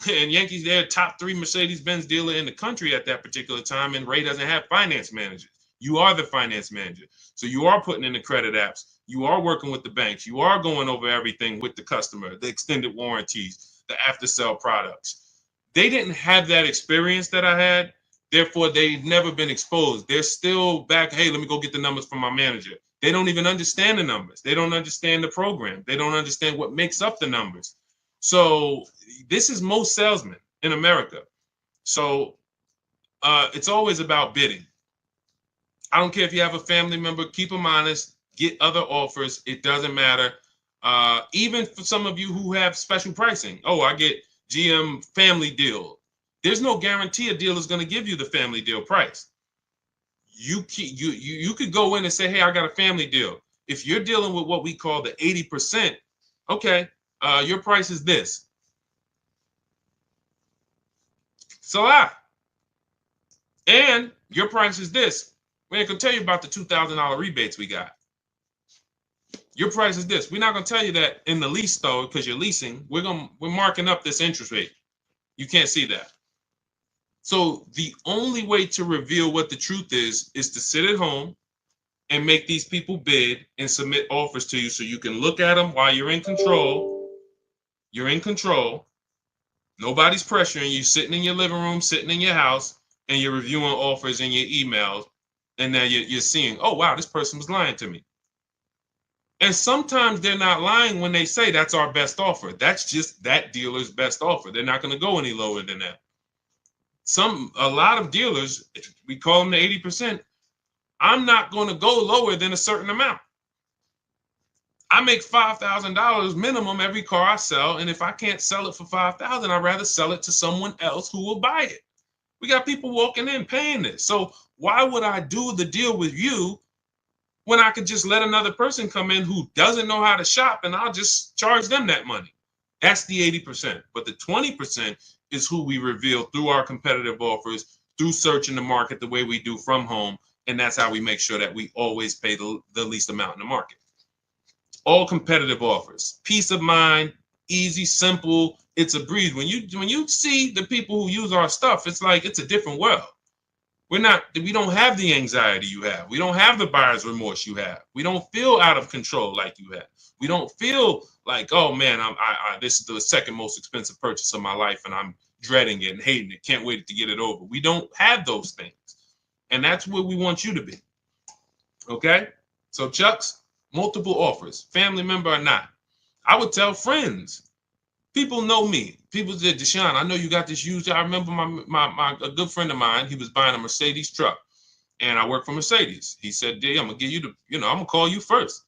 And Yankees, they're top 3 Mercedes-Benz dealer in the country at that particular time, and Ray doesn't have finance managers. You are the finance manager. So you are putting in the credit apps. You are working with the banks. You are going over everything with the customer, the extended warranties, the after sale products. They didn't have that experience that I had. Therefore, they've never been exposed. They're still back. Hey, let me go get the numbers from my manager. They don't even understand the numbers. They don't understand the program. They don't understand what makes up the numbers. So this is most salesmen in America. So it's always about bidding. I don't care if you have a family member, keep them honest, get other offers. It doesn't matter. Even for some of you who have special pricing. Oh, I get GM family deal. There's no guarantee a deal is going to give you the family deal price. You could go in and say, hey, I got a family deal. If you're dealing with what we call the 80%, okay, your price is this. It's a lot. And your price is this. We ain't gonna tell you about the $2,000 rebates we got. Your price is this. We're not gonna tell you that in the lease though, because you're leasing. We're marking up this interest rate. You can't see that. So the only way to reveal what the truth is to sit at home and make these people bid and submit offers to you so you can look at them while you're in control. You're in control. Nobody's pressuring you, sitting in your living room, sitting in your house, and you're reviewing offers in your emails. And now you're seeing, oh, wow, this person was lying to me. And sometimes they're not lying when they say that's our best offer. That's just that dealer's best offer. They're not going to go any lower than that. A lot of dealers, we call them the 80%. I'm not going to go lower than a certain amount. I make $5,000 minimum every car I sell. And if I can't sell it for $5,000, I'd rather sell it to someone else who will buy it. We got people walking in paying this. So why would I do the deal with you when I could just let another person come in who doesn't know how to shop and I'll just charge them that money? That's the 80%. But the 20% is who we reveal through our competitive offers, through searching the market the way we do from home. And that's how we make sure that we always pay the least amount in the market. All competitive offers, peace of mind, easy, simple. It's a breeze. When you see the people who use our stuff, it's like it's a different world. We don't have the anxiety you have. We don't have the buyer's remorse you have. We don't feel out of control like you have. We don't feel like, oh man, this is the second most expensive purchase of my life and I'm dreading it and hating it. Can't wait to get it over. We don't have those things. And that's where we want you to be. Okay? So Chucks, multiple offers, family member or not. I would tell friends. People know me. People said, Deshone, I know you got this used. I remember a good friend of mine, he was buying a Mercedes truck. And I work for Mercedes. He said, D, I'm going to give you I'm going to call you first.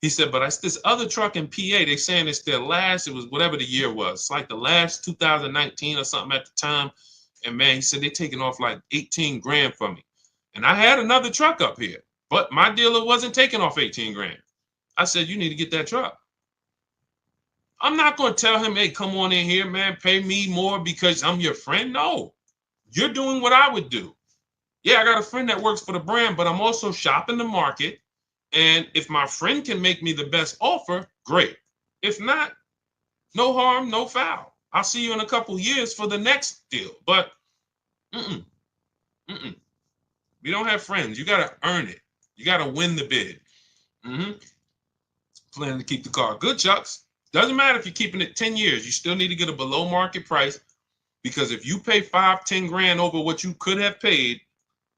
He said, but it's this other truck in PA. They saying it's their last, it was whatever the year was. It's like the last 2019 or something at the time. And man, he said, they're taking off like 18 grand from me. And I had another truck up here, but my dealer wasn't taking off 18 grand. I said, you need to get that truck. I'm not going to tell him, hey, come on in here, man, pay me more because I'm your friend. No, you're doing what I would do. Yeah, I got a friend that works for the brand, but I'm also shopping the market. And if my friend can make me the best offer, great. If not, no harm, no foul. I'll see you in a couple years for the next deal. But we don't have friends. You got to earn it. You got to win the bid. Planning to keep the car. Good, Chucks. Doesn't matter if you're keeping it 10 years. You still need to get a below market price because if you pay 5-10 grand over what you could have paid,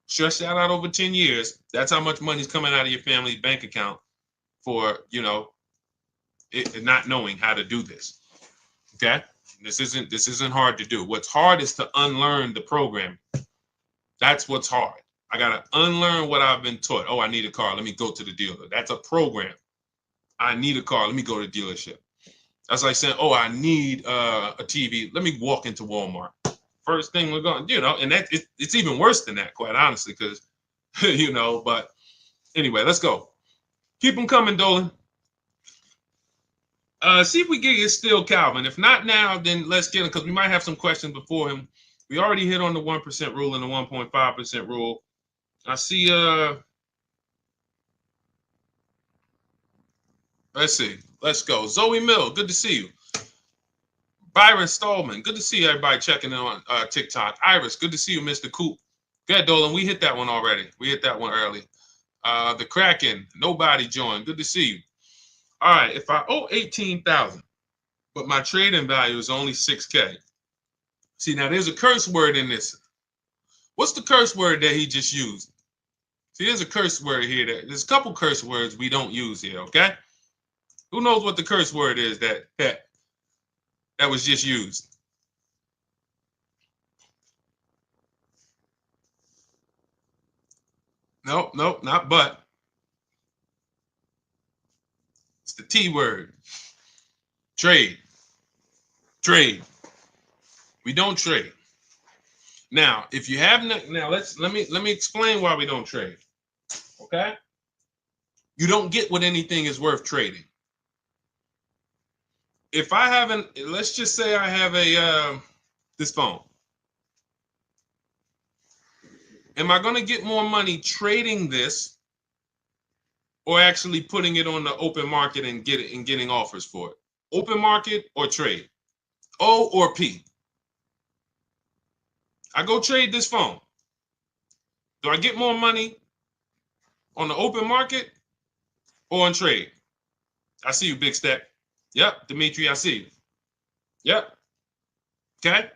stretch that out over 10 years, that's how much money's coming out of your family's bank account for, not knowing how to do this. Okay? This isn't hard to do. What's hard is to unlearn the program. That's what's hard. I got to unlearn what I've been taught. Oh, I need a car. Let me go to the dealer. That's a program. I need a car. Let me go to the dealership. That's like saying, oh, I need a TV. Let me walk into Walmart. First thing we're going, and that it's even worse than that, quite honestly, because, but anyway, let's go. Keep them coming, Dolan. See if we can get Still Calvin. If not now, then let's get him because we might have some questions before him. We already hit on the 1% rule and the 1.5% rule. I see, let's see. Let's go. Zoe Mill, good to see you. Byron Stallman, good to see everybody checking in on TikTok. Iris, good to see you, Mr. Coop. Good, Dolan. We hit that one already. We hit that one early. The Kraken, nobody joined. Good to see you. All right, if I owe 18,000, but my trading value is only 6K. See, now there's a curse word in this. What's the curse word that he just used? See, there's a curse word here. There's a couple curse words we don't use here, okay? Who knows what the curse word is that was just used? Nope, not but. It's the T word. Trade. Trade. We don't trade. Now, if you have now let me explain why we don't trade. Okay? You don't get what anything is worth trading. If I haven't, let's just say I have a this phone. Am I going to get more money trading this or actually putting it on the open market and getting offers for it? Open market or trade? O or P? I go trade this phone. Do I get more money on the open market or on trade? I see you, Big Step. Yep, Dimitri, I see you. Yep. Okay.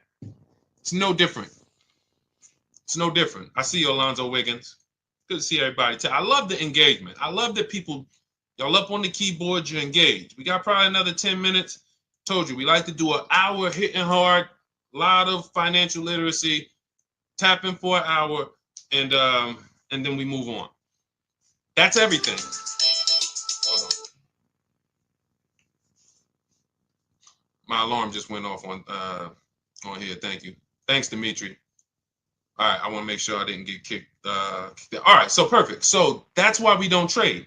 It's no different. It's no different. I see you, Alonzo Wiggins. Good to see everybody. I love the engagement. I love that people, y'all up on the keyboard, you're engaged. We got probably another 10 minutes. Told you, we like to do an hour hitting hard, a lot of financial literacy, tapping for an hour, and then we move on. That's everything. Hold on. My alarm just went off on here. Thank you. Thanks, Dimitri. All right, I want to make sure I didn't get kicked. All right, so perfect. So that's why we don't trade.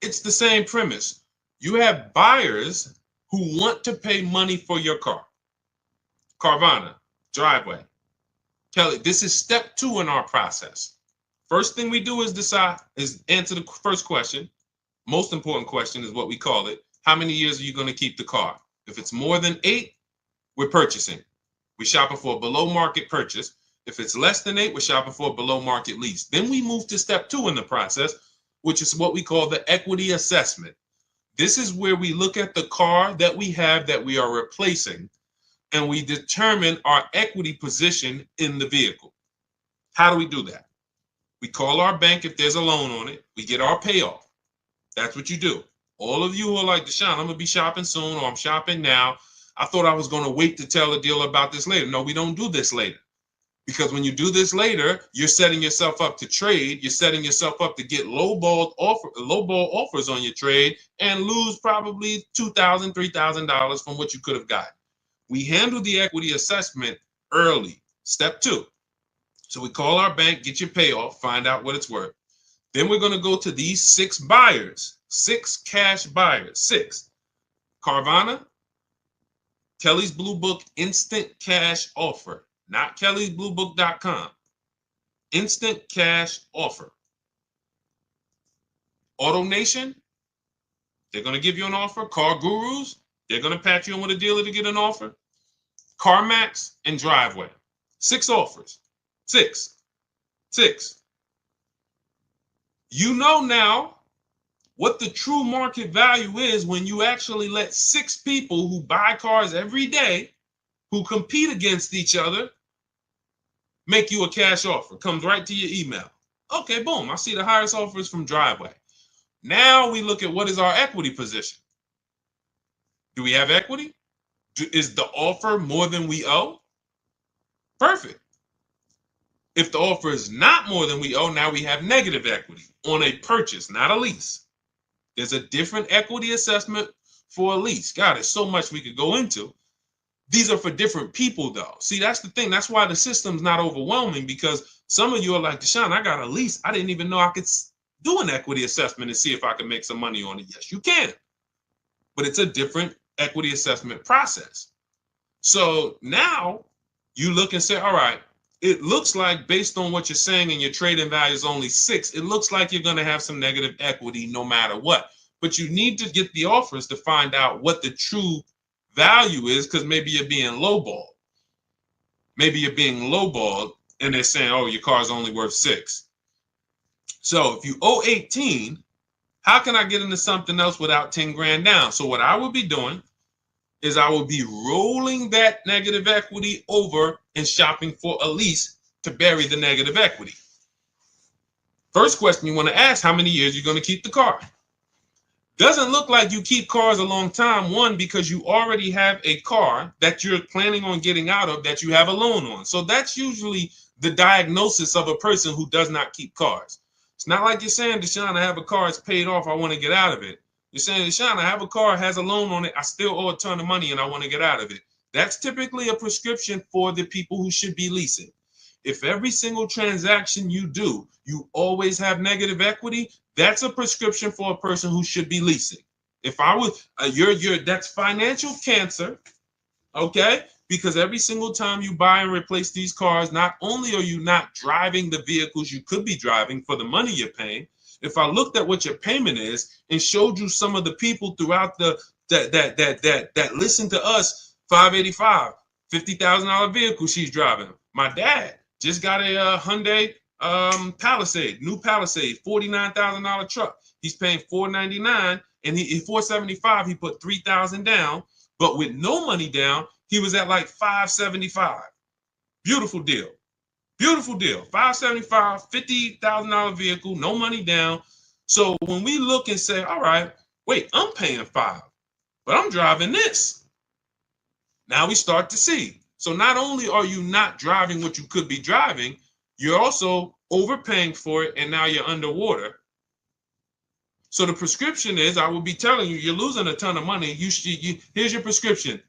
It's the same premise. You have buyers who want to pay money for your car. Carvana, driveway. Kelly, this is step 2 in our process. First thing we do is answer the first question. Most important question is what we call it. How many years are you going to keep the car? If it's more than 8, we're purchasing. We're shopping for a below market purchase. If it's less than 8, we're shopping for a below market lease. Then we move to step 2 in the process, which is what we call the equity assessment. This is where we look at the car that we have that we are replacing, and we determine our equity position in the vehicle. How do we do that? We call our bank if there's a loan on it. We get our payoff. That's what you do. All of you who are like, Deshone, I'm going to be shopping soon, or I'm shopping now. I thought I was going to wait to tell a deal about this later. No, we don't do this later. Because when you do this later, you're setting yourself up to trade. You're setting yourself up to get lowball offers on your trade and lose probably $2,000, $3,000 from what you could have gotten. We handle the equity assessment early, step 2. So we call our bank, get your payoff, find out what it's worth. Then we're going to go to these 6 buyers, 6 cash buyers, 6. Carvana, Kelly's Blue Book instant cash offer. Not kellysbluebook.com. Instant cash offer. AutoNation, they're going to give you an offer. Car Gurus, they're going to patch you in with a dealer to get an offer. CarMax and Driveway. 6 offers. 6. You know now what the true market value is when you actually let 6 people who buy cars every day, who compete against each other, make you a cash offer. Comes right to your email. Okay, boom. I see the highest offers from Driveway. Now we look at what is our equity position. Do we have equity? Is the offer more than we owe? Perfect. If the offer is not more than we owe, now we have negative equity on a purchase, not a lease. There's a different equity assessment for a lease. God, there's so much we could go into. These are for different people, though. See, that's the thing. That's why the system's not overwhelming, because some of you are like, Deshone, I got a lease. I didn't even know I could do an equity assessment and see if I can make some money on it. Yes, you can. But it's a different equity assessment process. So now you look and say, all right, it looks like based on what you're saying and your trading value is only 6, it looks like you're going to have some negative equity no matter what. But you need to get the offers to find out what the true value is, because maybe you're being lowballed. Maybe you're being lowballed and they're saying, oh, your car's only worth 6. So if you owe 18, how can I get into something else without 10 grand down? So what I would be doing is I would be rolling that negative equity over and shopping for a lease to bury the negative equity. First question you want to ask, how many years you're going to keep the car? Doesn't look like you keep cars a long time. One, because you already have a car that you're planning on getting out of that you have a loan on. So that's usually the diagnosis of a person who does not keep cars. It's not like you're saying, Deshone, I have a car, it's paid off, I want to get out of it. You're saying, Deshone, I have a car, has a loan on it, I still owe a ton of money and I want to get out of it. That's typically a prescription for the people who should be leasing. If every single transaction you do, you always have negative equity, that's a prescription for a person who should be leasing. If I was, that's financial cancer, okay? Because every single time you buy and replace these cars, not only are you not driving the vehicles you could be driving for the money you're paying, if I looked at what your payment is and showed you some of the people throughout that listen to us, 585, $50,000 vehicle she's driving. My dad just got a Hyundai Palisade, new Palisade, $49,000 truck. He's paying $499 and he $475. He put $3,000 down, but with no money down, he was at like $575. Beautiful deal. Beautiful deal. $575, $50,000 vehicle, no money down. So when we look and say, all right, wait, I'm paying $5, but I'm driving this. Now we start to see. So not only are you not driving what you could be driving, you're also overpaying for it, and now you're underwater. So the prescription is, I will be telling you, you're losing a ton of money. Here's your prescription.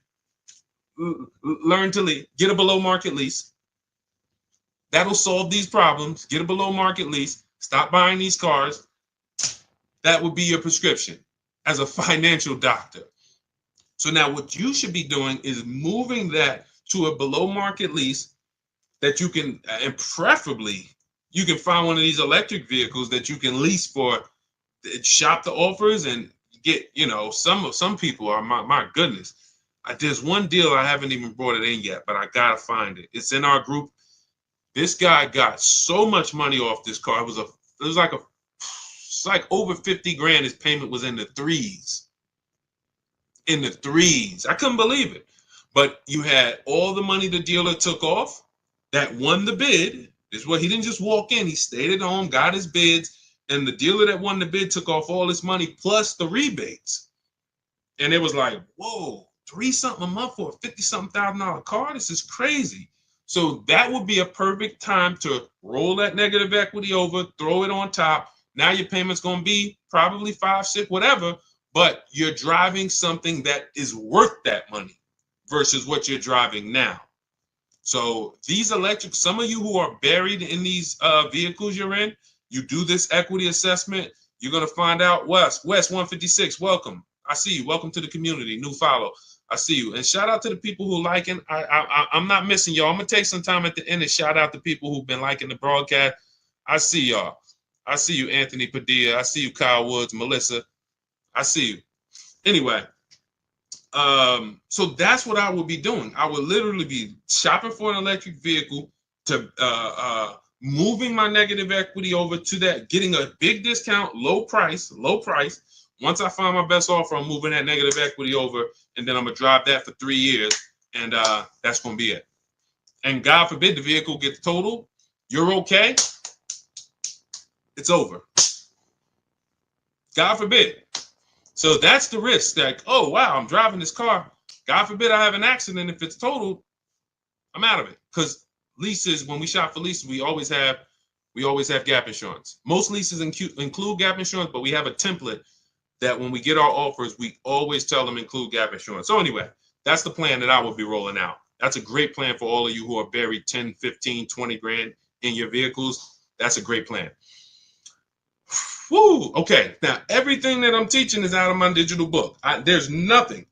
Learn to lease. Get a below market lease. That'll solve these problems. Get a below market lease. Stop buying these cars. That would be your prescription as a financial doctor. So now what you should be doing is moving that to a below market lease that you can, and preferably you can find one of these electric vehicles that you can lease for, shop the offers and get, some people are, my goodness. There's one deal I haven't even brought it in yet, but I gotta find it. It's in our group. This guy got so much money off this car. It's like over 50 grand. His payment was in the threes. In the threes. I couldn't believe it. But you had all the money the dealer took off that won the bid. This is what he didn't just walk in. He stayed at home, got his bids, and the dealer that won the bid took off all this money plus the rebates. And it was like, whoa, $3-something a month for a $50-something thousand car? This is crazy. So that would be a perfect time to roll that negative equity over, throw it on top. Now your payment's going to be probably 5, 6, whatever, but you're driving something that is worth that money versus what you're driving now. So these electric, some of you who are buried in these vehicles you're in, you do this equity assessment, you're going to find out. West 156, welcome. I see you. Welcome to the community. New follow. I see you. And shout out to the people who liking. I'm not missing y'all. I'm going to take some time at the end and shout out to people who've been liking the broadcast. I see y'all. I see you, Anthony Padilla. I see you, Kyle Woods, Melissa. I see you. Anyway, so that's what I would be doing. I would literally be shopping for an electric vehicle, to moving my negative equity over to that, getting a big discount, low price. Once I find my best offer, I'm moving that negative equity over, and then I'm gonna drive that for 3 years, and that's gonna be it. And God forbid the vehicle gets totaled, you're okay. It's over. God forbid. So that's the risk. That, oh wow, I'm driving this car. God forbid I have an accident. If it's totaled, I'm out of it. Because leases, when we shop for leases, we always have gap insurance. Most leases include gap insurance, but we have a template that when we get our offers, we always tell them include gap insurance. So anyway, that's the plan that I will be rolling out. That's a great plan for all of you who are buried 10, 15, 20 grand in your vehicles. That's a great plan. Woo! Okay, now everything that I'm teaching is out of my digital book. There's nothing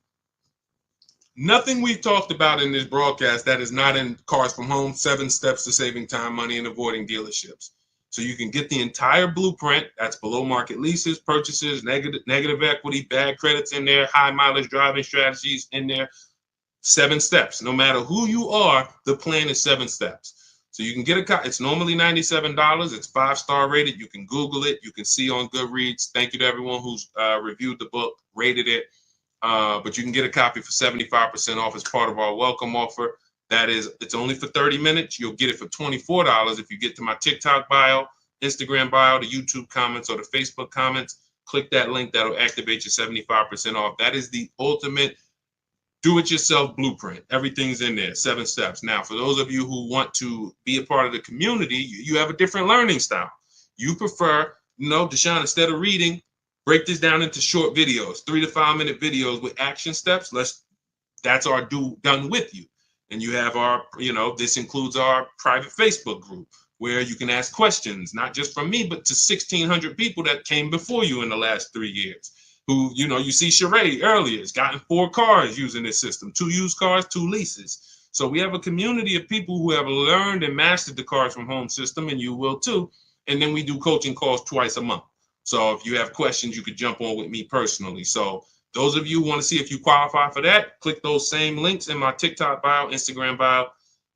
we've talked about in this broadcast that is not in Cars from Home, 7 Steps to Saving Time, Money, and Avoiding Dealerships. So you can get the entire blueprint. That's below market leases, purchases, negative equity, bad credits in there, high mileage driving strategies in there. 7 steps. No matter who you are, the plan is 7 steps. So you can get a copy. It's normally $97. It's 5-star rated. You can Google it. You can see on Goodreads. Thank you to everyone who's reviewed the book, rated it. But you can get a copy for 75% off as part of our welcome offer. That is, it's only for 30 minutes. You'll get it for $24 if you get to my TikTok bio, Instagram bio, the YouTube comments, or the Facebook comments. Click that link. That'll activate your 75% off. That is the ultimate do-it-yourself blueprint. Everything's in there, 7 steps. Now, for those of you who want to be a part of the community, you have a different learning style. You prefer, Deshone, instead of reading, break this down into short videos, 3 to 5 minute videos with action steps. That's our done with you. And you have our, this includes our private Facebook group where you can ask questions, not just from me, but to 1,600 people that came before you in the last 3 years. Who, you see Sheree earlier has gotten 4 cars using this system, 2 used cars, 2 leases. So we have a community of people who have learned and mastered the Cars from Home system, and you will too. And then we do coaching calls twice a month. So if you have questions, you could jump on with me personally. So those of you who want to see if you qualify for that, click those same links in my TikTok bio, Instagram bio,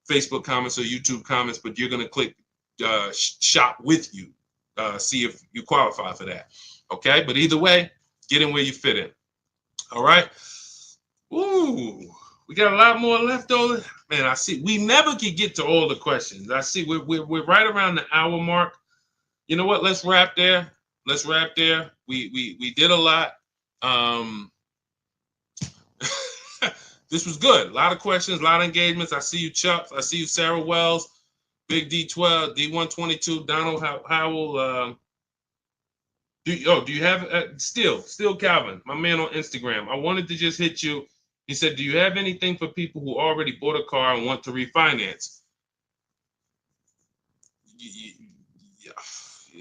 Facebook comments, or YouTube comments, but you're going to click shop with you, see if you qualify for that. Okay, but either way, get in where you fit in. All right. Ooh, we got a lot more left over. Man, I see we never could get to all the questions. I see we're right around the hour mark. You know what? Let's wrap there. We did a lot. This was good. A lot of questions, a lot of engagements. I see you, Chuck. I see you, Sarah Wells, Big D12, D122, Donald Howell. Do you have still Calvin, my man on Instagram? I wanted to just hit you. He said, do you have anything for people who already bought a car and want to refinance?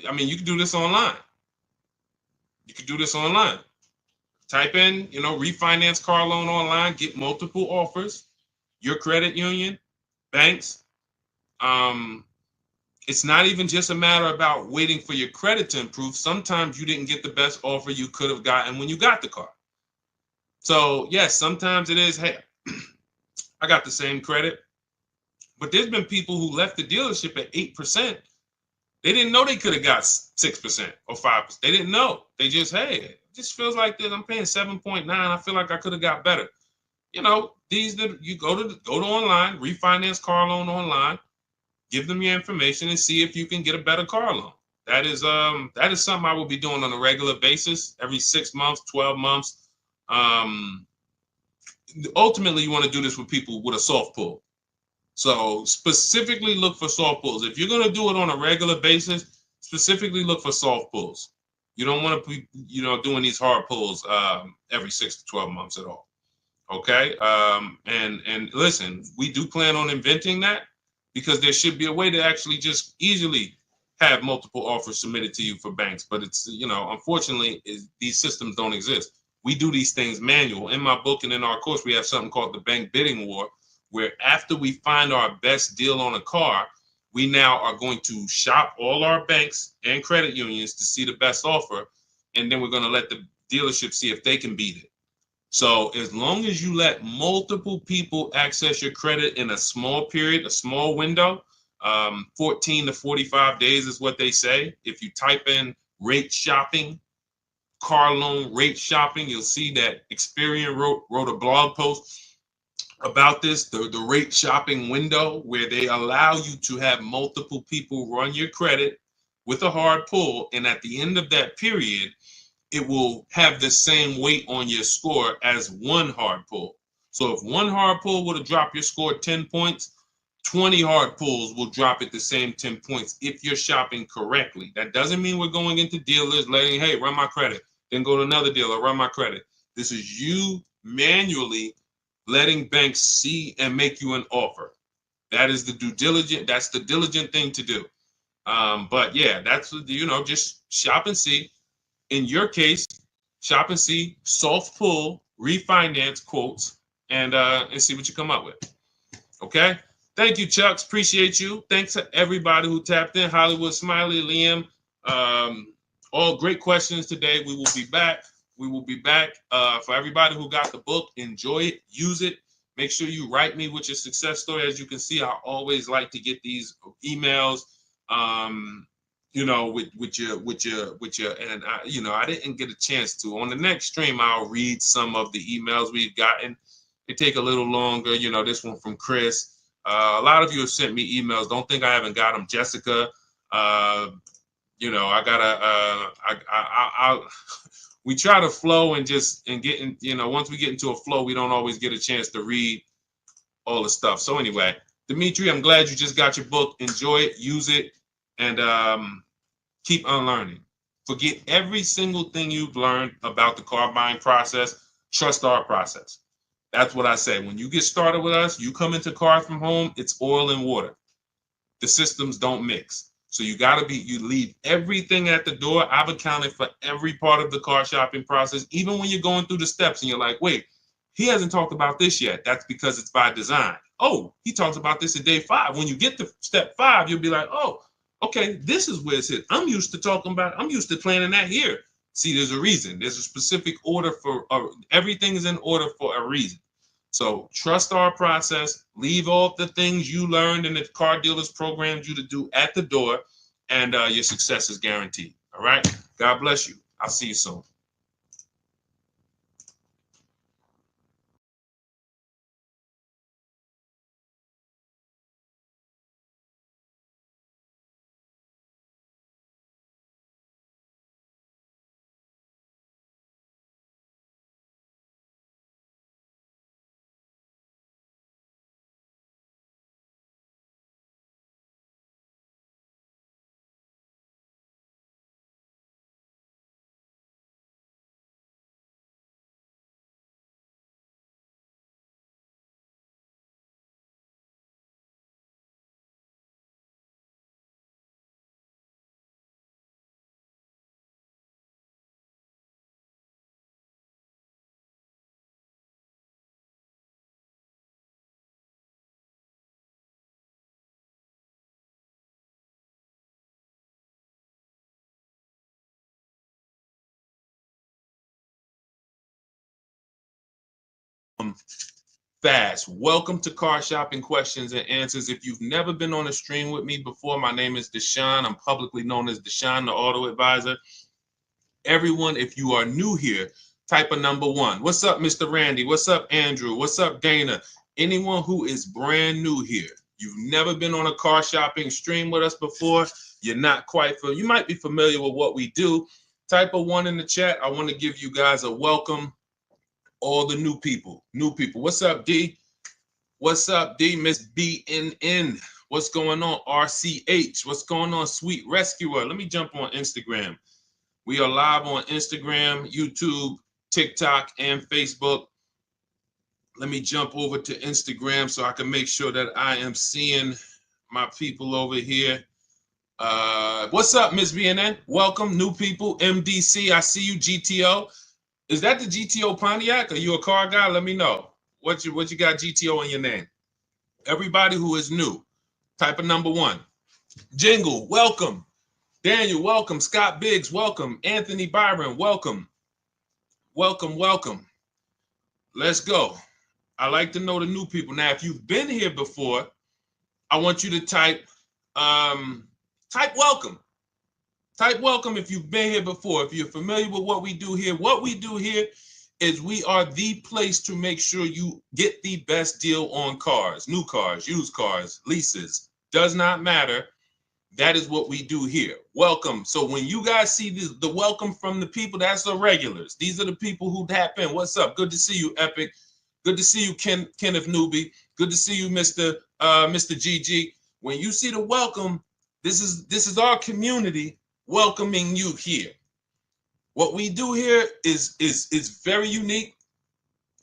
I mean, you can do this online. Type in, refinance car loan online, get multiple offers, your credit union, banks. It's not even just a matter about waiting for your credit to improve. Sometimes you didn't get the best offer you could have gotten when you got the car. So yes, sometimes it is, hey, I got the same credit, but there's been people who left the dealership at 8%. They didn't know they could have got 6% or 5%. They didn't know. They just, hey, it just feels like this. I'm paying 7.9. I feel like I could have got better. You go to online, refinance car loan online. Give them your information and see if you can get a better car loan. That is something I will be doing on a regular basis, every 6 months, 12 months. Ultimately, you want to do this with people with a soft pull. So specifically look for soft pulls. If you're going to do it on a regular basis, specifically look for soft pulls. You don't want to be, doing these hard pulls every 6 to 12 months at all. Okay. And listen, we do plan on inventing that, because there should be a way to actually just easily have multiple offers submitted to you for banks. But it's, unfortunately, these systems don't exist. We do these things manual. In my book and in our course, we have something called the bank bidding war, where after we find our best deal on a car, we now are going to shop all our banks and credit unions to see the best offer. And then we're going to let the dealership see if they can beat it. So as long as you let multiple people access your credit in a small period, a small window, 14 to 45 days is what they say. If you type in rate shopping, car loan rate shopping, you'll see that Experian wrote a blog post about this, the rate shopping window, where they allow you to have multiple people run your credit with a hard pull. And at the end of that period, it will have the same weight on your score as one hard pull. So if one hard pull would have dropped your score 10 points, 20 hard pulls will drop it the same 10 points if you're shopping correctly. That doesn't mean we're going into dealers letting, hey, run my credit, then go to another dealer, run my credit. This is you manually letting banks see and make you an offer. That is the due diligent. That's the diligent thing to do. But yeah, that's, just shop and see. In your case, shop and see, soft pull, refinance quotes, and see what you come up with. Okay. Thank you, Chucks. Appreciate you. Thanks to everybody who tapped in. Hollywood Smiley, Liam. All great questions today. We will be back. For everybody who got the book, enjoy it, use it. Make sure you write me with your success story. As you can see, I always like to get these emails, and I didn't get a chance to. On the next stream, I'll read some of the emails we've gotten. They take a little longer. This one from Chris. A lot of you have sent me emails. Don't think I haven't got them. Jessica, I gotta, we try to flow and get in, once we get into a flow, we don't always get a chance to read all the stuff. So anyway, Dimitri, I'm glad you just got your book. Enjoy it, use it, and keep unlearning. Forget every single thing you've learned about the car buying process. Trust our process. That's what I say. When you get started with us, you come into Cars from Home, it's oil and water. The systems don't mix. So you leave everything at the door. I've accounted for every part of the car shopping process, even when you're going through the steps and you're like, wait, he hasn't talked about this yet. That's because it's by design. Oh, he talks about this at day 5. When you get to step 5, you'll be like, oh, okay, this is where it's hit. I'm used to planning that here. See, there's a reason. There's a specific order everything is in order for a reason. So trust our process, leave all the things you learned and the car dealers programmed you to do at the door, and your success is guaranteed. All right. God bless you. I'll see you soon. Fast. Welcome to Car Shopping Questions and Answers. If you've never been on a stream with me before, my name is Deshone. I'm publicly known as Deshone, the Auto Advisor. Everyone, if you are new here, type a number 1. What's up, Mr. Randy? What's up, Andrew? What's up, Dana? Anyone who is brand new here, you've never been on a car shopping stream with us before, you might be familiar with what we do. Type a 1 in the chat. I want to give you guys a welcome. All the new people. What's up, D? What's up, D? Miss BNN. What's going on, RCH? What's going on, Sweet Rescuer? Let me jump on Instagram. We are live on Instagram, YouTube, TikTok, and Facebook. Let me jump over to Instagram so I can make sure that I am seeing my people over here. What's up, Miss BNN? Welcome, new people. MDC, I see you. GTO. Is that the GTO Pontiac? Are you a car guy? Let me know. What you got GTO in your name? Everybody who is new, type of number 1. Jingle, welcome. Daniel, welcome. Scott Biggs, welcome. Anthony Byron, welcome. Welcome. Let's go. I like to know the new people. Now, if you've been here before, I want you to type welcome. Type welcome if you've been here before. If you're familiar with what we do here is we are the place to make sure you get the best deal on cars, new cars, used cars, leases. Does not matter. That is what we do here. Welcome. So when you guys see the welcome from the people, that's the regulars. These are the people who tap in. What's up? Good to see you, Epic. Good to see you, Kenneth Newby. Good to see you, Mr. GG. When you see the welcome, this is our community welcoming you here. What we do here is very unique.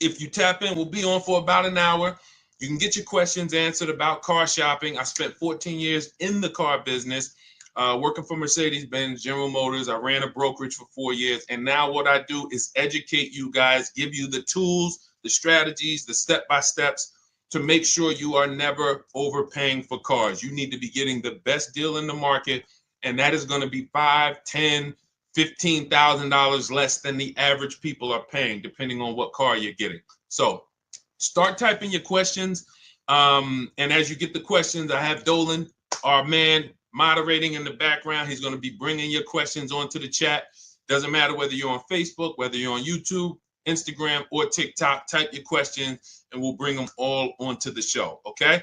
If you tap in, we'll be on for about an hour. You can get your questions answered about car shopping. I spent 14 years in the car business, working for Mercedes-Benz, General Motors. I ran a brokerage for 4 years. And now what I do is educate you guys, give you the tools, the strategies, the step-by-steps to make sure you are never overpaying for cars. You need to be getting the best deal in the market, and that is going to be $5,000, $10,000, $15,000 less than the average people are paying, depending on what car you're getting. So Start typing your questions. And as you get the questions, I have Dolan, our man, moderating in the background. He's going to be bringing your questions onto the chat. Doesn't matter whether you're on Facebook, whether you're on YouTube, Instagram, or TikTok. Type your questions and we'll bring them all onto the show. Okay.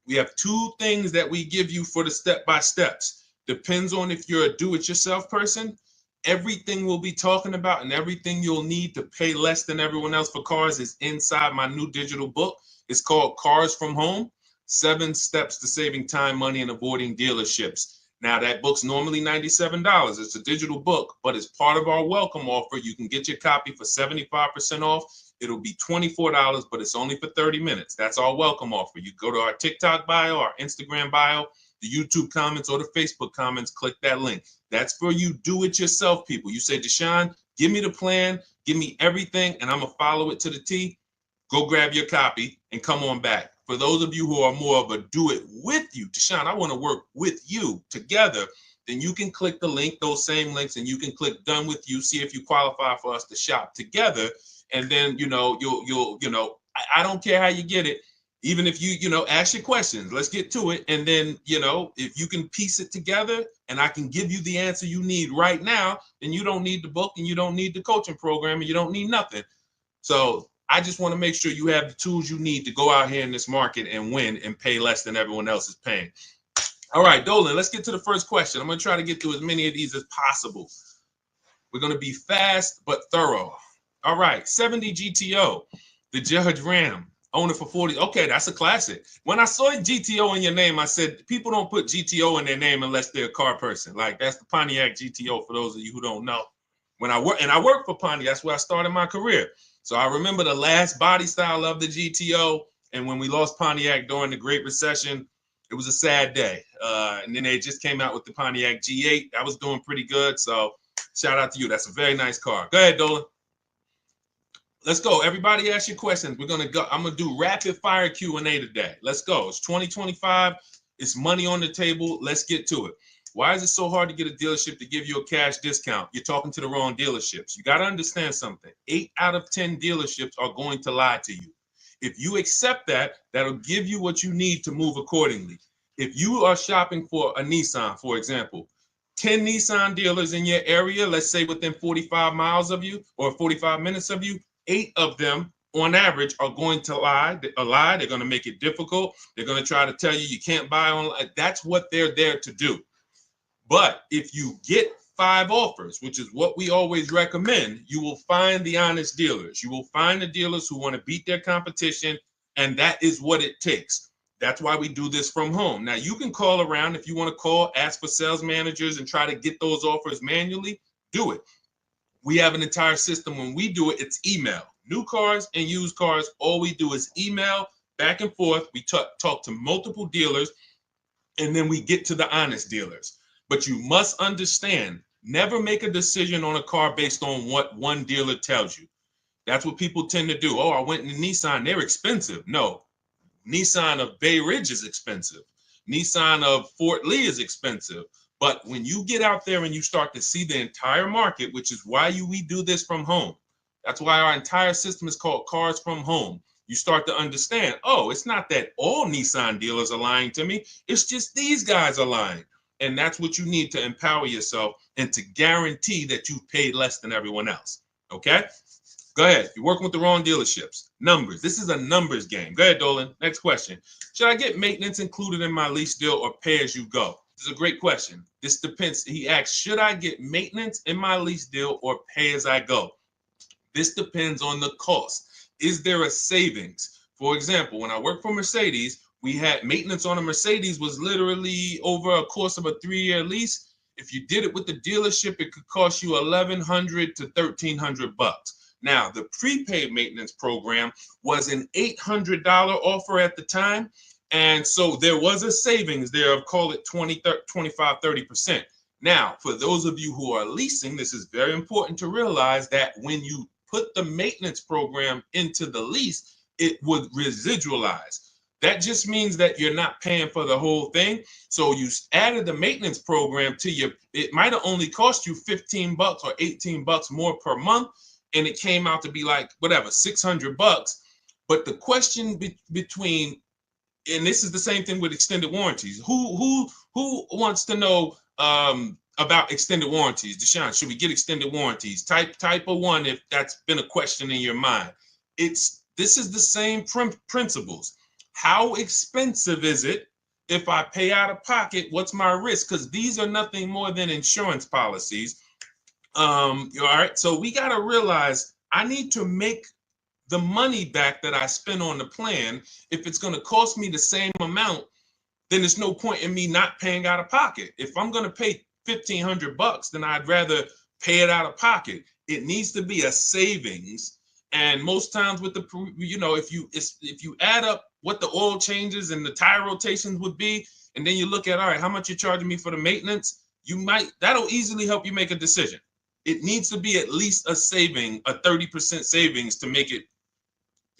We have 2 things that we give you for the step-by-steps. Depends on if you're a do-it-yourself person. Everything we'll be talking about and everything you'll need to pay less than everyone else for cars is inside my new digital book. It's called Cars from Home, 7 Steps to Saving Time, Money, and Avoiding Dealerships. Now, that book's normally $97. It's a digital book, but as part of our welcome offer, you can get your copy for 75% off. It'll be $24, but it's only for 30 minutes. That's our welcome offer. You go to our TikTok bio, our Instagram bio, the YouTube comments, or the Facebook comments, click that link. That's for you do-it-yourself people. You say, Deshone, give me the plan, give me everything, and I'm going to follow it to the T. Go grab your copy and come on back. For those of you who are more of a do-it-with-you, Deshone, I want to work with you together, then you can click the link, those same links, and you can click done with you, see if you qualify for us to shop together. And then, you'll I don't care how you get it. Even if you ask your questions, let's get to it. And then, if you can piece it together and I can give you the answer you need right now, then you don't need the book and you don't need the coaching program and you don't need nothing. So I just want to make sure you have the tools you need to go out here in this market and win and pay less than everyone else is paying. All right, Dolan, let's get to the first question. I'm going to try to get through as many of these as possible. We're going to be fast but thorough. All right, 70 GTO, the Judge Ram, own it for 40. Okay, that's a classic. When I saw GTO in your name, I said, people don't put GTO in their name unless they're a car person. Like, that's the Pontiac GTO for those of you who don't know. When I work for Pontiac, that's where I started my career. So I remember the last body style of the GTO. And when we lost Pontiac during the Great Recession, it was a sad day. And then they just came out with the Pontiac G8. That was doing pretty good. So shout out to you. That's a very nice car. Go ahead, Dolan. Let's go. Everybody ask your questions. We're going to go. I'm going to do rapid fire Q&A today. Let's go. It's 2025. It's money on the table. Let's get to it. Why is it so hard to get a dealership to give you a cash discount? You're talking to the wrong dealerships. You got to understand something. 8 out of 10 dealerships are going to lie to you. If you accept that, that'll give you what you need to move accordingly. If you are shopping for a Nissan, for example, 10 Nissan dealers in your area, let's say within 45 miles of you or 45 minutes of you, 8 of them on average are going to lie. They're going to make it difficult. They're going to try to tell you can't buy online. That's what they're there to do. But if you get 5 offers, which is what we always recommend, you will find the honest dealers. You will find the dealers who want to beat their competition, and that is what it takes. That's why we do this from home. Now, you can call around if you want to call, ask for sales managers and try to get those offers manually, do it. We have an entire system. When we do it, it's email. New cars and used cars, all we do is email back and forth. We talk to multiple dealers, and then we get to the honest dealers. But you must understand, never make a decision on a car based on what one dealer tells you. That's what people tend to do. Oh, I went in Nissan, they're expensive. No, Nissan of Bay Ridge is expensive. Nissan of Fort Lee is expensive. But when you get out there and you start to see the entire market, which is why we do this from home. That's why our entire system is called Cars from Home. You start to understand, oh, it's not that all Nissan dealers are lying to me. It's just these guys are lying. And that's what you need to empower yourself and to guarantee that you've paid less than everyone else. Okay? Go ahead. You're working with the wrong dealerships. Numbers. This is a numbers game. Go ahead, Dolan. Next question. Should I get maintenance included in my lease deal or pay as you go? This is a great question. This depends. He asks, should I get maintenance in my lease deal or pay as I go? This depends on the cost. Is there a savings? For example, when I worked for Mercedes, we had maintenance on a Mercedes was literally over a course of a 3-year lease. If you did it with the dealership, it could cost you $1,100 to $1,300. Now, the prepaid maintenance program was an $800 offer at the time. And so there was a savings there of, call it 20, 25, 30%. Now, for those of you who are leasing, this is very important to realize that when you put the maintenance program into the lease, it would residualize. That just means that you're not paying for the whole thing. So you added the maintenance program to your, it might have only cost you $15 or $18 more per month. And it came out to be like, whatever, $600. But the question between, and this is the same thing with extended warranties. Who wants to know about extended warranties? Deshone, should we get extended warranties? Type of one if that's been a question in your mind. This is the same principles. How expensive is it if I pay out of pocket? What's my risk? Because these are nothing more than insurance policies. All right, so we got to realize I need to make the money back that I spent on the plan. If it's going to cost me the same amount, then there's no point in me not paying out of pocket. If I'm going to pay $1,500, then I'd rather pay it out of pocket. It needs to be a savings. And most times with the, if you add up what the oil changes and the tire rotations would be, and then you look at, all right, how much you're charging me for the maintenance, that'll easily help you make a decision. It needs to be at least a saving, a 30% savings to make it,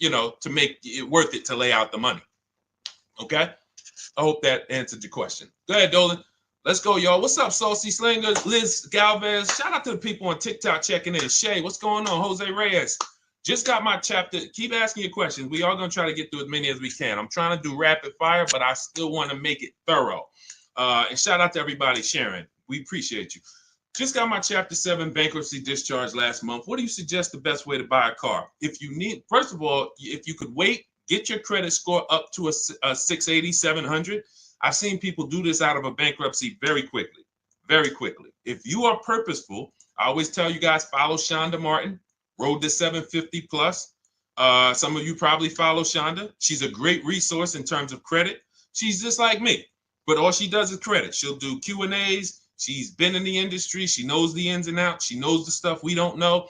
to make it worth it to lay out the money. Okay? I hope that answered your question. Go ahead, Dolan. Let's go, y'all. What's up, Saucy Slinger, Liz Galvez? Shout out to the people on TikTok checking in. Shay, what's going on? Jose Reyes. Just got my chapter. Keep asking your questions. We are going to try to get through as many as we can. I'm trying to do rapid fire, but I still want to make it thorough. And shout out to everybody sharing. We appreciate you. Just got my Chapter 7 bankruptcy discharge last month. What do you suggest the best way to buy a car? If you need, first of all, if you could wait, get your credit score up to a 680, 700. I've seen people do this out of a bankruptcy very quickly, very quickly. If you are purposeful, I always tell you guys, follow Shonda Martin, Road to 750 Plus. Some of you probably follow Shonda. She's a great resource in terms of credit. She's just like me, but all she does is credit. She'll do Q&As. She's been in the industry. She knows the ins and outs. She knows the stuff we don't know.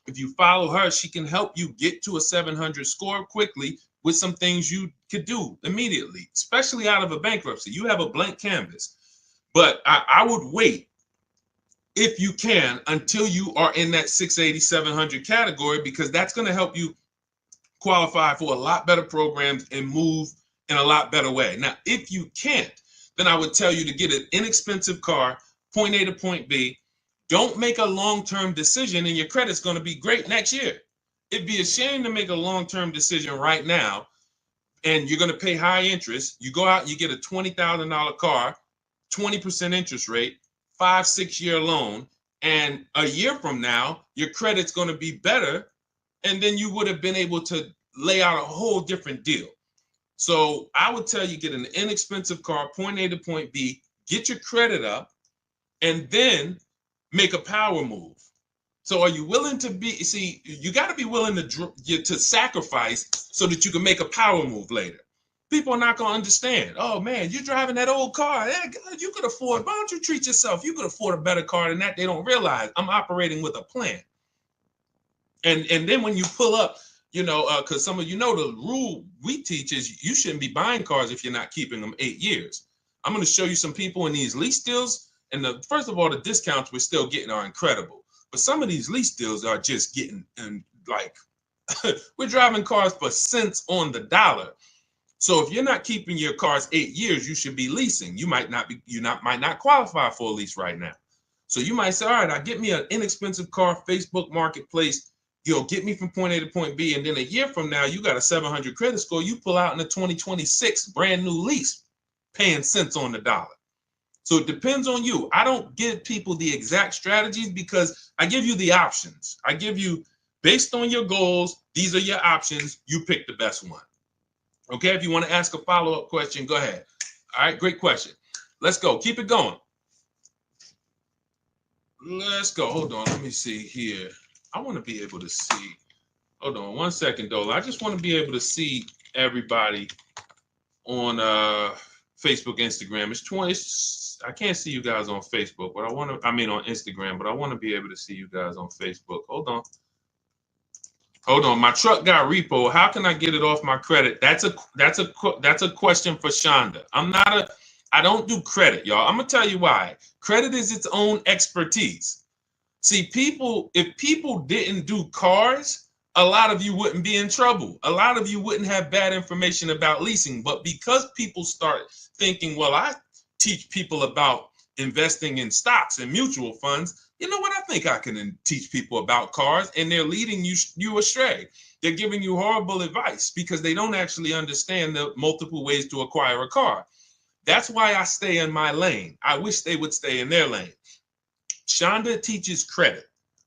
If you follow her, she can help you get to a 700 score quickly with some things you could do immediately, especially out of a bankruptcy. You have a blank canvas. But I would wait, if you can, until you are in that 680, 700 category, because that's going to help you qualify for a lot better programs and move in a lot better way. Now, if you can't, then I would tell you to get an inexpensive car, point A to point B. Don't make a long-term decision and your credit's going to be great next year. It'd be a shame to make a long-term decision right now and you're going to pay high interest. You go out and you get a $20,000 car, 20% interest rate, 5-6 year loan, and a year from now, your credit's going to be better, and then you would have been able to lay out a whole different deal. So I would tell you, get an inexpensive car, point A to point B, get your credit up, and then make a power move. So are you willing to you got to be willing to sacrifice so that you can make a power move later. People are not going to understand. Oh, man, you're driving that old car. Yeah, God, you could afford, why don't you treat yourself? You could afford a better car than that. They don't realize I'm operating with a plan. And then when you pull up, because some of the rule we teach is you shouldn't be buying cars if you're not keeping them 8 years. I'm going to show you some people in these lease deals. And first of all, the discounts we're still getting are incredible. But some of these lease deals are just getting, and like, we're driving cars for cents on the dollar. So if you're not keeping your cars 8 years, you should be leasing. You might not qualify for a lease right now. So you might say, all right, I get me an inexpensive car, Facebook Marketplace, get me from point A to point B. And then a year from now, you got a 700 credit score. You pull out in a 2026 brand new lease, paying cents on the dollar. So it depends on you. I don't give people the exact strategies because I give you the options. I give you, based on your goals, these are your options. You pick the best one. Okay, if you want to ask a follow-up question, go ahead. All right, great question. Let's go. Keep it going. Let's go. Hold on. Let me see here. I want to be able to see. Hold on 1 second, Dola. I just want to be able to see everybody on Facebook, Instagram. It's 20. I can't see you guys on Facebook, but on Instagram, but I want to be able to see you guys on Facebook. Hold on. My truck got repo. How can I get it off my credit? That's a question for Shonda. I don't do credit, y'all. I'm gonna tell you why. Credit is its own expertise. See, if people didn't do cars, a lot of you wouldn't be in trouble. A lot of you wouldn't have bad information about leasing. But because people start thinking, well, I teach people about investing in stocks and mutual funds, you know what, I think I can teach people about cars, and they're leading you astray. They're giving you horrible advice because they don't actually understand the multiple ways to acquire a car. That's why I stay in my lane. I wish they would stay in their lane. Shonda teaches credit.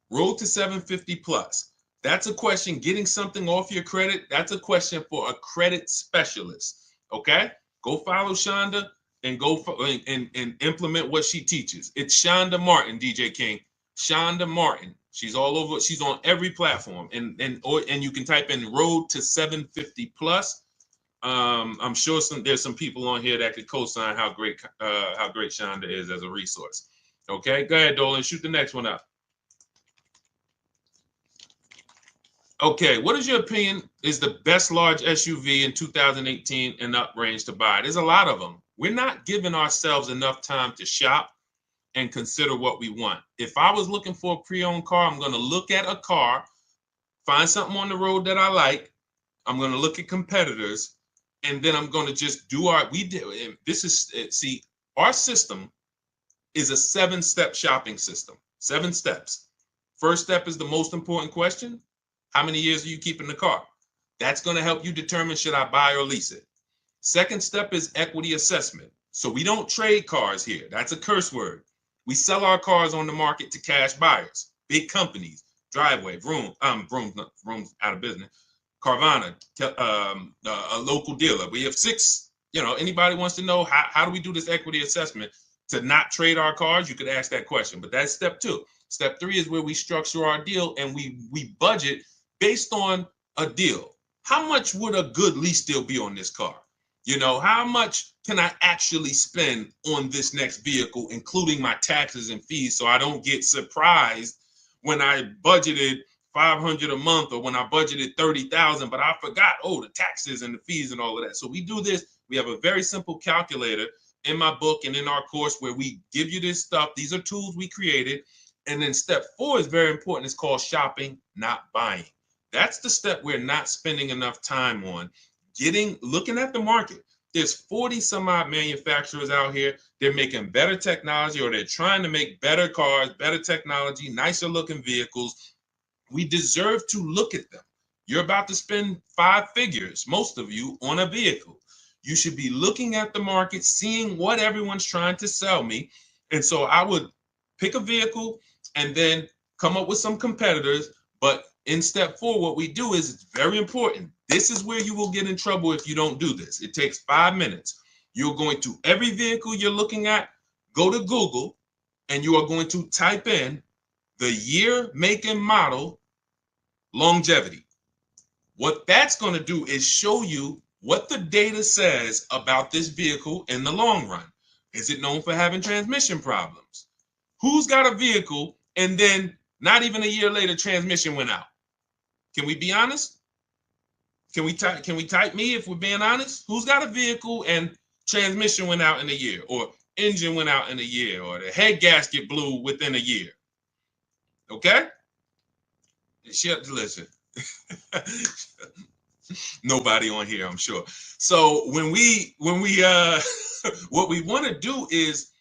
Road to 750 plus. That's a question. Getting something off your credit, that's a question for a credit specialist. Okay? Go follow Shonda and go and implement what she teaches. It's Shonda Martin, DJ King. Shonda Martin. She's all over. She's on every platform. And you can type in Road to 750 plus. I'm sure there's some people on here that could co-sign how great Shonda is as a resource. Okay, go ahead, Dolan. Shoot the next one up. Okay, what is your opinion is the best large SUV in 2018 and up range to buy? There's a lot of them. We're not giving ourselves enough time to shop and consider what we want. If I was looking for a pre-owned car, I'm going to look at a car, find something on the road that I like. I'm going to look at competitors, and then I'm going to just do our, our system is a 7-step shopping system, 7 steps. First step is the most important question. How many years are you keeping the car? That's going to help you determine should I buy or lease it. Second step is equity assessment. So we don't trade cars here. That's a curse word. We sell our cars on the market to cash buyers, big companies, Driveway, Vroom out of business, Carvana, a local dealer. We have 6, anybody wants to know how do we do this equity assessment to not trade our cars? You could ask that question, but that's step 2. Step 3 is where we structure our deal and we budget based on a deal. How much would a good lease deal be on this car? How much can I actually spend on this next vehicle, including my taxes and fees, so I don't get surprised when I budgeted $500 a month or when I budgeted $30,000, but I forgot, the taxes and the fees and all of that. So we do this. We have a very simple calculator in my book and in our course where we give you this stuff. These are tools we created. And then step 4 is very important. It's called shopping, not buying. That's the step we're not spending enough time on. Looking at the market. There's 40 some odd manufacturers out here. They're making better technology, or they're trying to make better cars, better technology, nicer looking vehicles. We deserve to look at them. You're about to spend 5 figures, most of you, on a vehicle. You should be looking at the market, seeing what everyone's trying to sell me. And so I would pick a vehicle and then come up with some competitors. But in step 4, what we do is, it's very important. This is where you will get in trouble if you don't do this. It takes 5 minutes. You're going to every vehicle you're looking at, go to Google, and you are going to type in the year, make, and model, longevity. What that's going to do is show you what the data says about this vehicle in the long run. Is it known for having transmission problems? Who's got a vehicle and then not even a year later transmission went out? Can we be honest? Can we type me if we're being honest? Who's got a vehicle and transmission went out in a year, or engine went out in a year, or the head gasket blew within a year? Okay? Listen. Nobody on here, I'm sure. So when we what we want to do is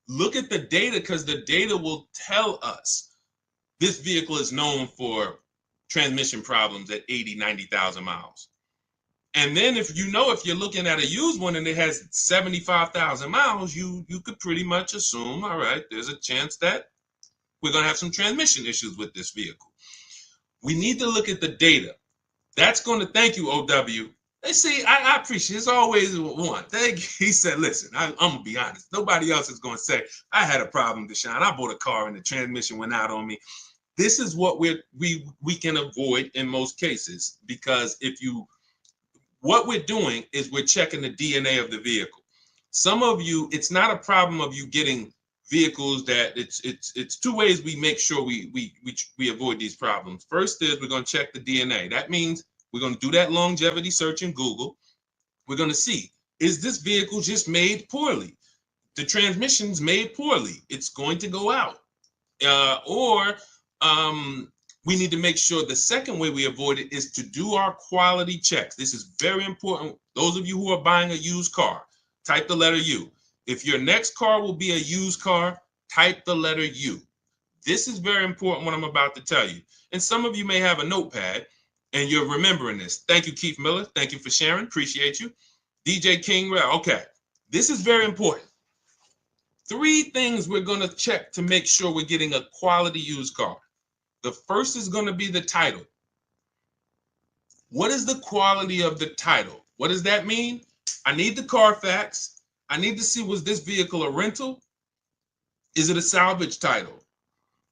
look at the data, because the data will tell us this vehicle is known for transmission problems at 80, 90,000 miles. And then if you're looking at a used one and it has 75,000 miles, you could pretty much assume, all right, there's a chance that we're going to have some transmission issues with this vehicle. We need to look at the data. That's going to, thank you, OW. They see, I appreciate it. It's always one. He said, listen, I'm going to be honest. Nobody else is going to say, I had a problem, Deshone. I bought a car and the transmission went out on me. This is what we can avoid in most cases, because what we're doing is we're checking the DNA of the vehicle. Some of you, it's not a problem of you getting vehicles that it's 2 ways we make sure we avoid these problems. First is we're going to check the DNA. That means we're going to do that longevity search in Google. We're going to see, is this vehicle just made poorly? The transmission's made poorly. It's going to go out. We need to make sure the second way we avoid it is to do our quality checks. This is very important. Those of you who are buying a used car, type the letter U. If your next car will be a used car, type the letter U. This is very important what I'm about to tell you. And some of you may have a notepad and you're remembering this. Thank you, Keith Miller. Thank you for sharing. Appreciate you. DJ King. Okay. This is very important. 3 things we're going to check to make sure we're getting a quality used car. The first is going to be the title. What is the quality of the title? What does that mean? I need the Carfax. I need to see, was this vehicle a rental? Is it a salvage title?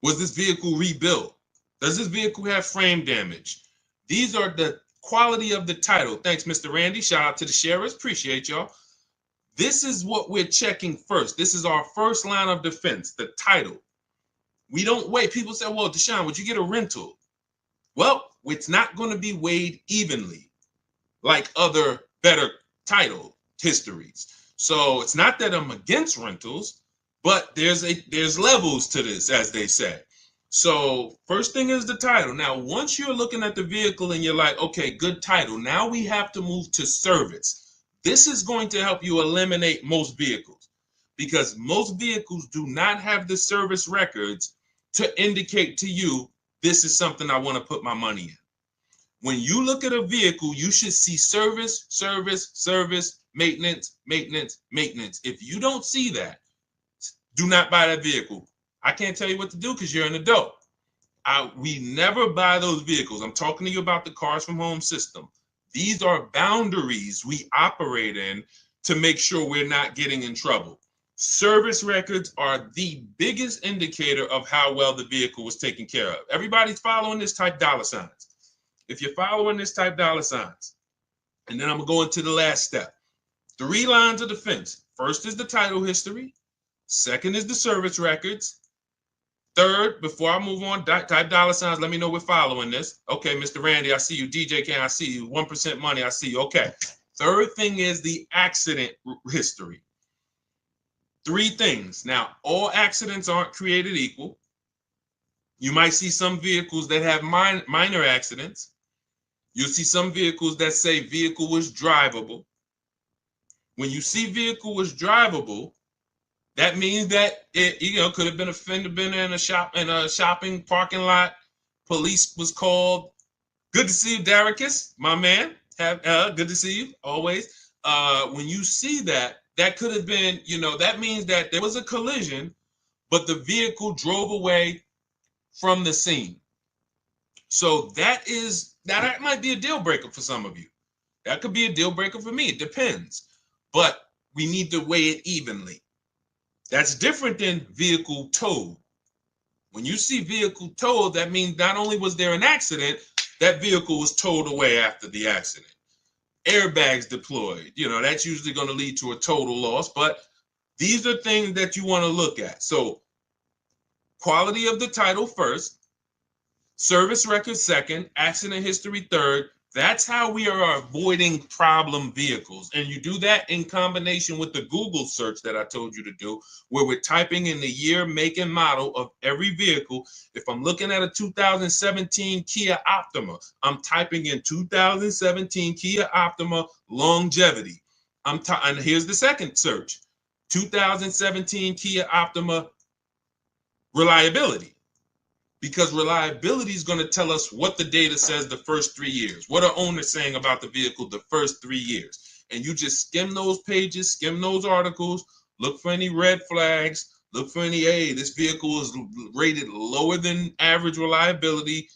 Was this vehicle rebuilt? Does this vehicle have frame damage? These are the quality of the title. Thanks, Mr. Randy. Shout out to the sharers. Appreciate y'all. This is what we're checking first. This is our first line of defense, the title. We don't wait. People say, well, Deshone, would you get a rental? Well, it's not going to be weighed evenly like other better title histories. So it's not that I'm against rentals, but there's levels to this, as they say. So first thing is the title. Now, once you're looking at the vehicle and you're like, okay, good title, now we have to move to service. This is going to help you eliminate most vehicles because most vehicles do not have the service records to indicate to you, this is something I want to put my money in. When you look at a vehicle, you should see service, service, service, maintenance, maintenance, maintenance. If you don't see that, do not buy that vehicle. I can't tell you what to do because you're an adult. We never buy those vehicles. I'm talking to you about the Cars from Home system. These are boundaries we operate in to make sure we're not getting in trouble. Service records are the biggest indicator of how well the vehicle was taken care of. Everybody's following this, type dollar signs. If you're following this, type dollar signs. And then I'm going to go into the last step. 3 lines of defense. First is the title history. Second is the service records. Third, before I move on, type dollar signs. Let me know we're following this. Okay, Mr. Randy, I see you. DJ King, I see you. 1% money, I see you. Okay. Third thing is the accident history. 3 things. Now, all accidents aren't created equal. You might see some vehicles that have minor accidents. You'll see some vehicles that say vehicle was drivable. When you see vehicle was drivable, that means that it, could have been a fender bender in a shopping parking lot. Police was called. Good to see you, Daricus, my man. Good to see you always. When you see that, that could have been, that means that there was a collision, but the vehicle drove away from the scene. So that might be a deal breaker for some of you. That could be a deal breaker for me. It depends. But we need to weigh it evenly. That's different than vehicle towed. When you see vehicle towed, that means not only was there an accident, that vehicle was towed away after the accident. Airbags deployed, that's usually going to lead to a total loss, but these are things that you want to look at. So quality of the title first, service record second, accident history third. That's how we are avoiding problem vehicles. And you do that in combination with the Google search that I told you to do, where we're typing in the year, make, and model of every vehicle. If I'm looking at a 2017 Kia Optima, I'm typing in 2017 Kia Optima longevity. And here's the second search, 2017 Kia Optima reliability. Because reliability is going to tell us what the data says the first 3 years. What are owners saying about the vehicle the first 3 years? And you just skim those pages, skim those articles, look for any red flags, look for any, hey, this vehicle is rated lower than average reliability.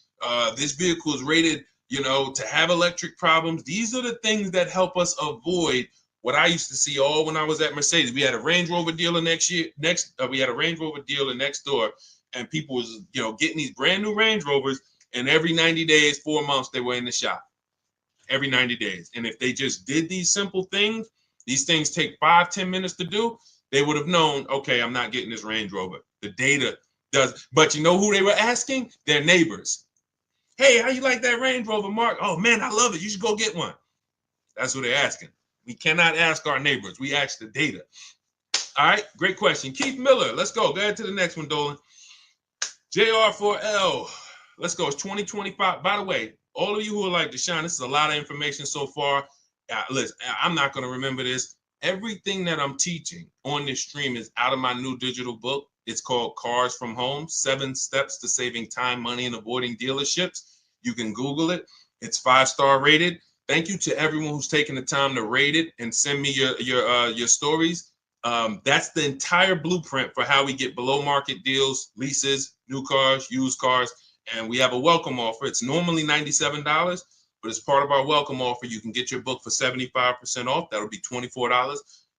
This vehicle is rated, to have electric problems. These are the things that help us avoid what I used to see all when I was at Mercedes. We had a Range Rover dealer we had a Range Rover dealer next door. And people was, getting these brand new Range Rovers, and every 90 days, 4 months, they were in the shop. Every 90 days. And if they just did these simple things, these things take 5-10 minutes to do, they would have known, okay, I'm not getting this Range Rover. The data does. But you know who they were asking? Their neighbors. Hey, how you like that Range Rover, Mark? Oh, man, I love it. You should go get one. That's what they're asking. We cannot ask our neighbors. We ask the data. All right, great question. Keith Miller, let's go. Go ahead to the next one, Dolan. JR4L, let's go. It's 2025. By the way, all of you who are like, Deshone, this is a lot of information so far. Listen, I'm not going to remember this. Everything that I'm teaching on this stream is out of my new digital book. It's called Cars from Home, 7 Steps to Saving Time, Money, and Avoiding Dealerships. You can Google it. It's 5-star rated. Thank you to everyone who's taken the time to rate it and send me your stories. That's the entire blueprint for how we get below market deals, leases, new cars, used cars, and we have a welcome offer. It's normally $97, but as part of our welcome offer, you can get your book for 75% off. That'll be $24.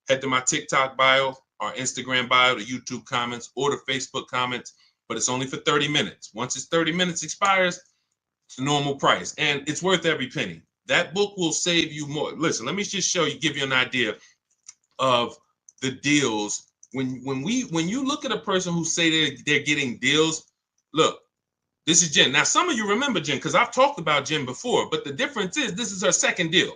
Head to my TikTok bio, our Instagram bio, the YouTube comments, or the Facebook comments, but it's only for 30 minutes. Once it's 30 minutes expires, it's the normal price, and it's worth every penny. That book will save you more. Listen, let me just show you, give you an idea of the deals. When you look at a person who say they're getting deals, look, this is Jen. Now, some of you remember Jen because I've talked about Jen before, but the difference is this is her second deal.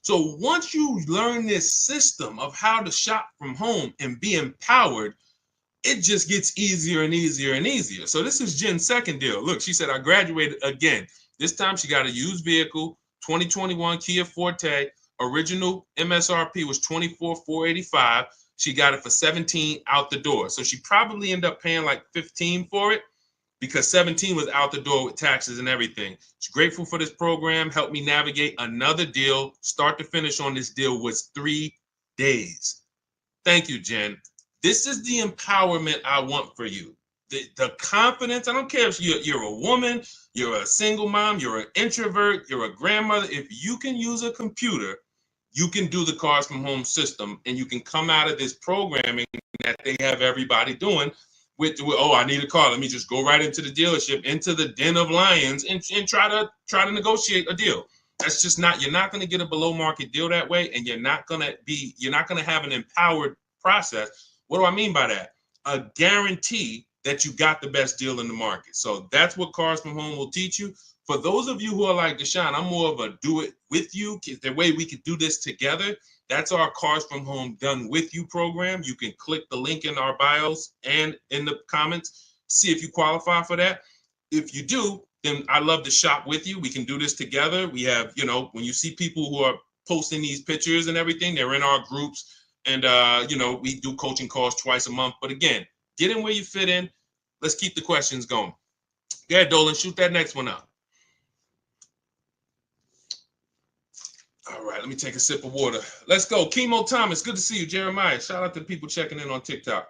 So once you learn this system of how to shop from home and be empowered, it just gets easier and easier and easier. So this is Jen's second deal. Look, she said, I graduated again. This time she got a used vehicle, 2021 Kia Forte. Original MSRP was $24,485. She got it for $17 out the door. So she probably ended up paying like $15 for it because $17 was out the door with taxes and everything. She's grateful for this program. Helped me navigate another deal. Start to finish on this deal was 3 days. Thank you, Jen. This is the empowerment I want for you. The confidence. I don't care if you're a woman, you're a single mom, you're an introvert, you're a grandmother. If you can use a computer, you can do the Cars from Home system, and you can come out of this programming that they have everybody doing with oh, I need a car. Let me just go right into the dealership, into the den of lions, and try to negotiate a deal. That's just not. You're not going to get a below market deal that way, and you're not going to have an empowered process. What do I mean by that? A guarantee that you got the best deal in the market. So that's what Cars from Home will teach you. For those of you who are like Deshone, I'm more of a do it with you. The way we could do this together. That's our Cars from Home Done With You program. You can click the link in our bios and in the comments, see if you qualify for that. If you do, then I love to shop with you. We can do this together. We have, when you see people who are posting these pictures and everything, they're in our groups. And, we do coaching calls twice a month. But again, get in where you fit in. Let's keep the questions going. Go ahead, Dolan, shoot that next one up. All right, let me take a sip of water. Let's go. Chemo Thomas, good to see you. Jeremiah, shout out to people checking in on TikTok.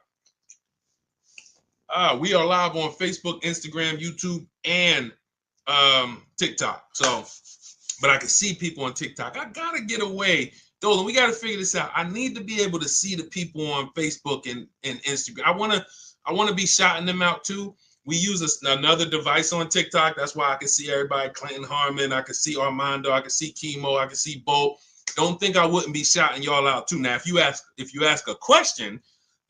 We are live on Facebook, Instagram, YouTube, and TikTok. So, but I can see people on TikTok. I got to get away. Dolan, we got to figure this out. I need to be able to see the people on Facebook and Instagram. I want to be shouting them out too. We use another device on TikTok. That's why I can see everybody. Clinton Harmon. I can see Armando. I can see Chemo. I can see Bo. Don't think I wouldn't be shouting y'all out too. Now, if you ask a question,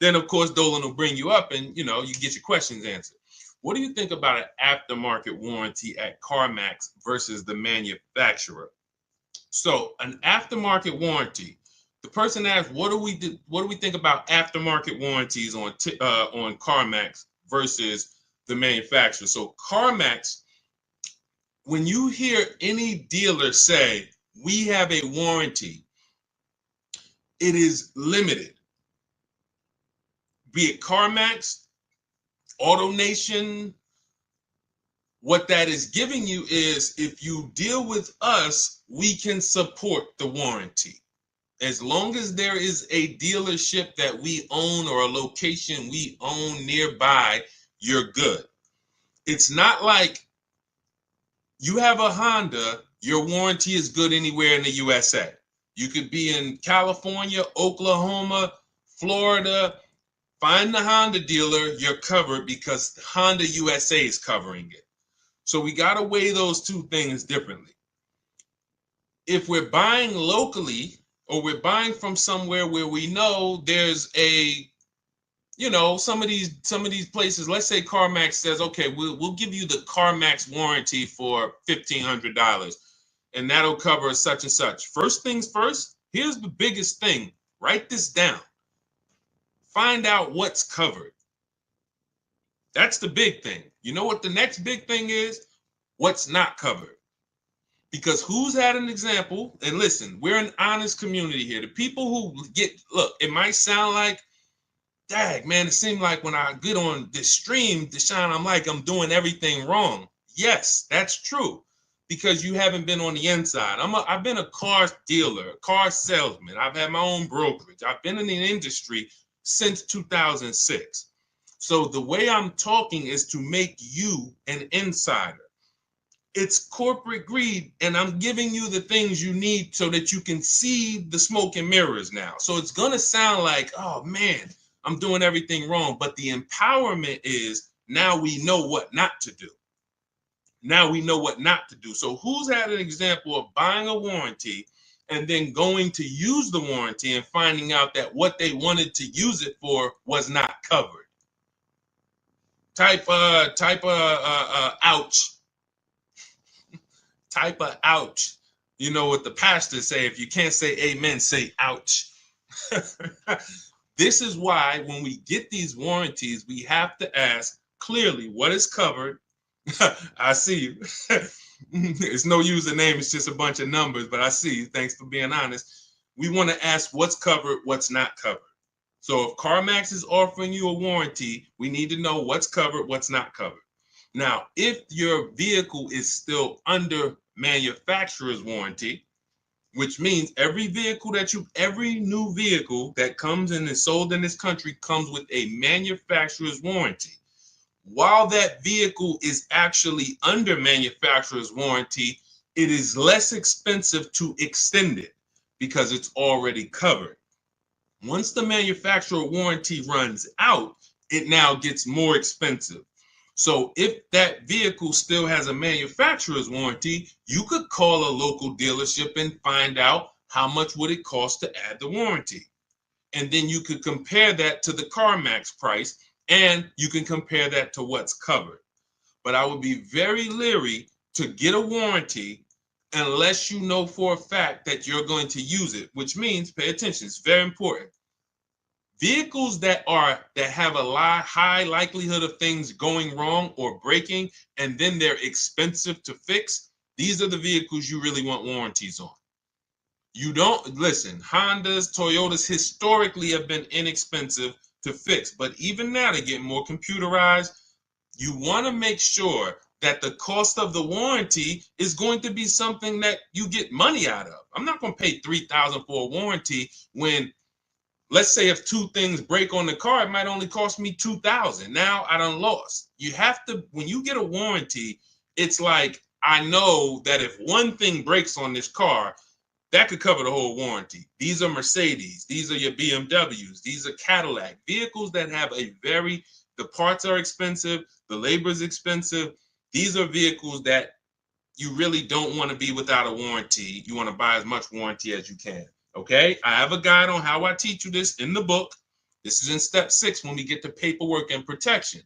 then of course Dolan will bring you up and you get your questions answered. What do you think about an aftermarket warranty at CarMax versus the manufacturer? So an aftermarket warranty. The person asked, what do we think about aftermarket warranties on CarMax versus the manufacturer? So CarMax, when you hear any dealer say we have a warranty, it is limited. Be it CarMax, AutoNation, what that is giving you is if you deal with us, we can support the warranty. As long as there is a dealership that we own or a location we own nearby, you're good. It's not like you have a Honda, your warranty is good anywhere in the USA. You could be in California, Oklahoma, Florida. Find the Honda dealer, you're covered because Honda USA is covering it. So we got to weigh those two things differently. If we're buying locally or we're buying from somewhere where we know there's some of these places, let's say CarMax says, okay, we'll give you the CarMax warranty for $1,500 and that'll cover such and such. First things first, here's the biggest thing. Write this down. Find out what's covered. That's the big thing. You know what the next big thing is? What's not covered. Because who's had an example? And listen, we're an honest community here. The people who look, it might sound like Dag, man, it seemed like when I get on this stream, Deshone, I'm like I'm doing everything wrong. Yes, that's true, because you haven't been on the inside. I've been a car dealer, car salesman. I've had my own brokerage. I've been in the industry since 2006. So the way I'm talking is to make you an insider. It's corporate greed, and I'm giving you the things you need so that you can see the smoke and mirrors now. So it's going to sound like, oh man, I'm doing everything wrong. But the empowerment is now we know what not to do. Now we know what not to do. So who's had an example of buying a warranty and then going to use the warranty and finding out that what they wanted to use it for was not covered? Type ouch. Type of ouch. You know what the pastors say, if you can't say amen, say ouch. This is why when we get these warranties, we have to ask clearly what is covered. I see you. It's no username, it's just a bunch of numbers, but I see you. Thanks for being honest. We want to ask what's covered, what's not covered. So if CarMax is offering you a warranty, we need to know what's covered, what's not covered. Now, if your vehicle is still under manufacturer's warranty, which means every new vehicle that comes and is sold in this country comes with a manufacturer's warranty. While that vehicle is actually under manufacturer's warranty, it is less expensive to extend it because it's already covered. Once the manufacturer warranty runs out, it now gets more expensive. So if that vehicle still has a manufacturer's warranty, you could call a local dealership and find out how much would it cost to add the warranty. And then you could compare that to the CarMax price, and you can compare that to what's covered. But I would be very leery to get a warranty unless you know for a fact that you're going to use it, which means, pay attention, it's very important. Vehicles that have a high likelihood of things going wrong or breaking, and then they're expensive to fix, these are the vehicles you really want warranties on. You don't, listen, Hondas, Toyotas historically have been inexpensive to fix, but even now they're getting more computerized. You want to make sure that the cost of the warranty is going to be something that you get money out of. I'm not going to pay $3,000 for a warranty when, let's say, if two things break on the car, it might only cost me $2,000. Now I done lost. You have to, when you get a warranty, it's like, I know that if one thing breaks on this car, that could cover the whole warranty. These are Mercedes. These are your BMWs. These are Cadillac. Vehicles that have the parts are expensive, the labor is expensive. These are vehicles that you really don't want to be without a warranty. You want to buy as much warranty as you can. Okay, I have a guide on how I teach you this in the book. This is in step 6 when we get to paperwork and protection,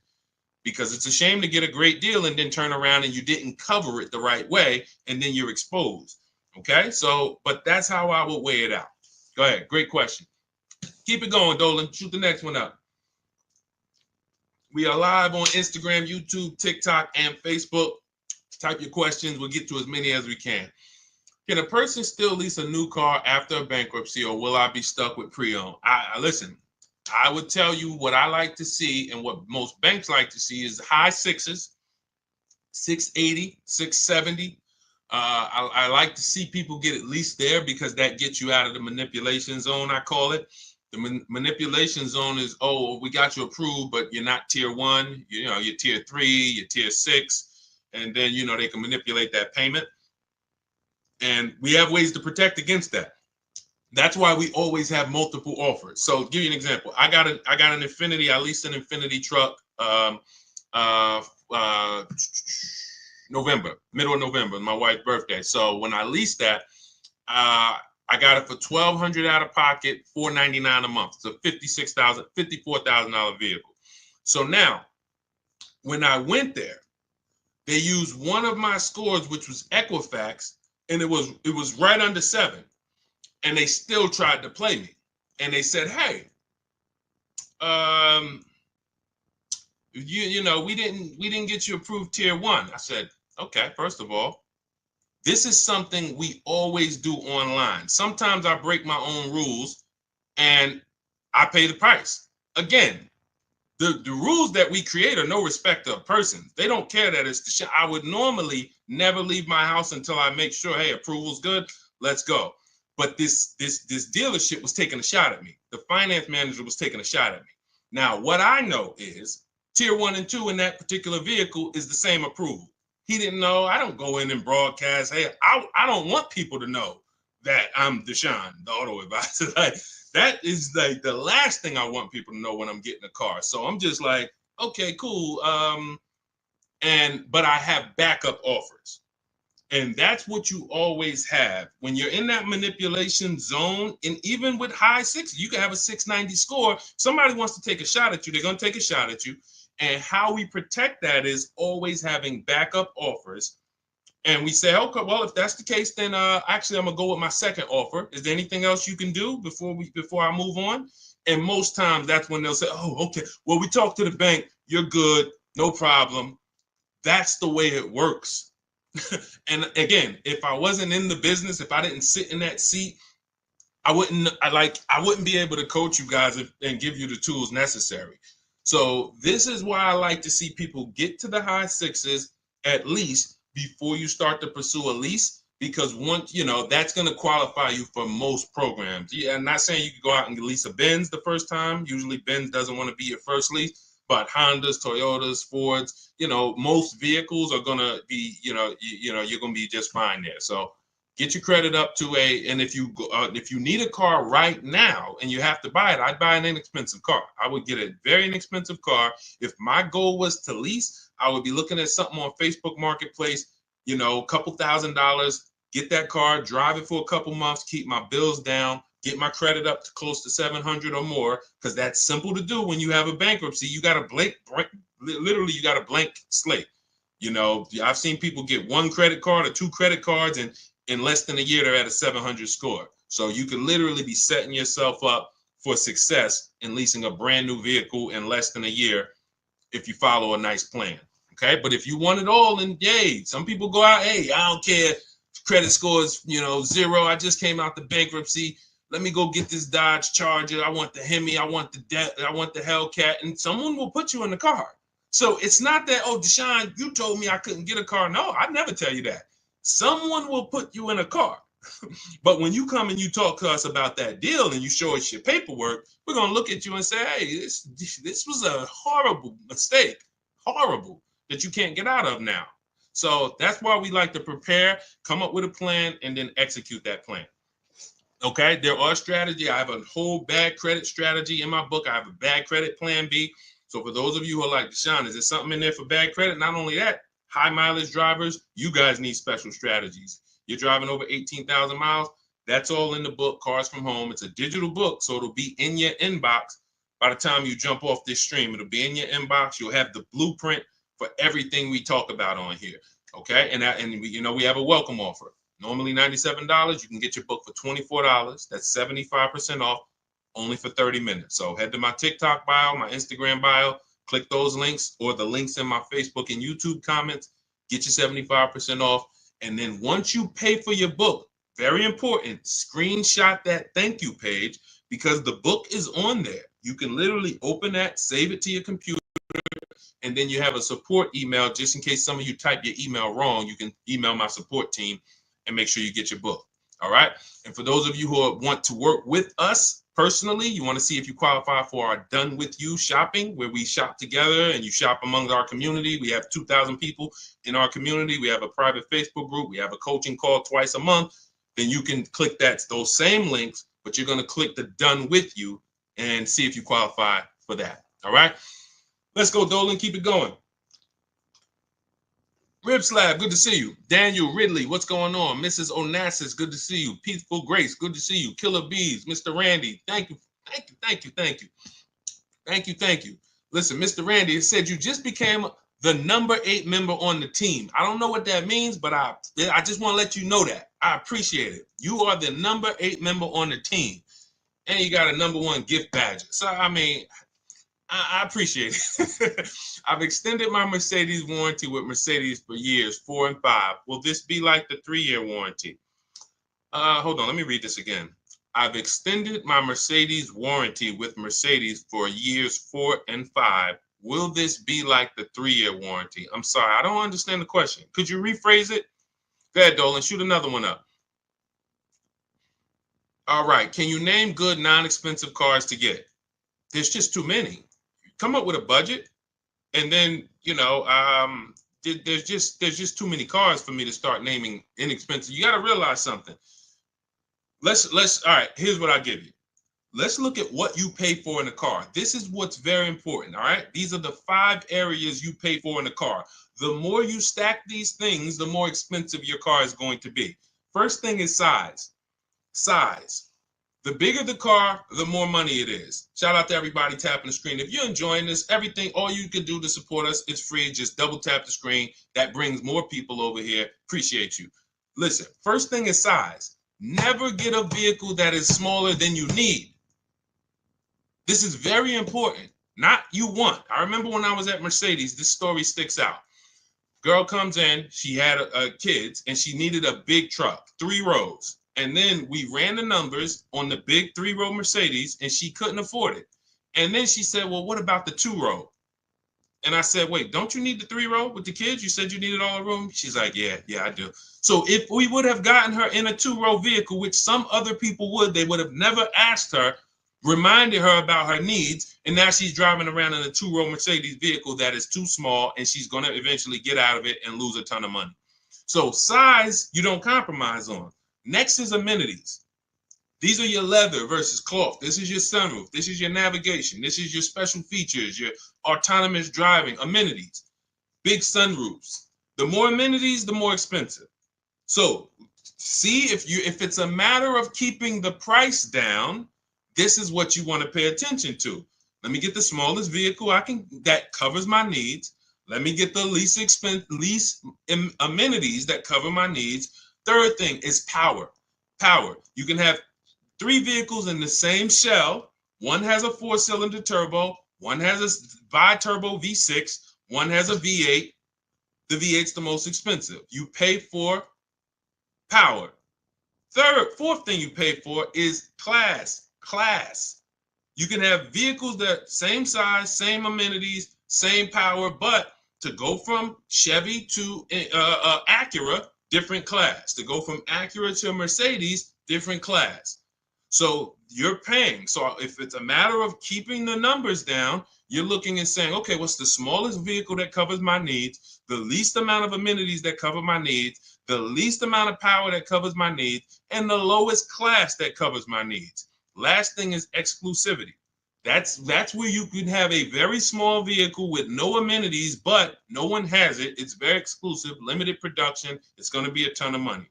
because it's a shame to get a great deal and then turn around and you didn't cover it the right way and then you're exposed. Okay, so, but that's how I would weigh it out. Go ahead, great question. Keep it going, Dolan. Shoot the next one up. We are live on Instagram, YouTube, TikTok, and Facebook. Type your questions. We'll get to as many as we can. Can a person still lease a new car after a bankruptcy, or will I be stuck with pre-owned? Listen, I would tell you what I like to see, and what most banks like to see is high sixes, 680, 670. I like to see people get at least there, because that gets you out of the manipulation zone, I call it. The manipulation zone is, oh, we got you approved, but you're not tier 1. You're tier 3, you're tier 6. And then, they can manipulate that payment. And we have ways to protect against that. That's why we always have multiple offers. So I'll give you an example. I got an Infiniti. I leased an Infiniti truck middle of November, my wife's birthday. So when I leased that, I got it for $1,200 out of pocket, $499 a month. It's a $54,000 vehicle. So now, when I went there, they used one of my scores, which was Equifax, and it was right under 7. And they still tried to play me. And they said, hey, we didn't get you approved tier 1. I said, okay, first of all, this is something we always do online. Sometimes I break my own rules and I pay the price. again, the rules that we create are no respect of persons. They don't care that it's Deshone. I would normally never leave my house until I make sure, hey, approval's good. Let's go. But this dealership was taking a shot at me. The finance manager was taking a shot at me. Now, what I know is tier 1 and 2 in that particular vehicle is the same approval. He didn't know. I don't go in and broadcast. Hey, I don't want people to know that I'm Deshone, the auto advisor. Like, that is like the last thing I want people to know when I'm getting a car. So I'm just like, okay, cool. But I have backup offers. And that's what you always have when you're in that manipulation zone. And even with high sixes, you can have a 690 score. Somebody wants to take a shot at you. They're going to take a shot at you. And how we protect that is always having backup offers. And we say, okay, well, if that's the case, then actually I'm gonna go with my second offer. Is there anything else you can do before I move on? And most times that's when they'll say, oh, okay, well, we talked to the bank, you're good, no problem. That's the way it works. And again, if I wasn't in the business, if I didn't sit in that seat, I wouldn't be able to coach you guys and give you the tools necessary. So this is why I like to see people get to the high sixes at least before you start to pursue a lease, because once that's going to qualify you for most programs. Yeah, I'm not saying you can go out and lease a Benz the first time. Usually Benz doesn't want to be your first lease, but Hondas, Toyotas, Fords, most vehicles are going to be, you're going to be just fine there. So get your credit up to and if you need a car right now and you have to buy it, I'd buy an inexpensive car. I would get a very inexpensive car. If my goal was to lease, I would be looking at something on Facebook Marketplace, a couple $1,000s, get that car, drive it for a couple months, keep my bills down, get my credit up to close to 700 or more, because that's simple to do when you have a bankruptcy. You got a literally you got a blank slate. I've seen people get one credit card or two credit cards, and in less than a year, they're at a 700 score. So you can literally be setting yourself up for success in leasing a brand new vehicle in less than a year if you follow a nice plan. Okay. But if you want it all, then yay. Some people go out, hey, I don't care. Credit score is, 0. I just came out the bankruptcy. Let me go get this Dodge Charger. I want the Hemi. I want the Hellcat. And someone will put you in the car. So it's not that, oh, Deshone, you told me I couldn't get a car. No, I'd never tell you that. Someone will put you in a car. But when you come and you talk to us about that deal and you show us your paperwork, we're going to look at you and say, hey, this was a horrible mistake, horrible, that you can't get out of now. So that's why we like to prepare, come up with a plan, and then execute that plan. Okay, there are strategies. I have a whole bad credit strategy in my book. I have a bad credit plan B. So for those of you who are like, Deshone, is there something in there for bad credit? Not only that, high mileage drivers, you guys need special strategies. You're driving over 18,000 miles. That's all in the book, Cars from Home. It's a digital book, so it'll be in your inbox by the time you jump off this stream. It'll be in your inbox. You'll have the blueprint for everything we talk about on here. Okay, and we have a welcome offer. Normally $97. You can get your book for $24. That's 75% off, only for 30 minutes. So head to my TikTok bio, my Instagram bio, click those links or the links in my Facebook and YouTube comments, get your 75% off. And then once you pay for your book, very important, screenshot that thank you page, because the book is on there. You can literally open that, save it to your computer, and then you have a support email. Just in case some of you type your email wrong, you can email my support team and make sure you get your book. All right. And for those of you who want to work with us personally, you want to see if you qualify for our Done With You shopping, where we shop together and you shop among our community. We have 2,000 people in our community. We have a private Facebook group. We have a coaching call twice a month. Then you can click those same links, but you're going to click the Done With You and see if you qualify for that. All right. Let's go, Dolan. Keep it going. Rib Slab, good to see you. Daniel Ridley, what's going on? Mrs. Onassis, good to see you. Peaceful Grace, good to see you. Killer Bees, Mr. Randy, thank you. Listen, Mr. Randy, it said you just became the number 8 member on the team. I don't know what that means, but I just want to let you know that. I appreciate it. You are the number 8 member on the team. And you got a number 1 gift badge. So, I mean, I appreciate it. I've extended my Mercedes warranty with Mercedes for years, 4 and 5. Will this be like the 3-year warranty? Hold on, let me read this again. I've extended my Mercedes warranty with Mercedes for years 4 and 5. Will this be like the 3-year warranty? I'm sorry, I don't understand the question. Could you rephrase it? Go ahead, Dolan, shoot another one up. All right, can you name good non-expensive cars to get? There's just too many. Come up with a budget, and then there's just too many cars for me to start naming inexpensive. You got to realize something. Let's all right. Here's what I give you. Let's look at what you pay for in a car. This is what's very important. All right. These are the 5 areas you pay for in a car. The more you stack these things, the more expensive your car is going to be. First thing is size. Size. The bigger the car, the more money it is. Shout out to everybody tapping the screen. If you're enjoying this, all you can do to support us is free. Just double tap the screen. That brings more people over here. Appreciate you. Listen, first thing is size. Never get a vehicle that is smaller than you need. This is very important. Not you want. I remember when I was at Mercedes, this story sticks out. Girl comes in, she had kids, and she needed a big truck, 3 rows. And then we ran the numbers on the big 3-row Mercedes, and she couldn't afford it. And then she said, well, what about the 2-row? And I said, wait, don't you need the 3-row with the kids? You said you needed all the room. She's like, yeah, I do. So if we would have gotten her in a 2-row vehicle, which some other people would, they would have never asked her, reminded her about her needs, and now she's driving around in a 2-row Mercedes vehicle that is too small, and she's going to eventually get out of it and lose a ton of money. So size, you don't compromise on. Next is amenities. These are your leather versus cloth. This is your sunroof. This is your navigation. This is your special features, your autonomous driving, amenities, big sunroofs. The more amenities, the more expensive. So see if it's a matter of keeping the price down, this is what you want to pay attention to. Let me get the smallest vehicle that covers my needs. Let me get the least amenities that cover my needs. Third thing is power. Power. You can have 3 vehicles in the same shell. One has a 4-cylinder turbo. One has a bi-turbo V6. One has a V8. The V8's the most expensive. You pay for power. Fourth thing you pay for is class. You can have vehicles that same size, same amenities, same power, but to go from Chevy to Acura, different class. To go from Acura to Mercedes, different class. So you're paying. So if it's a matter of keeping the numbers down, you're looking and saying, okay, what's the smallest vehicle that covers my needs, the least amount of amenities that cover my needs, the least amount of power that covers my needs, and the lowest class that covers my needs. Last thing is exclusivity. That's where you can have a very small vehicle with no amenities, but no one has it. It's very exclusive, limited production. It's going to be a ton of money.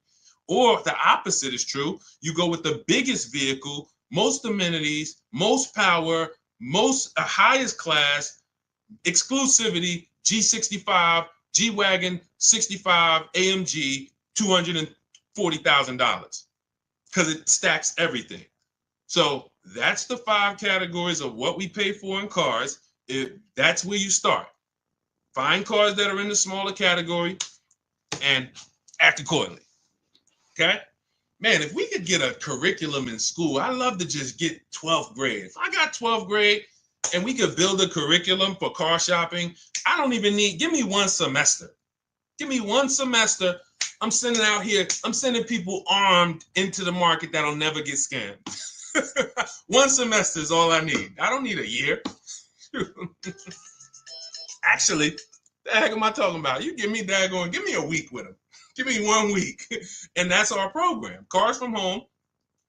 Or the opposite is true. You go with the biggest vehicle, most amenities, most power, most highest class, exclusivity, G65, G-Wagon, 65, AMG, $240,000 because it stacks everything. So that's the 5 categories of what we pay for in cars. That's where you start. Find cars that are in the smaller category and act accordingly. Okay? Man, if we could get a curriculum in school, I'd love to just get 12th grade. If I got 12th grade and we could build a curriculum for car shopping, I don't even give me 1 semester. Give me 1 semester. I'm sending people armed into the market that'll never get scammed. 1 semester is all I need. I don't need a year. Actually, the heck am I talking about? You give me a week with them. Give me 1 week. And that's our program. Cars from Home.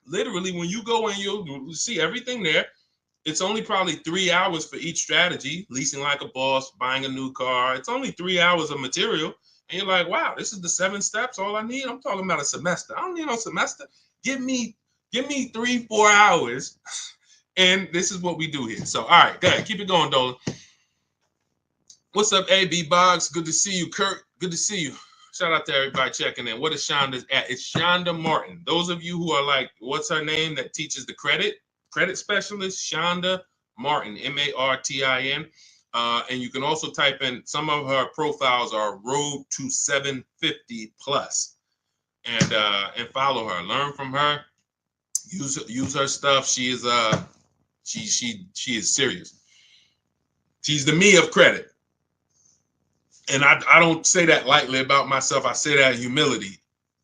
Literally, when you go in, you'll see everything there. It's only probably 3 hours for each strategy. Leasing like a boss, buying a new car. It's only 3 hours of material. And you're like, wow, this is the 7 steps, all I need? I'm talking about a semester. I don't need no semester. Give me 3-4 hours, and this is what we do here. So, all right, go ahead. Keep it going, Dolan. What's up, AB Boggs? Good to see you, Kurt. Good to see you. Shout out to everybody checking in. What is Shonda's at? It's Shonda Martin. Those of you who are like, what's her name that teaches the credit specialist? Shonda Martin, Martin. And you can also type in, some of her profiles are Road to 750 Plus, and follow her. Learn from her. Use her stuff. She is she is serious. She's the me of credit. And I don't say that lightly about myself. I say that in humility.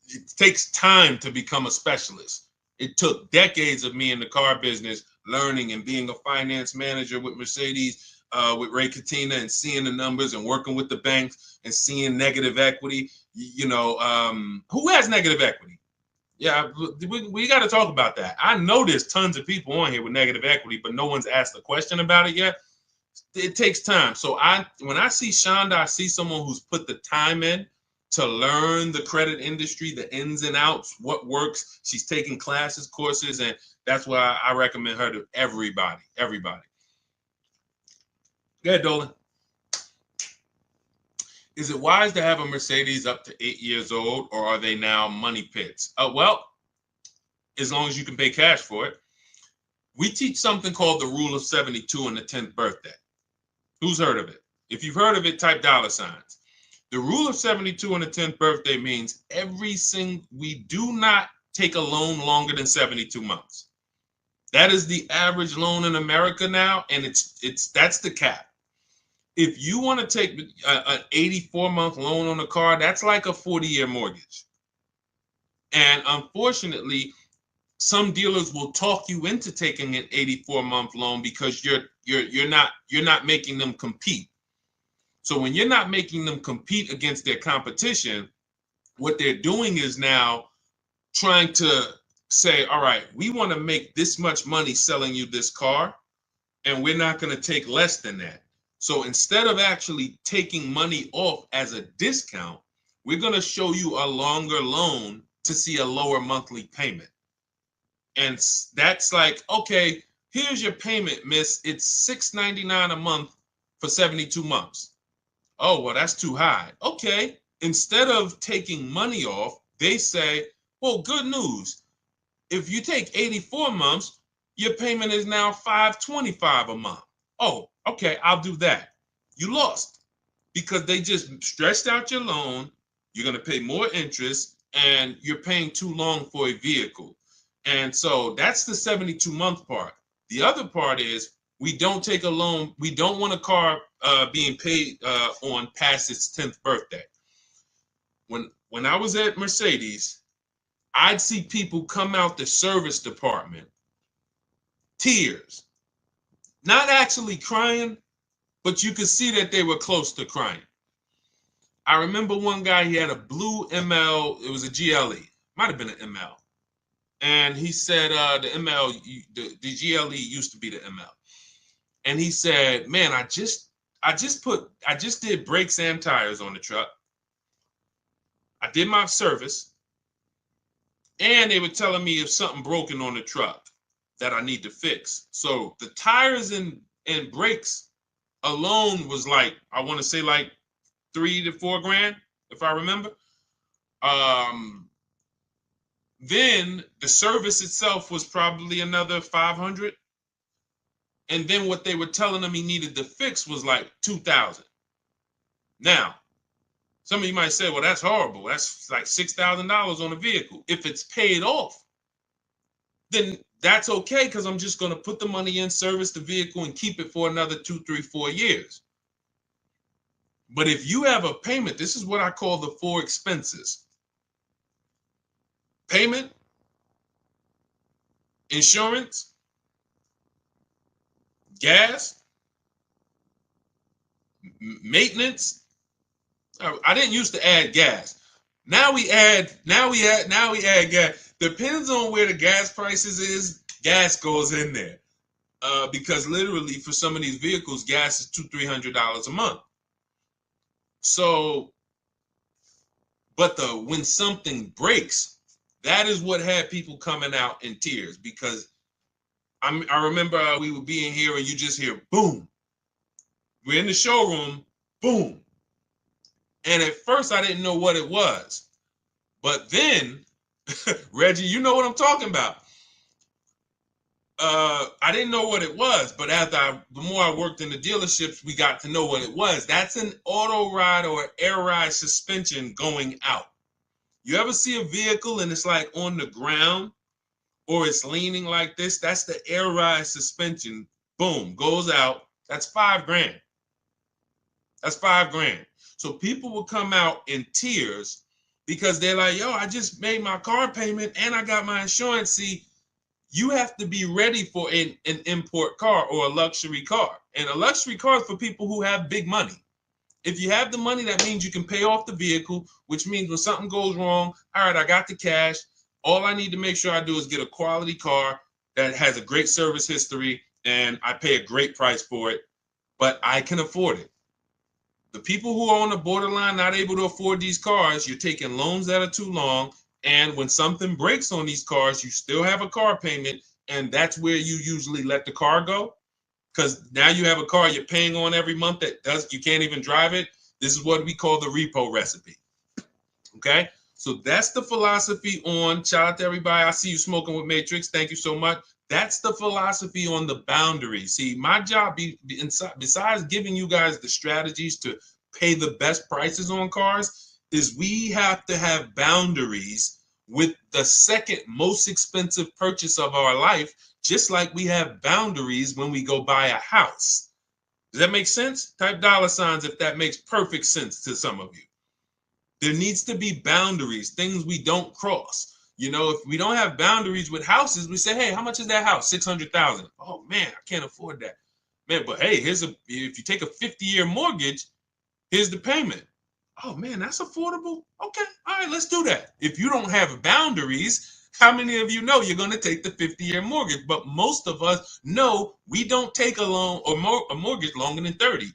It takes time to become a specialist. It took decades of me in the car business learning and being a finance manager with Mercedes, with Ray Katina, and seeing the numbers and working with the banks and seeing negative equity. Who has negative equity? Yeah, we got to talk about that. I know there's tons of people on here with negative equity, but no one's asked a question about it yet. It takes time. So when I see Shonda, I see someone who's put the time in to learn the credit industry, the ins and outs, what works. She's taking classes, courses, and that's why I recommend her to everybody. Everybody. Go ahead, Dolan. Is it wise to have a Mercedes up to 8 years old, or are they now money pits? Well, as long as you can pay cash for it. We teach something called the rule of 72 on the 10th birthday. Who's heard of it? If you've heard of it, type $signs. The rule of 72 on the 10th birthday means we do not take a loan longer than 72 months. That is the average loan in America now, and that's the cap. If you want to take an 84-month loan on a car, that's like a 40-year mortgage. And unfortunately, some dealers will talk you into taking an 84-month loan because you're not making them compete. So when you're not making them compete against their competition, what they're doing is now trying to say, all right, we want to make this much money selling you this car, and we're not going to take less than that. So instead of actually taking money off as a discount, we're going to show you a longer loan to see a lower monthly payment. And that's like, okay, here's your payment, miss. It's $6.99 a month for 72 months. Oh, well, that's too high. Okay. Instead of taking money off, they say, well, good news. If you take 84 months, your payment is now $525 a month. Oh, okay, I'll do that. You lost because they just stretched out your loan. You're going to pay more interest, and you're paying too long for a vehicle. And so that's the 72-month part. The other part is we don't take a loan. We don't want a car being paid on past its 10th birthday. When I was at Mercedes, I'd see people come out the service department, tears, not actually crying, but you could see that they were close to crying. I remember one guy, he had a blue ML, it was a GLE, might have been an ML. And he said the ML, the GLE used to be the ML. And he said, man, I just did brakes and tires on the truck. I did my service. And they were telling me if something broken on the truck that I need to fix. So the tires and brakes alone was like, I want to say like $3 to $4 grand, if I remember. Then the service itself was probably another 500. And then what they were telling him he needed to fix was like 2,000. Now, some of you might say, well, that's horrible. That's like $6,000 on a vehicle. If it's paid off, then that's okay, because I'm just going to put the money in, service the vehicle, and keep it for another 2, 3, 4 years. But if you have a payment, this is what I call the 4 expenses. Payment, insurance, gas, maintenance. I didn't used to add gas. Now we add gas. Depends on where the gas prices is, gas goes in there. Because literally for some of these vehicles, gas is $200-300 a month. So, but when something breaks, that is what had people coming out in tears, because I remember we would be in here and you just hear boom. We're in the showroom, boom. And at first I didn't know what it was. But then, Reggie, you know what I'm talking about. I didn't know what it was, but the more I worked in the dealerships, we got to know what it was. That's an auto ride or air ride suspension going out. You ever see a vehicle and it's like on the ground, or it's leaning like this, that's the air ride suspension. Boom, goes out. That's $5,000. That's $5,000. So people will come out in tears because they're like, yo, I just made my car payment and I got my insurance. See, you have to be ready for an import car or a luxury car. And a luxury car is for people who have big money. If you have the money, that means you can pay off the vehicle, which means when something goes wrong, all right, I got the cash. All I need to make sure I do is get a quality car that has a great service history and I pay a great price for it, but I can afford it. The people who are on the borderline, not able to afford these cars, you're taking loans that are too long. And when something breaks on these cars, you still have a car payment. And that's where you usually let the car go. Because now you have a car you're paying on every month you can't even drive it. This is what we call the repo recipe. Okay. So that's the philosophy on, shout out to everybody. I see you smoking with Matrix. Thank you so much. That's the philosophy on the boundaries. See, my job, besides giving you guys the strategies to pay the best prices on cars, is we have to have boundaries with the second most expensive purchase of our life, just like we have boundaries when we go buy a house. Does that make sense? Type $ if that makes perfect sense to some of you. There needs to be boundaries, things we don't cross. You know, if we don't have boundaries with houses, we say, hey, how much is that house? $600,000. Oh man, I can't afford that. Man, but hey, if you take a 50-year mortgage, here's the payment. Oh man, that's affordable. Okay, all right, let's do that. If you don't have boundaries, how many of you know you're going to take the 50-year mortgage? But most of us know we don't take a loan or a mortgage longer than 30.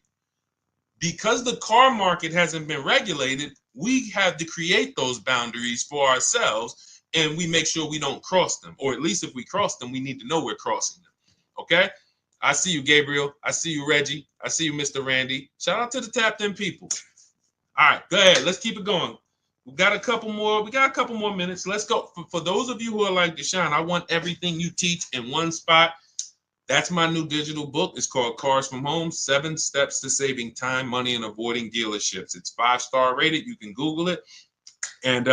Because the car market hasn't been regulated, we have to create those boundaries for ourselves. And we make sure we don't cross them, or at least if we cross them, we need to know we're crossing them. Okay? I see you, Gabriel. I see you, Reggie. I see you, Mr. Randy. Shout out to the tapped in people. All right, go ahead. Let's keep it going. We got a couple more minutes. Let's go. For those of you who are like Deshone, I want everything you teach in one spot. That's my new digital book. It's called Cars from Home, 7 Steps to Saving Time, Money, and Avoiding Dealerships. It's 5-star rated. You can Google it. And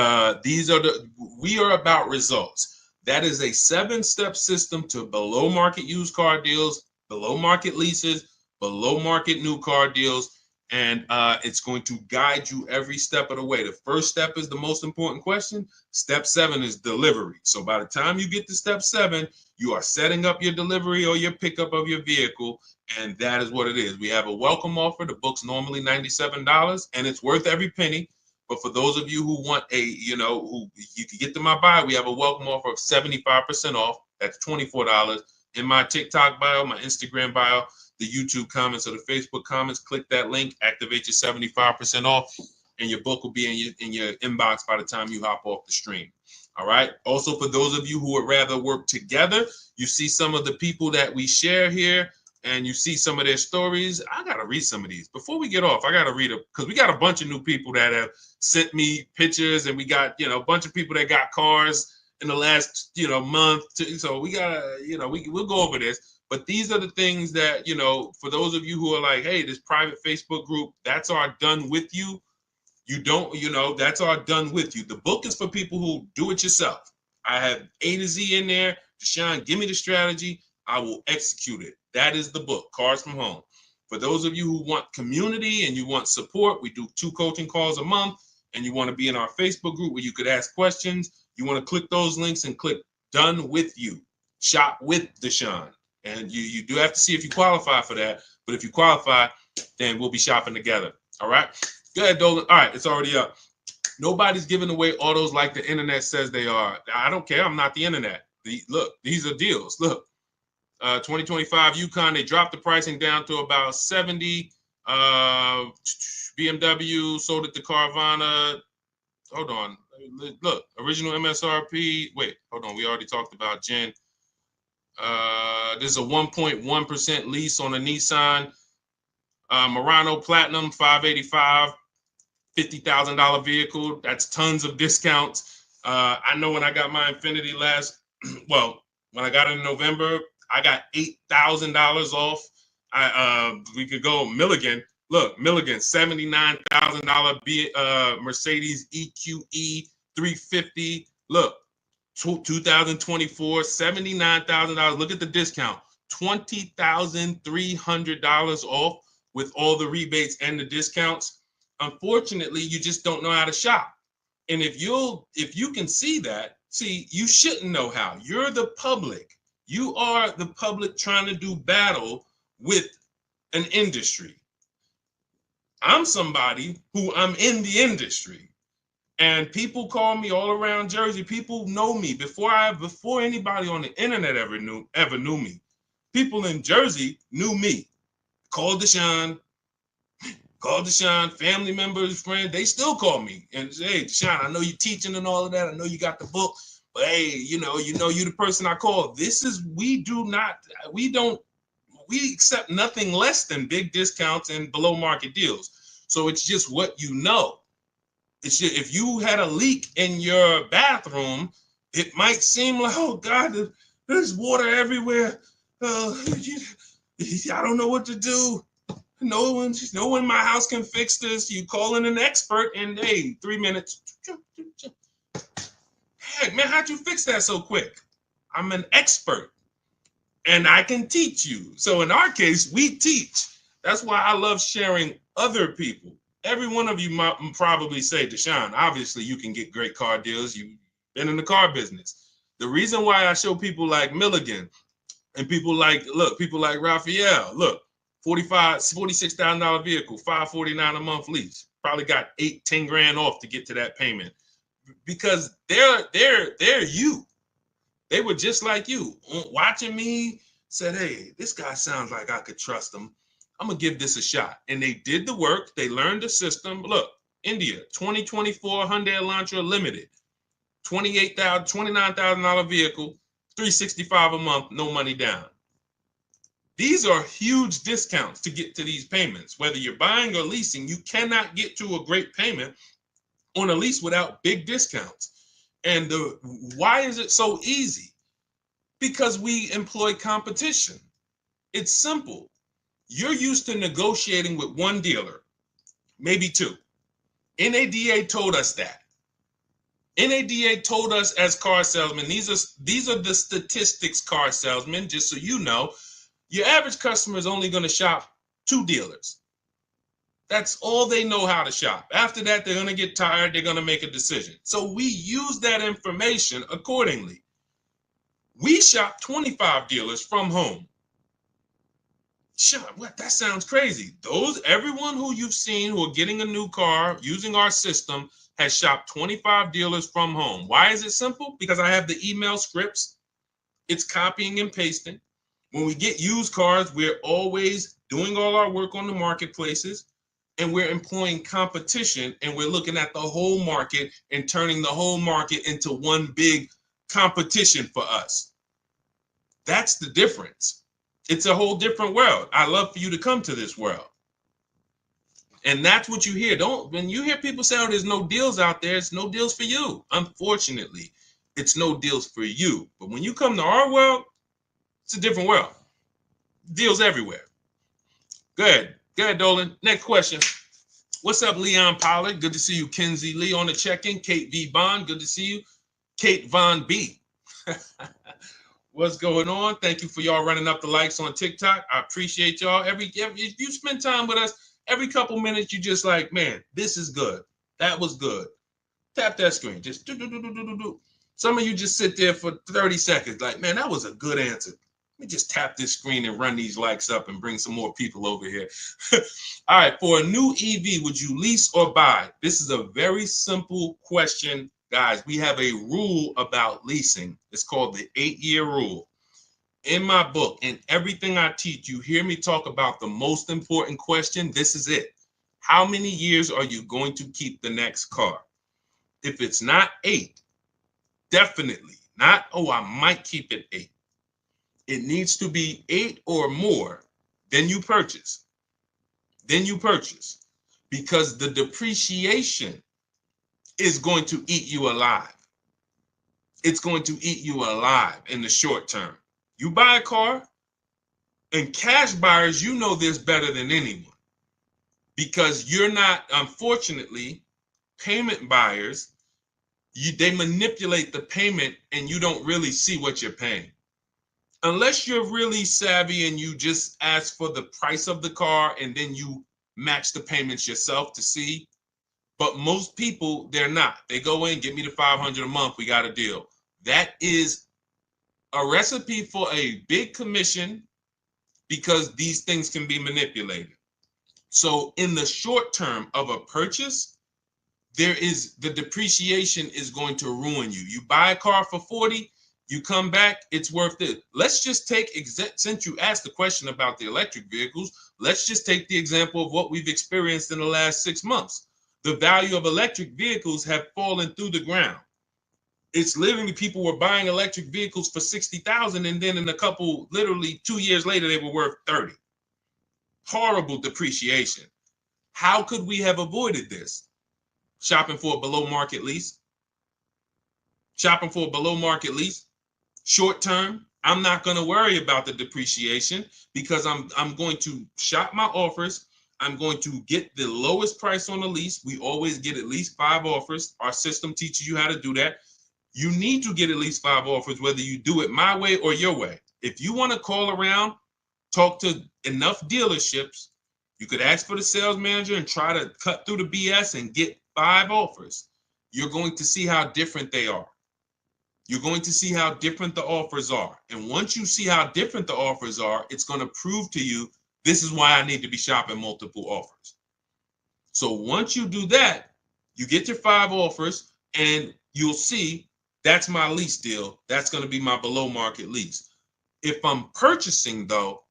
we are about results. That is a 7-step system to below market used car deals, below market leases, below market new car deals. And it's going to guide you every step of the way. The first step is the most important question. Step 7 is delivery. So by the time you get to step 7, you are setting up your delivery or your pickup of your vehicle. And that is what it is. We have a welcome offer. The book's normally $97 and it's worth every penny. But for those of you who want who you can get to my bio, we have a welcome offer of 75% off. That's $24 in my TikTok bio, my Instagram bio, the YouTube comments or the Facebook comments. Click that link, activate your 75% off, and your book will be in your inbox by the time you hop off the stream. All right. Also, for those of you who would rather work together, you see some of the people that we share here. And you see some of their stories. I got to read some of these. Before we get off, I got to read it because we got a bunch of new people that have sent me pictures, and we got, a bunch of people that got cars in the last, month. So we got to, we'll go over this. But these are the things that, for those of you who are like, hey, this private Facebook group, that's our done with you. You don't, that's our done with you. The book is for people who do it yourself. I have A to Z in there. Deshone, give me the strategy. I will execute it. That is the book, Cars from Home. For those of you who want community and you want support, we do 2 coaching calls a month, and you want to be in our Facebook group where you could ask questions. You want to click those links and click Done With You. Shop with Deshone. And you do have to see if you qualify for that. But if you qualify, then we'll be shopping together. All right? Go ahead, Dolan. All right, it's already up. Nobody's giving away autos like the internet says they are. I don't care. I'm not the internet. Look, these are deals. Look. 2025 Yukon, they dropped the pricing down to about 70. BMW sold it to Carvana. Hold on. Look, original MSRP. Wait, hold on. We already talked about Jen. This is a 1.1% lease on a Nissan Murano Platinum 585, $50,000 vehicle. That's tons of discounts. I know when I got my Infiniti when I got it in November, I got $8,000 off. We could go Milligan. Look, Milligan, $79,000 Mercedes EQE 350. Look, 2024, $79,000. Look at the discount, $20,300 off with all the rebates and the discounts. Unfortunately, you just don't know how to shop. And if you can see that, you shouldn't know how. You're the public. You are the public trying to do battle with an industry. I'm somebody who I'm in the industry. And people call me all around Jersey. People know me before anybody on the internet ever knew me. People in Jersey knew me. Call Deshone, family members, friends. They still call me and say, "Hey, Deshone, I know you're teaching and all of that. I know you got the book, but hey, you know you're the person I call." We accept nothing less than big discounts and below market deals. So it's just what you know. If you had a leak in your bathroom, it might seem like, oh God, there's water everywhere. I don't know what to do. No one in my house can fix this. You call in an expert and hey, 3 minutes. Heck, man, how'd you fix that so quick? I'm an expert and I can teach you. So in our case, we teach. That's why I love sharing other people. Every one of you might probably say, Deshone, obviously you can get great car deals. You've been in the car business. The reason why I show people like Milligan and people like Raphael, look, $46,000 vehicle, $549 a month lease. Probably got 8-10 grand off to get to that payment because they're you. They were just like you, watching me, said, hey, this guy sounds like I could trust him. I'm going to give this a shot. And they did the work. They learned the system. Look, India, 2024 Hyundai Elantra Limited, $29,000 vehicle, $365 a month, no money down. These are huge discounts to get to these payments. Whether you're buying or leasing, you cannot get to a great payment on a lease without big discounts. And why is it so easy? Because we employ competition. It's simple. You're used to negotiating with one dealer, maybe two. NADA told us that. NADA told us as car salesmen, these are the statistics, car salesmen, just so you know, your average customer is only going to shop 2 dealers. That's all they know how to shop. After that, they're going to get tired. They're going to make a decision. So we use that information accordingly. We shop 25 dealers from home. What? That sounds crazy. Everyone who you've seen who are getting a new car using our system has shopped 25 dealers from home. Why is it simple? Because I have the email scripts. It's copying and pasting. When we get used cars, we're always doing all our work on the marketplaces, and we're employing competition, and we're looking at the whole market and turning the whole market into one big competition for us. That's the difference. It's a whole different world. I love for you to come to this world. And that's what you hear. When you hear people say, oh, there's no deals out there, it's no deals for you. Unfortunately, it's no deals for you. But when you come to our world, it's a different world. Deals everywhere. Good. Good, Dolan. Next question. What's up, Leon Pollard? Good to see you. Kenzie Lee on the check-in. Kate V. Bond. Good to see you. Kate Von B. What's going on? Thank you for y'all running up the likes on TikTok. I appreciate y'all. If you spend time with us, every couple minutes, you just like, man, this is good. That was good. Tap that screen. Just do. Some of you just sit there for 30 seconds like, man, that was a good answer. Let me just tap this screen and run these likes up and bring some more people over here. All right, for a new EV, would you lease or buy? This is a very simple question, guys. We have a rule about leasing. It's called the 8-year rule. In my book, in everything I teach, you hear me talk about the most important question. This is it. How many years are you going to keep the next car? If it's not 8, definitely not, oh, I might keep it 8. It needs to be 8 or more. Then you purchase. Because the depreciation is going to eat you alive. It's going to eat you alive in the short term. You buy a car, and cash buyers, you know this better than anyone. Because you're not, unfortunately, payment buyers, They manipulate the payment and you don't really see what you're paying. Unless you're really savvy and you just ask for the price of the car and then you match the payments yourself to see. But most people, they're not. They go in, give me the $500 a month, we got a deal. That is a recipe for a big commission because these things can be manipulated. So in the short term of a purchase, the depreciation is going to ruin you. You buy a car for 40, you come back, it's worth it. Let's just take, since you asked the question about the electric vehicles, let's just take the example of what we've experienced in the last 6 months. The value of electric vehicles have fallen through the ground. It's literally people were buying electric vehicles for 60,000 and then in a couple, literally 2 years later, they were worth 30. Horrible depreciation. How could we have avoided this? Shopping for a below market lease. Shopping for a below market lease. Short term, I'm not going to worry about the depreciation because I'm going to shop my offers. I'm going to get the lowest price on the lease. We always get at least 5 offers. Our system teaches you how to do that. You need to get at least 5 offers, whether you do it my way or your way. If you want to call around, talk to enough dealerships, you could ask for the sales manager and try to cut through the BS and get 5 offers. You're going to see how different they are. You're going to see how different the offers are. And once you see how different the offers are, it's going to prove to you, this is why I need to be shopping multiple offers. So once you do that, you get your 5 offers and you'll see that's my lease deal. That's going to be my below market lease. If I'm purchasing though,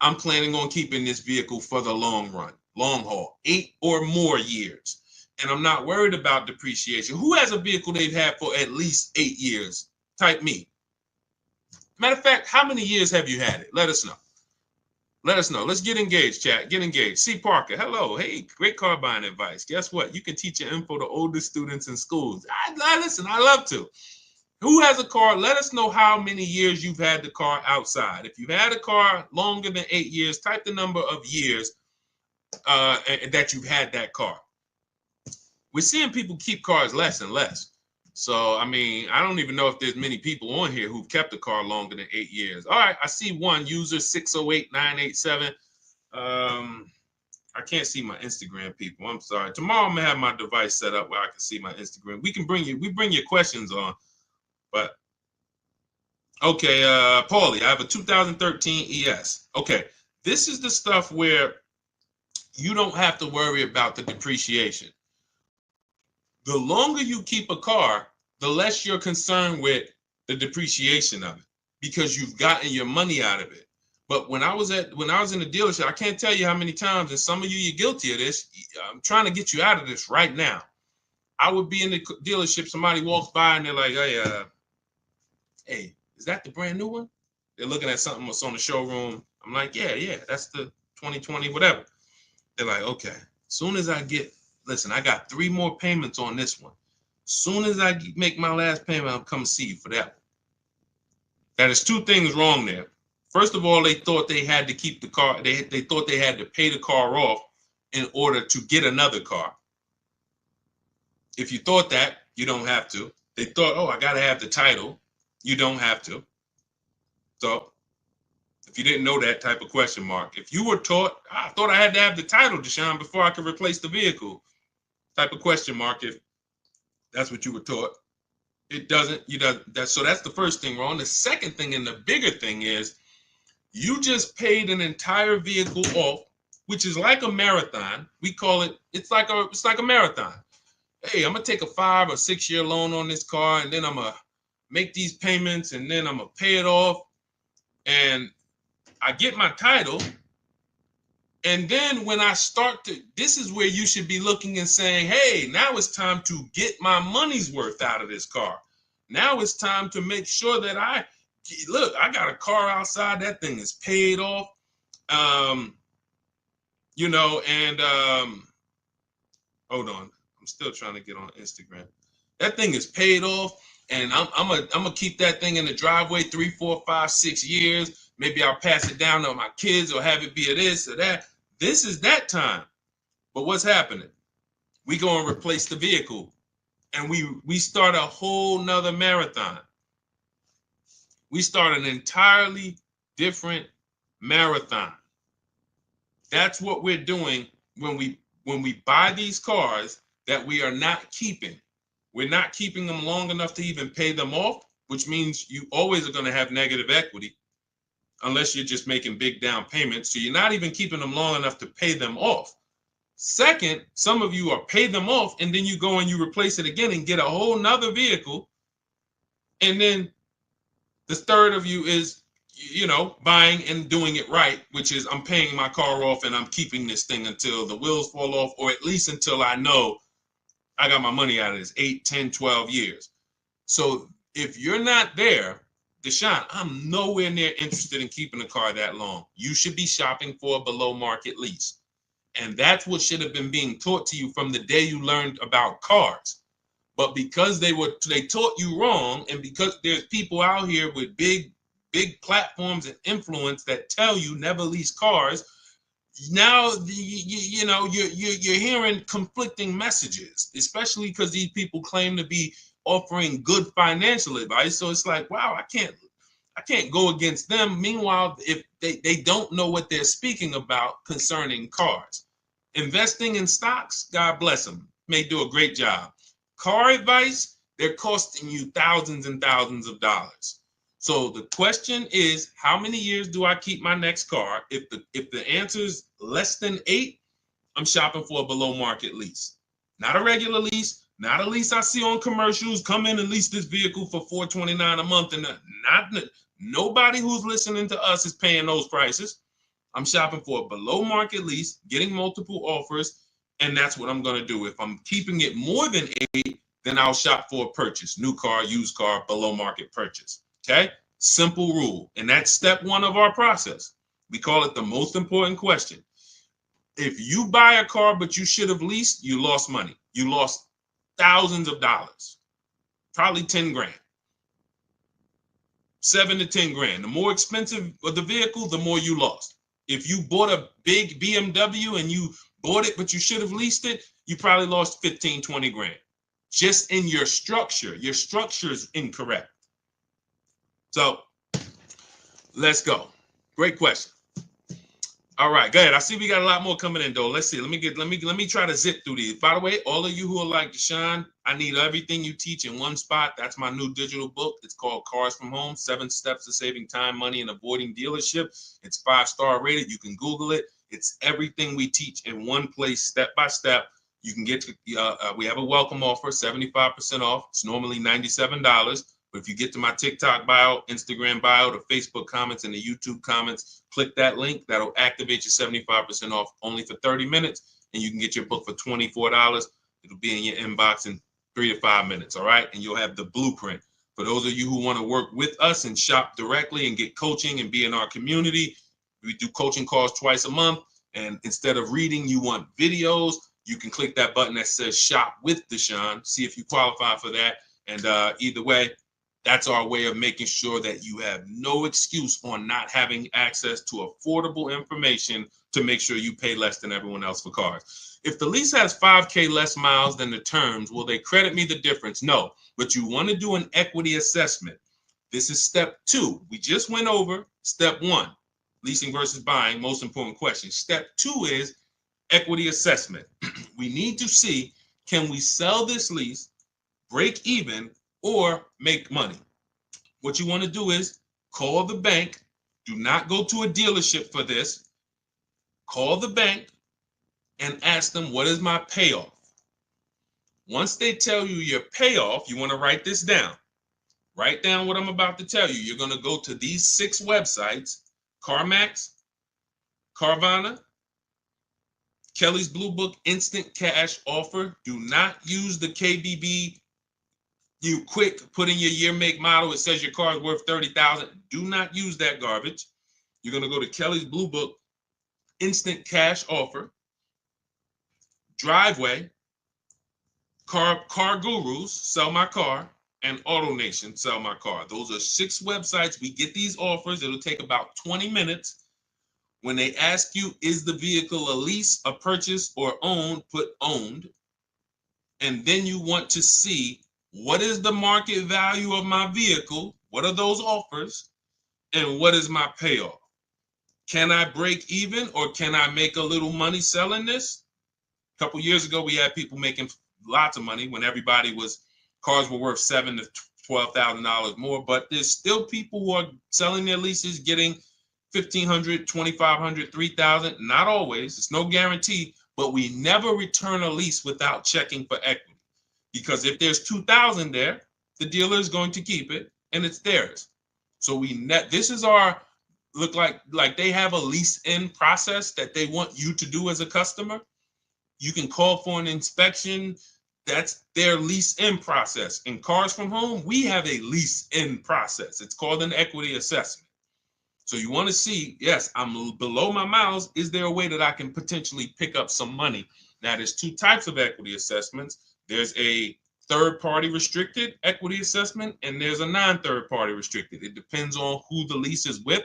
I'm planning on keeping this vehicle for the long run, long haul, 8 or more years. And I'm not worried about depreciation. Who has a vehicle they've had for at least 8 years? Type me. Matter of fact, how many years have you had it? Let us know. Let us know. Let's get engaged, chat. Get engaged. C. Parker, hello. Hey, great car buying advice. Guess what? You can teach your info to older students in schools. Listen, I love to. Who has a car? Let us know how many years you've had the car outside. If you've had a car longer than 8 years, type the number of years that you've had that car. We're seeing people keep cars less and less. So, I mean, I don't even know if there's many people on here who've kept a car longer than 8 years. All right, I see one user 608987. I can't see my Instagram people. I'm sorry. Tomorrow I'm gonna have my device set up where I can see my Instagram. We bring your questions on, but okay, Paulie, I have a 2013 ES. Okay, this is the stuff where you don't have to worry about the depreciation. The longer you keep a car, the less you're concerned with the depreciation of it because you've gotten your money out of it. But when I was in the dealership, I can't tell you how many times, and some of you're guilty of this. I'm trying to get you out of this right now. I would be in the dealership, somebody walks by and they're like, hey, is that the brand new one? They're looking at something that's on the showroom. I'm like, yeah, that's the 2020, whatever. They're like, okay, soon as I got 3 more payments on this one. Soon as I make my last payment, I'll come see you for that one. That is 2 things wrong there. First of all, they thought they had to keep the car. They thought they had to pay the car off in order to get another car. If you thought that, you don't have to. They thought, oh, I got to have the title. You don't have to. So if you didn't know that, type of question mark. If you were taught, I thought I had to have the title, Deshone, before I could replace the vehicle, type of question mark. If that's what you were taught, it doesn't. So that's the first thing wrong. The second thing, and the bigger thing, is you just paid an entire vehicle off, which is like a marathon. We call it. It's like a marathon. Hey, I'm gonna take a 5 or 6 year loan on this car, and then I'm gonna make these payments, and then I'm gonna pay it off, and I get my title. And then when I this is where you should be looking and saying, hey, now it's time to get my money's worth out of this car. Now it's time to make sure that I got a car outside. That thing is paid off. Hold on. I'm still trying to get on Instagram. That thing is paid off. And I'm gonna keep that thing in the driveway 3, 4, 5, 6 years. Maybe I'll pass it down to my kids or have it be a this or that. This is that time. But what's happening? We go and replace the vehicle. and we start a whole nother marathon. We start an entirely different marathon. That's what we're doing when we buy these cars that we are not keeping. We're not keeping them long enough to even pay them off, which means you always are going to have negative equity unless you're just making big down payments. So you're not even keeping them long enough to pay them off. Second, some of you are pay them off and then you go and you replace it again and get a whole nother vehicle. And then the third of you is, buying and doing it right, which is I'm paying my car off and I'm keeping this thing until the wheels fall off, or at least until I know I got my money out of this 8, 10, 12 years. So if you're not there, Deshone, I'm nowhere near interested in keeping a car that long. You should be shopping for a below market lease. And that's what should have been being taught to you from the day you learned about cars. But because they taught you wrong, and because there's people out here with big platforms and influence that tell you never lease cars, now you're hearing conflicting messages, especially because these people claim to be offering good financial advice. So it's like, wow, I can't go against them. Meanwhile, if they don't know what they're speaking about concerning cars. Investing in stocks, God bless them, may do a great job. Car advice, they're costing you thousands and thousands of dollars. So the question is, how many years do I keep my next car? If the answer is less than 8, I'm shopping for a below market lease. Not a regular lease, not a lease I see on commercials. Come in and lease this vehicle for $429 a month, and nobody who's listening to us is paying those prices. I'm shopping for a below market lease, getting multiple offers, and that's what I'm going to do. If I'm keeping it more than 8, then I'll shop for a purchase, new car, used car, below market purchase. Okay? Simple rule. And that's step 1 of our process. We call it the most important question. If you buy a car but you should have leased, you lost money. You lost thousands of dollars, probably 10 grand. 7 to 10 grand. The more expensive of the vehicle, the more you lost. If you bought a big BMW and you bought it, but you should have leased it, you probably lost 15, 20 grand. Just in your structure. Your structure is incorrect. So let's go. Great question. All right, go ahead. I see we got a lot more coming in though. Let's see. Let me try to zip through these. By the way, all of you who are like Deshone, I need everything you teach in one spot. That's my new digital book. It's called Cars from Home: 7 Steps to Saving Time, Money, and Avoiding Dealership. It's 5-star rated. You can Google it. It's everything we teach in one place, step by step. You can get we have a welcome offer, 75% off. It's normally $97. But if you get to my TikTok bio, Instagram bio, the Facebook comments, and the YouTube comments, click that link. That'll activate your 75% off only for 30 minutes. And you can get your book for $24. It'll be in your inbox in 3 to 5 minutes. All right. And you'll have the blueprint. For those of you who want to work with us and shop directly and get coaching and be in our community, we do coaching calls twice a month. And instead of reading, you want videos, you can click that button that says Shop with Deshone. See if you qualify for that. And either way, that's our way of making sure that you have no excuse on not having access to affordable information to make sure you pay less than everyone else for cars. If the lease has 5K less miles than the terms, will they credit me the difference? No, but you want to do an equity assessment. This is step 2. We just went over step 1, leasing versus buying, most important question. Step 2 is equity assessment. We need to see, can we sell this lease, break even, or make money? What you want to do is call the bank. Do not go to a dealership for this. Call the bank and ask them, what is my payoff? Once they tell you your payoff, you want to write this down. Write down what I'm about to tell you. You're going to go to these 6 websites: CarMax, Carvana, Kelly's Blue Book Instant Cash Offer. Do not use the KBB. You quick put in your year, make, model. It says your car is worth $30,000. Do not use that garbage. You're going to go to Kelly's Blue Book Instant Cash Offer, Driveway, Car Gurus, Sell My Car, and AutoNation, Sell My Car. Those are 6 websites. We get these offers. It'll take about 20 minutes. When they ask you, is the vehicle a lease, a purchase, or owned, put owned. and then you want to see what is the market value of my vehicle, what are those offers, and what is my payoff. Can I break even, or can I make a little money selling this? A couple years ago, we had people making lots of money when cars were worth $7,000 to $12,000 more. But there's still people who are selling their leases, getting $1,500, $2,500, $3,000. Not always. It's no guarantee. But we never return a lease without checking for equity, because if there's $2,000 there, the dealer is going to keep it, and it's theirs. So this is our look like they have a lease in process that they want you to do as a customer. You can call for an inspection. That's their lease in process. In Cars from Home, we have a lease in process. It's called an equity assessment. So you want to see, yes, I'm below my miles. Is there a way that I can potentially pick up some money? Now, there's two types of equity assessments. There's a third-party restricted equity assessment, and there's a non-third-party restricted. It depends on who the lease is with.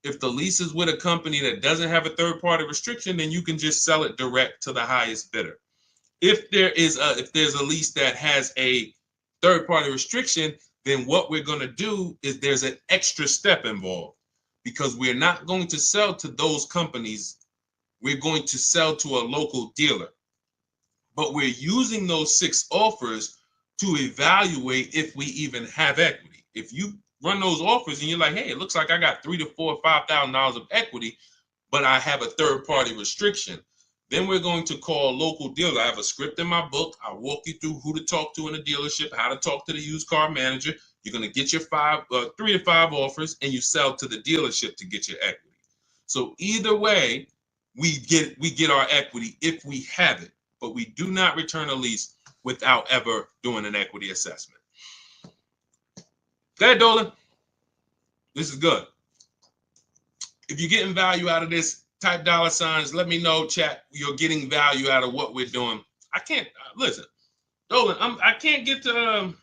If the lease is with a company that doesn't have a third-party restriction, then you can just sell it direct to the highest bidder. If there's a lease that has a third-party restriction, then what we're going to do is there's an extra step involved, because we're not going to sell to those companies. We're going to sell to a local dealer. But we're using those 6 offers to evaluate if we even have equity. If you run those offers and you're like, hey, it looks like I got $3,000 to $4,000 or $5,000 of equity, but I have a third-party restriction, then we're going to call a local dealer. I have a script in my book. I'll walk you through who to talk to in a dealership, how to talk to the used car manager. You're going to get your 3 to 5 offers, and you sell to the dealership to get your equity. So either way, we get our equity if we have it, but we do not return a lease without ever doing an equity assessment. Go ahead, Dolan. This is good. If you're getting value out of this, type $signs. Let me know, chat. You're getting value out of what we're doing. I can't listen, Dolan. I can't get to.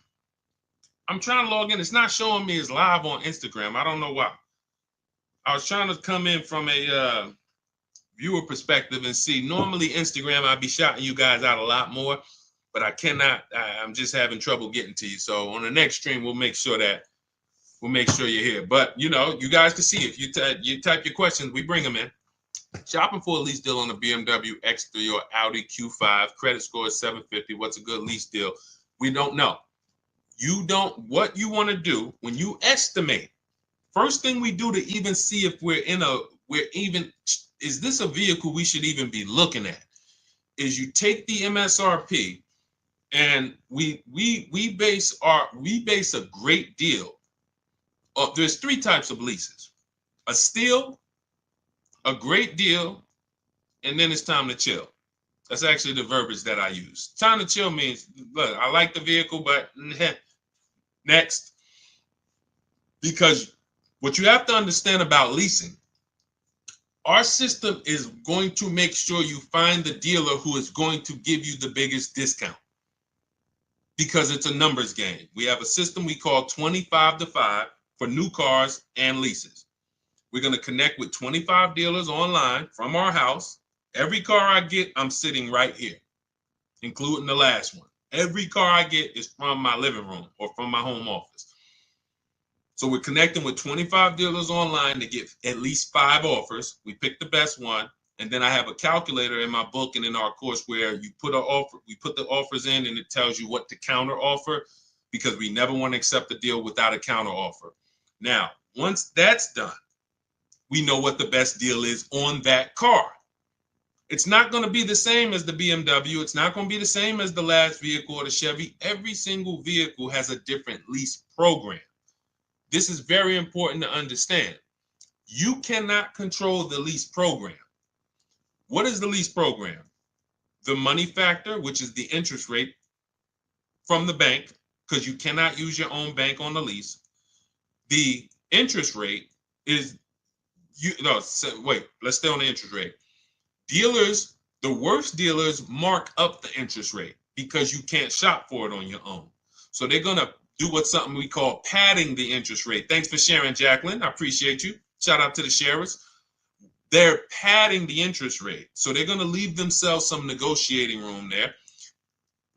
I'm trying to log in. It's not showing me as live on Instagram. I don't know why. I was trying to come in from a viewer perspective and see. Normally Instagram, I'd be shouting you guys out a lot more, but I cannot. I'm just having trouble getting to you. So on the next stream, we'll make sure you're here. But you guys can see if you type your questions, we bring them in. Shopping for a lease deal on a BMW X3 or Audi Q5. Credit score is 750. What's a good lease deal? We don't know. What you want to do when you estimate, first thing we do to even see if is this a vehicle we should even be looking at, is you take the MSRP, and we base a great deal. There's 3 types of leases: a steal, a great deal, and then it's time to chill. That's actually the verbiage that I use. Time to chill means, look, I like the vehicle, but next. Because what you have to understand about leasing, our system is going to make sure you find the dealer who is going to give you the biggest discount, because it's a numbers game. We have a system we call 25 to 5 for new cars and leases. We're going to connect with 25 dealers online from our house. Every car I get, I'm sitting right here, including the last one. Every car I get is from my living room or from my home office. So we're connecting with 25 dealers online to get at least 5 offers. We pick the best one. And then I have a calculator in my book and in our course where we put the offers in, and it tells you what to counter offer, because we never want to accept a deal without a counter offer. Now, once that's done, we know what the best deal is on that car. It's not going to be the same as the BMW. It's not going to be the same as the last vehicle or the Chevy. Every single vehicle has a different lease program. This is very important to understand. You cannot control the lease program. What is the lease program? The money factor, which is the interest rate from the bank, because you cannot use your own bank on the lease. The interest rate is let's stay on the interest rate. Dealers, the worst dealers, mark up the interest rate because you can't shop for it on your own. So they're going to do something we call padding the interest rate. Thanks for sharing, Jacqueline. I appreciate you. Shout out to the sharers. They're padding the interest rate. So they're going to leave themselves some negotiating room there.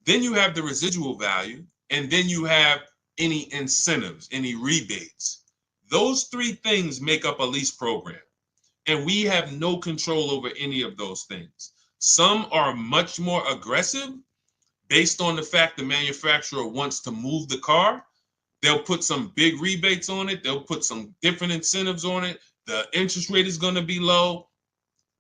Then you have the residual value, and then you have any incentives, any rebates. Those three things make up a lease program, and we have no control over any of those things. Some are much more aggressive based on the fact the manufacturer wants to move the car. They'll put some big rebates on it. They'll put some different incentives on it. The interest rate is going to be low.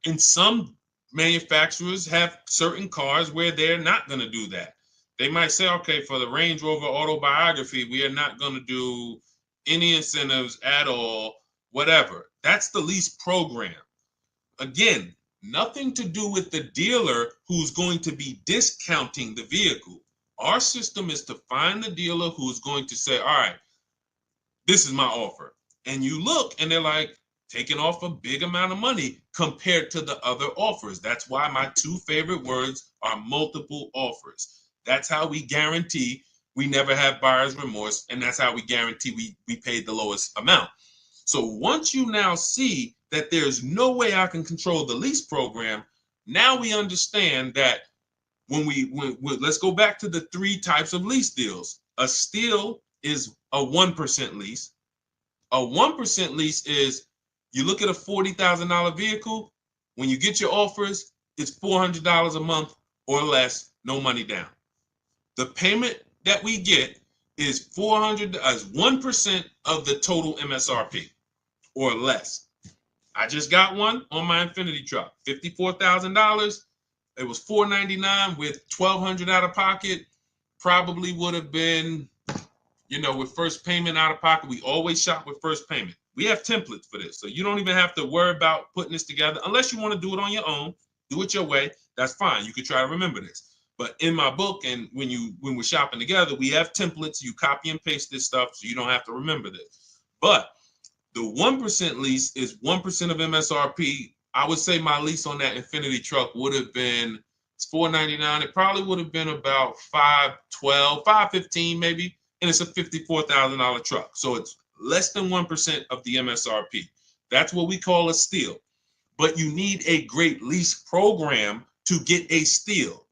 And some manufacturers have certain cars where they're not going to do that. They might say, okay, for the Range Rover Autobiography, we are not going to do any incentives at all, whatever. That's the lease program. Again, nothing to do with the dealer who's going to be discounting the vehicle. Our system is to find the dealer who's going to say, all right, this is my offer. And you look and they're like, taking off a big amount of money compared to the other offers. That's why my two favorite words are multiple offers. That's how we guarantee we never have buyer's remorse. And that's how we guarantee we paid the lowest amount. So once you now see that there's no way I can control the lease program, now we understand that when let's go back to the three types of lease deals. A steal is a 1% lease. A 1% lease is, you look at a $40,000 vehicle, when you get your offers, it's $400 a month or less, no money down. The payment that we get is 1% of the total MSRP or less. I just got one on my Infinity truck, $54,000. It was $499 with $1,200 out of pocket. Probably would have been, with first payment out of pocket. We always shop with first payment. We have templates for this, so you don't even have to worry about putting this together unless you want to do it on your own. Do it your way. That's fine. You can try to remember this. But in my book, and when we're shopping together, we have templates. You copy and paste this stuff, so you don't have to remember this. But the 1% lease is 1% of MSRP. I would say my lease on that Infinity truck would have been, it's $499. It probably would have been about $512, $515 maybe, and it's a $54,000 truck. So it's less than 1% of the MSRP. That's what we call a steal. But you need a great lease program to get a steal.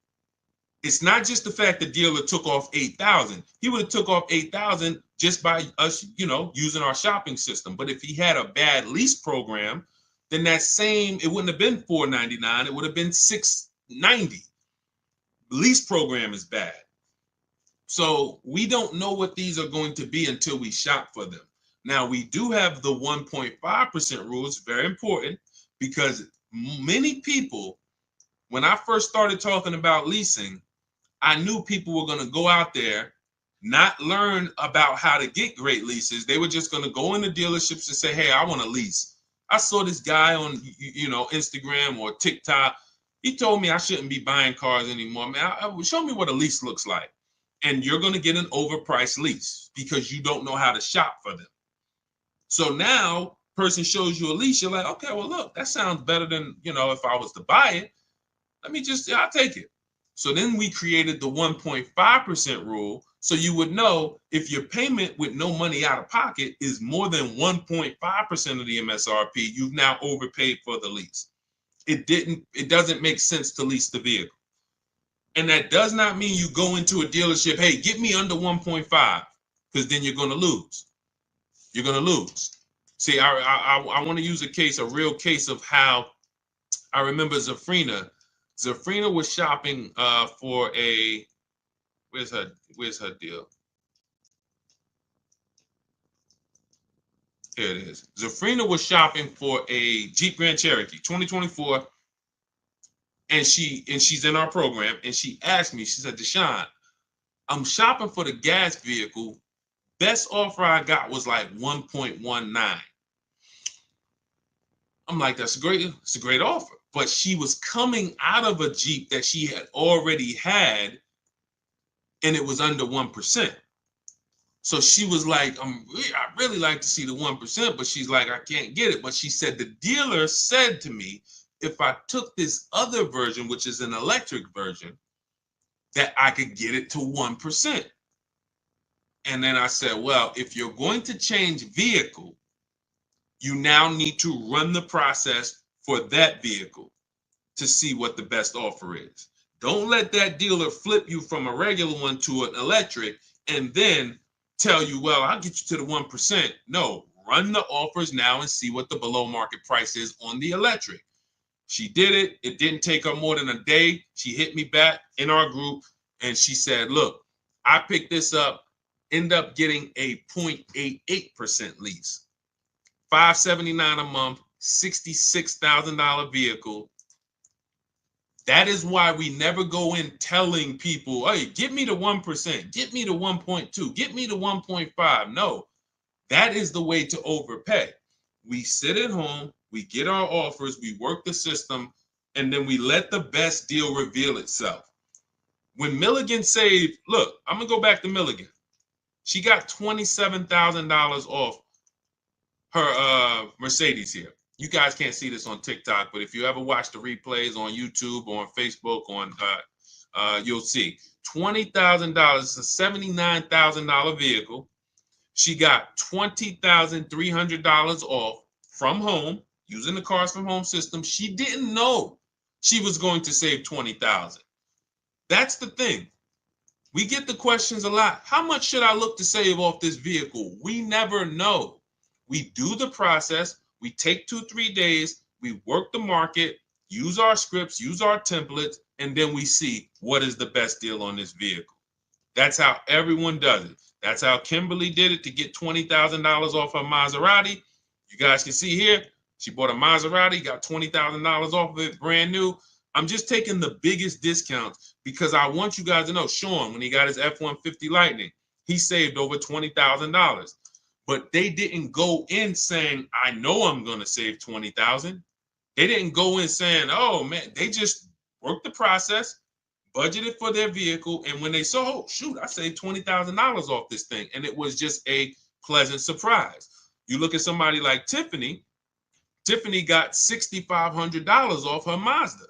It's not just the fact the dealer took off $8,000. He would have took off $8,000 just by us, using our shopping system. But if he had a bad lease program, then it wouldn't have been $499. It would have been $690. Lease program is bad. So we don't know what these are going to be until we shop for them. Now, we do have the 1.5% rule. It's very important because many people, when I first started talking about leasing, I knew people were going to go out there, not learn about how to get great leases. They were just going to go into dealerships and say, hey, I want to lease. I saw this guy on, Instagram or TikTok. He told me I shouldn't be buying cars anymore. Man, show me what a lease looks like. And you're going to get an overpriced lease because you don't know how to shop for them. So now, person shows you a lease, you're like, okay, well, look, that sounds better than, if I was to buy it. I'll take it. So then we created the 1.5% rule. So you would know if your payment with no money out of pocket is more than 1.5% of the MSRP, you've now overpaid for the lease. It doesn't make sense to lease the vehicle. And that does not mean you go into a dealership, hey, get me under 1.5, because then you're going to lose. You're going to lose. See, I want to use a real case of how I remember Zafrina. Zafrina was shopping for a, where's her deal? Here it is. Zafrina was shopping for a Jeep Grand Cherokee 2024. And she's in our program, and she asked me, she said, Deshone, I'm shopping for the gas vehicle. Best offer I got was like 1.19. I'm like, it's a great offer. But she was coming out of a Jeep that she had already had, and it was under 1%. So she was like, I really like to see the 1%, but she's like, I can't get it. But she said, the dealer said to me, if I took this other version, which is an electric version, that I could get it to 1%. And then I said, well, if you're going to change vehicle, you now need to run the process for that vehicle to see what the best offer is. Don't let that dealer flip you from a regular one to an electric and then tell you, well, I'll get you to the 1%. No, run the offers now and see what the below market price is on the electric. She did it. It didn't take her more than a day. She hit me back in our group and she said, look, I picked this up, end up getting a 0.88% lease, $579 a month, $66,000 vehicle. That is why we never go in telling people, hey, get me to 1%, get me to 1.2, get me to 1.5. No, that is the way to overpay. We sit at home, we get our offers, we work the system, and then we let the best deal reveal itself. When Milligan saved, look, I'm going to go back to Milligan. She got $27,000 off her Mercedes here. You guys can't see this on TikTok, but if you ever watch the replays on YouTube or on Facebook, you'll see $20,000. It's a $79,000 vehicle. She got $20,300 off from home using the Cars from Home system. She didn't know she was going to save $20,000. That's the thing. We get the questions a lot. How much should I look to save off this vehicle? We never know. We do the process. We take 2-3 days. We work the market, use our scripts, use our templates, and then we see what is the best deal on this vehicle. That's how everyone does it. That's how Kimberly did it to get $20,000 off her Maserati. You guys can see here, she bought a Maserati, got $20,000 off of it, brand new. I'm just taking the biggest discounts because I want you guys to know, Sean, when he got his F-150 Lightning, he saved over $20,000. But they didn't go in saying, I know I'm going to save $20,000. They didn't go in saying, oh, man, they just worked the process, budgeted for their vehicle, and when they saw, oh, shoot, I saved $20,000 off this thing, and it was just a pleasant surprise. You look at somebody like Tiffany. Tiffany got $6,500 off her Mazda.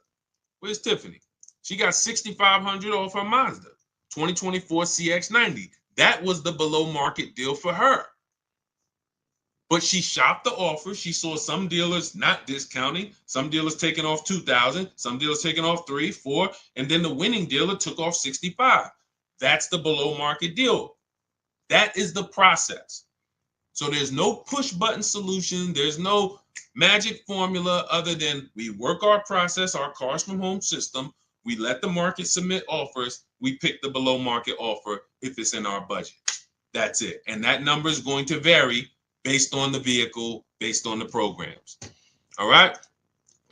Where's Tiffany? She got $6,500 off her Mazda, 2024 CX-90. That was the below market deal for her. But she shopped the offer. She saw some dealers not discounting, some dealers taking off $2,000, some dealers taking off $3,000, $4,000, and then the winning dealer took off $65,000. That's the below market deal. That is the process. So there's no push button solution. There's no magic formula other than we work our process, our Cars from Home system. We let the market submit offers. We pick the below market offer if it's in our budget. That's it. And that number is going to vary based on the vehicle, based on the programs. All right?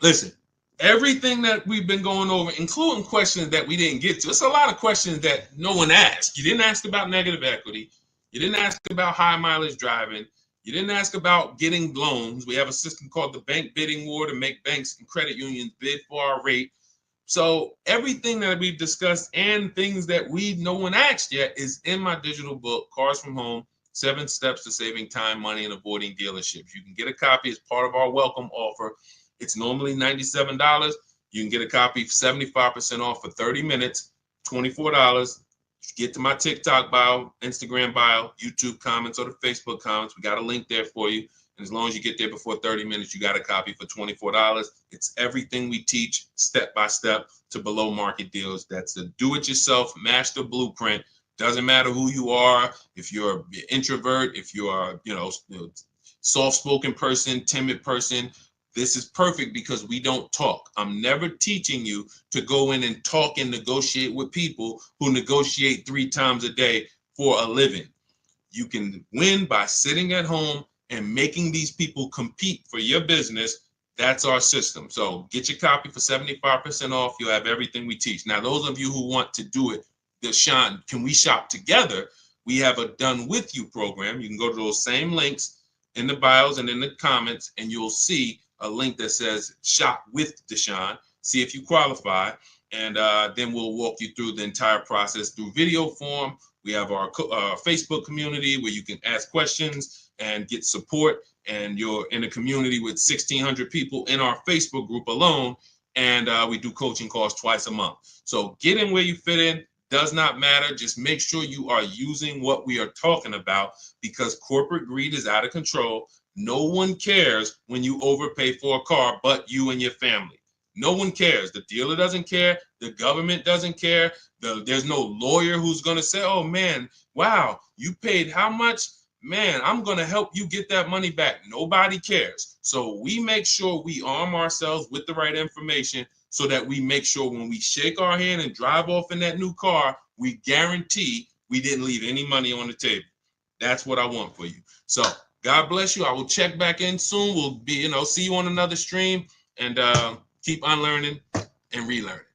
Listen, everything that we've been going over, including questions that we didn't get to, it's a lot of questions that no one asked. You didn't ask about negative equity. You didn't ask about high mileage driving. You didn't ask about getting loans. We have a system called the bank bidding war to make banks and credit unions bid for our rate. So everything that we've discussed and things that no one asked yet is in my digital book, Cars from Home, 7 Steps to Saving Time, Money, and Avoiding Dealerships. You can get a copy as part of our welcome offer. It's normally $97. You can get a copy 75% off for 30 minutes, $24. Get to my TikTok bio, Instagram bio, YouTube comments, or the Facebook comments. We got a link there for you. And as long as you get there before 30 minutes, you got a copy for $24. It's everything we teach step by step to below market deals. That's a do-it-yourself master blueprint. Doesn't matter who you are, if you're an introvert, if you are, soft-spoken person, timid person, this is perfect because we don't talk. I'm never teaching you to go in and talk and negotiate with people who negotiate 3 times a day for a living. You can win by sitting at home and making these people compete for your business. That's our system. So get your copy for 75% off. You'll have everything we teach. Now, those of you who want to do it, Deshone, can we shop together? We have a done with you program. You can go to those same links in the bios and in the comments, and you'll see a link that says shop with Deshone. See if you qualify, and then we'll walk you through the entire process through video form. We have our Facebook community where you can ask questions and get support, and you're in a community with 1,600 people in our Facebook group alone, and we do coaching calls twice a month. So get in where you fit in. Does not matter. Just make sure you are using what we are talking about, because corporate greed is out of control. No one cares when you overpay for a car but you and your family. No one cares. The dealer doesn't care. The government doesn't care. There's no lawyer who's going to say, oh, man, wow, you paid how much? Man, I'm going to help you get that money back. Nobody cares. So we make sure we arm ourselves with the right information so that we make sure when we shake our hand and drive off in that new car, we guarantee we didn't leave any money on the table. That's what I want for you. So God bless you. I will check back in soon. We'll be, see you on another stream, and keep unlearning and relearning.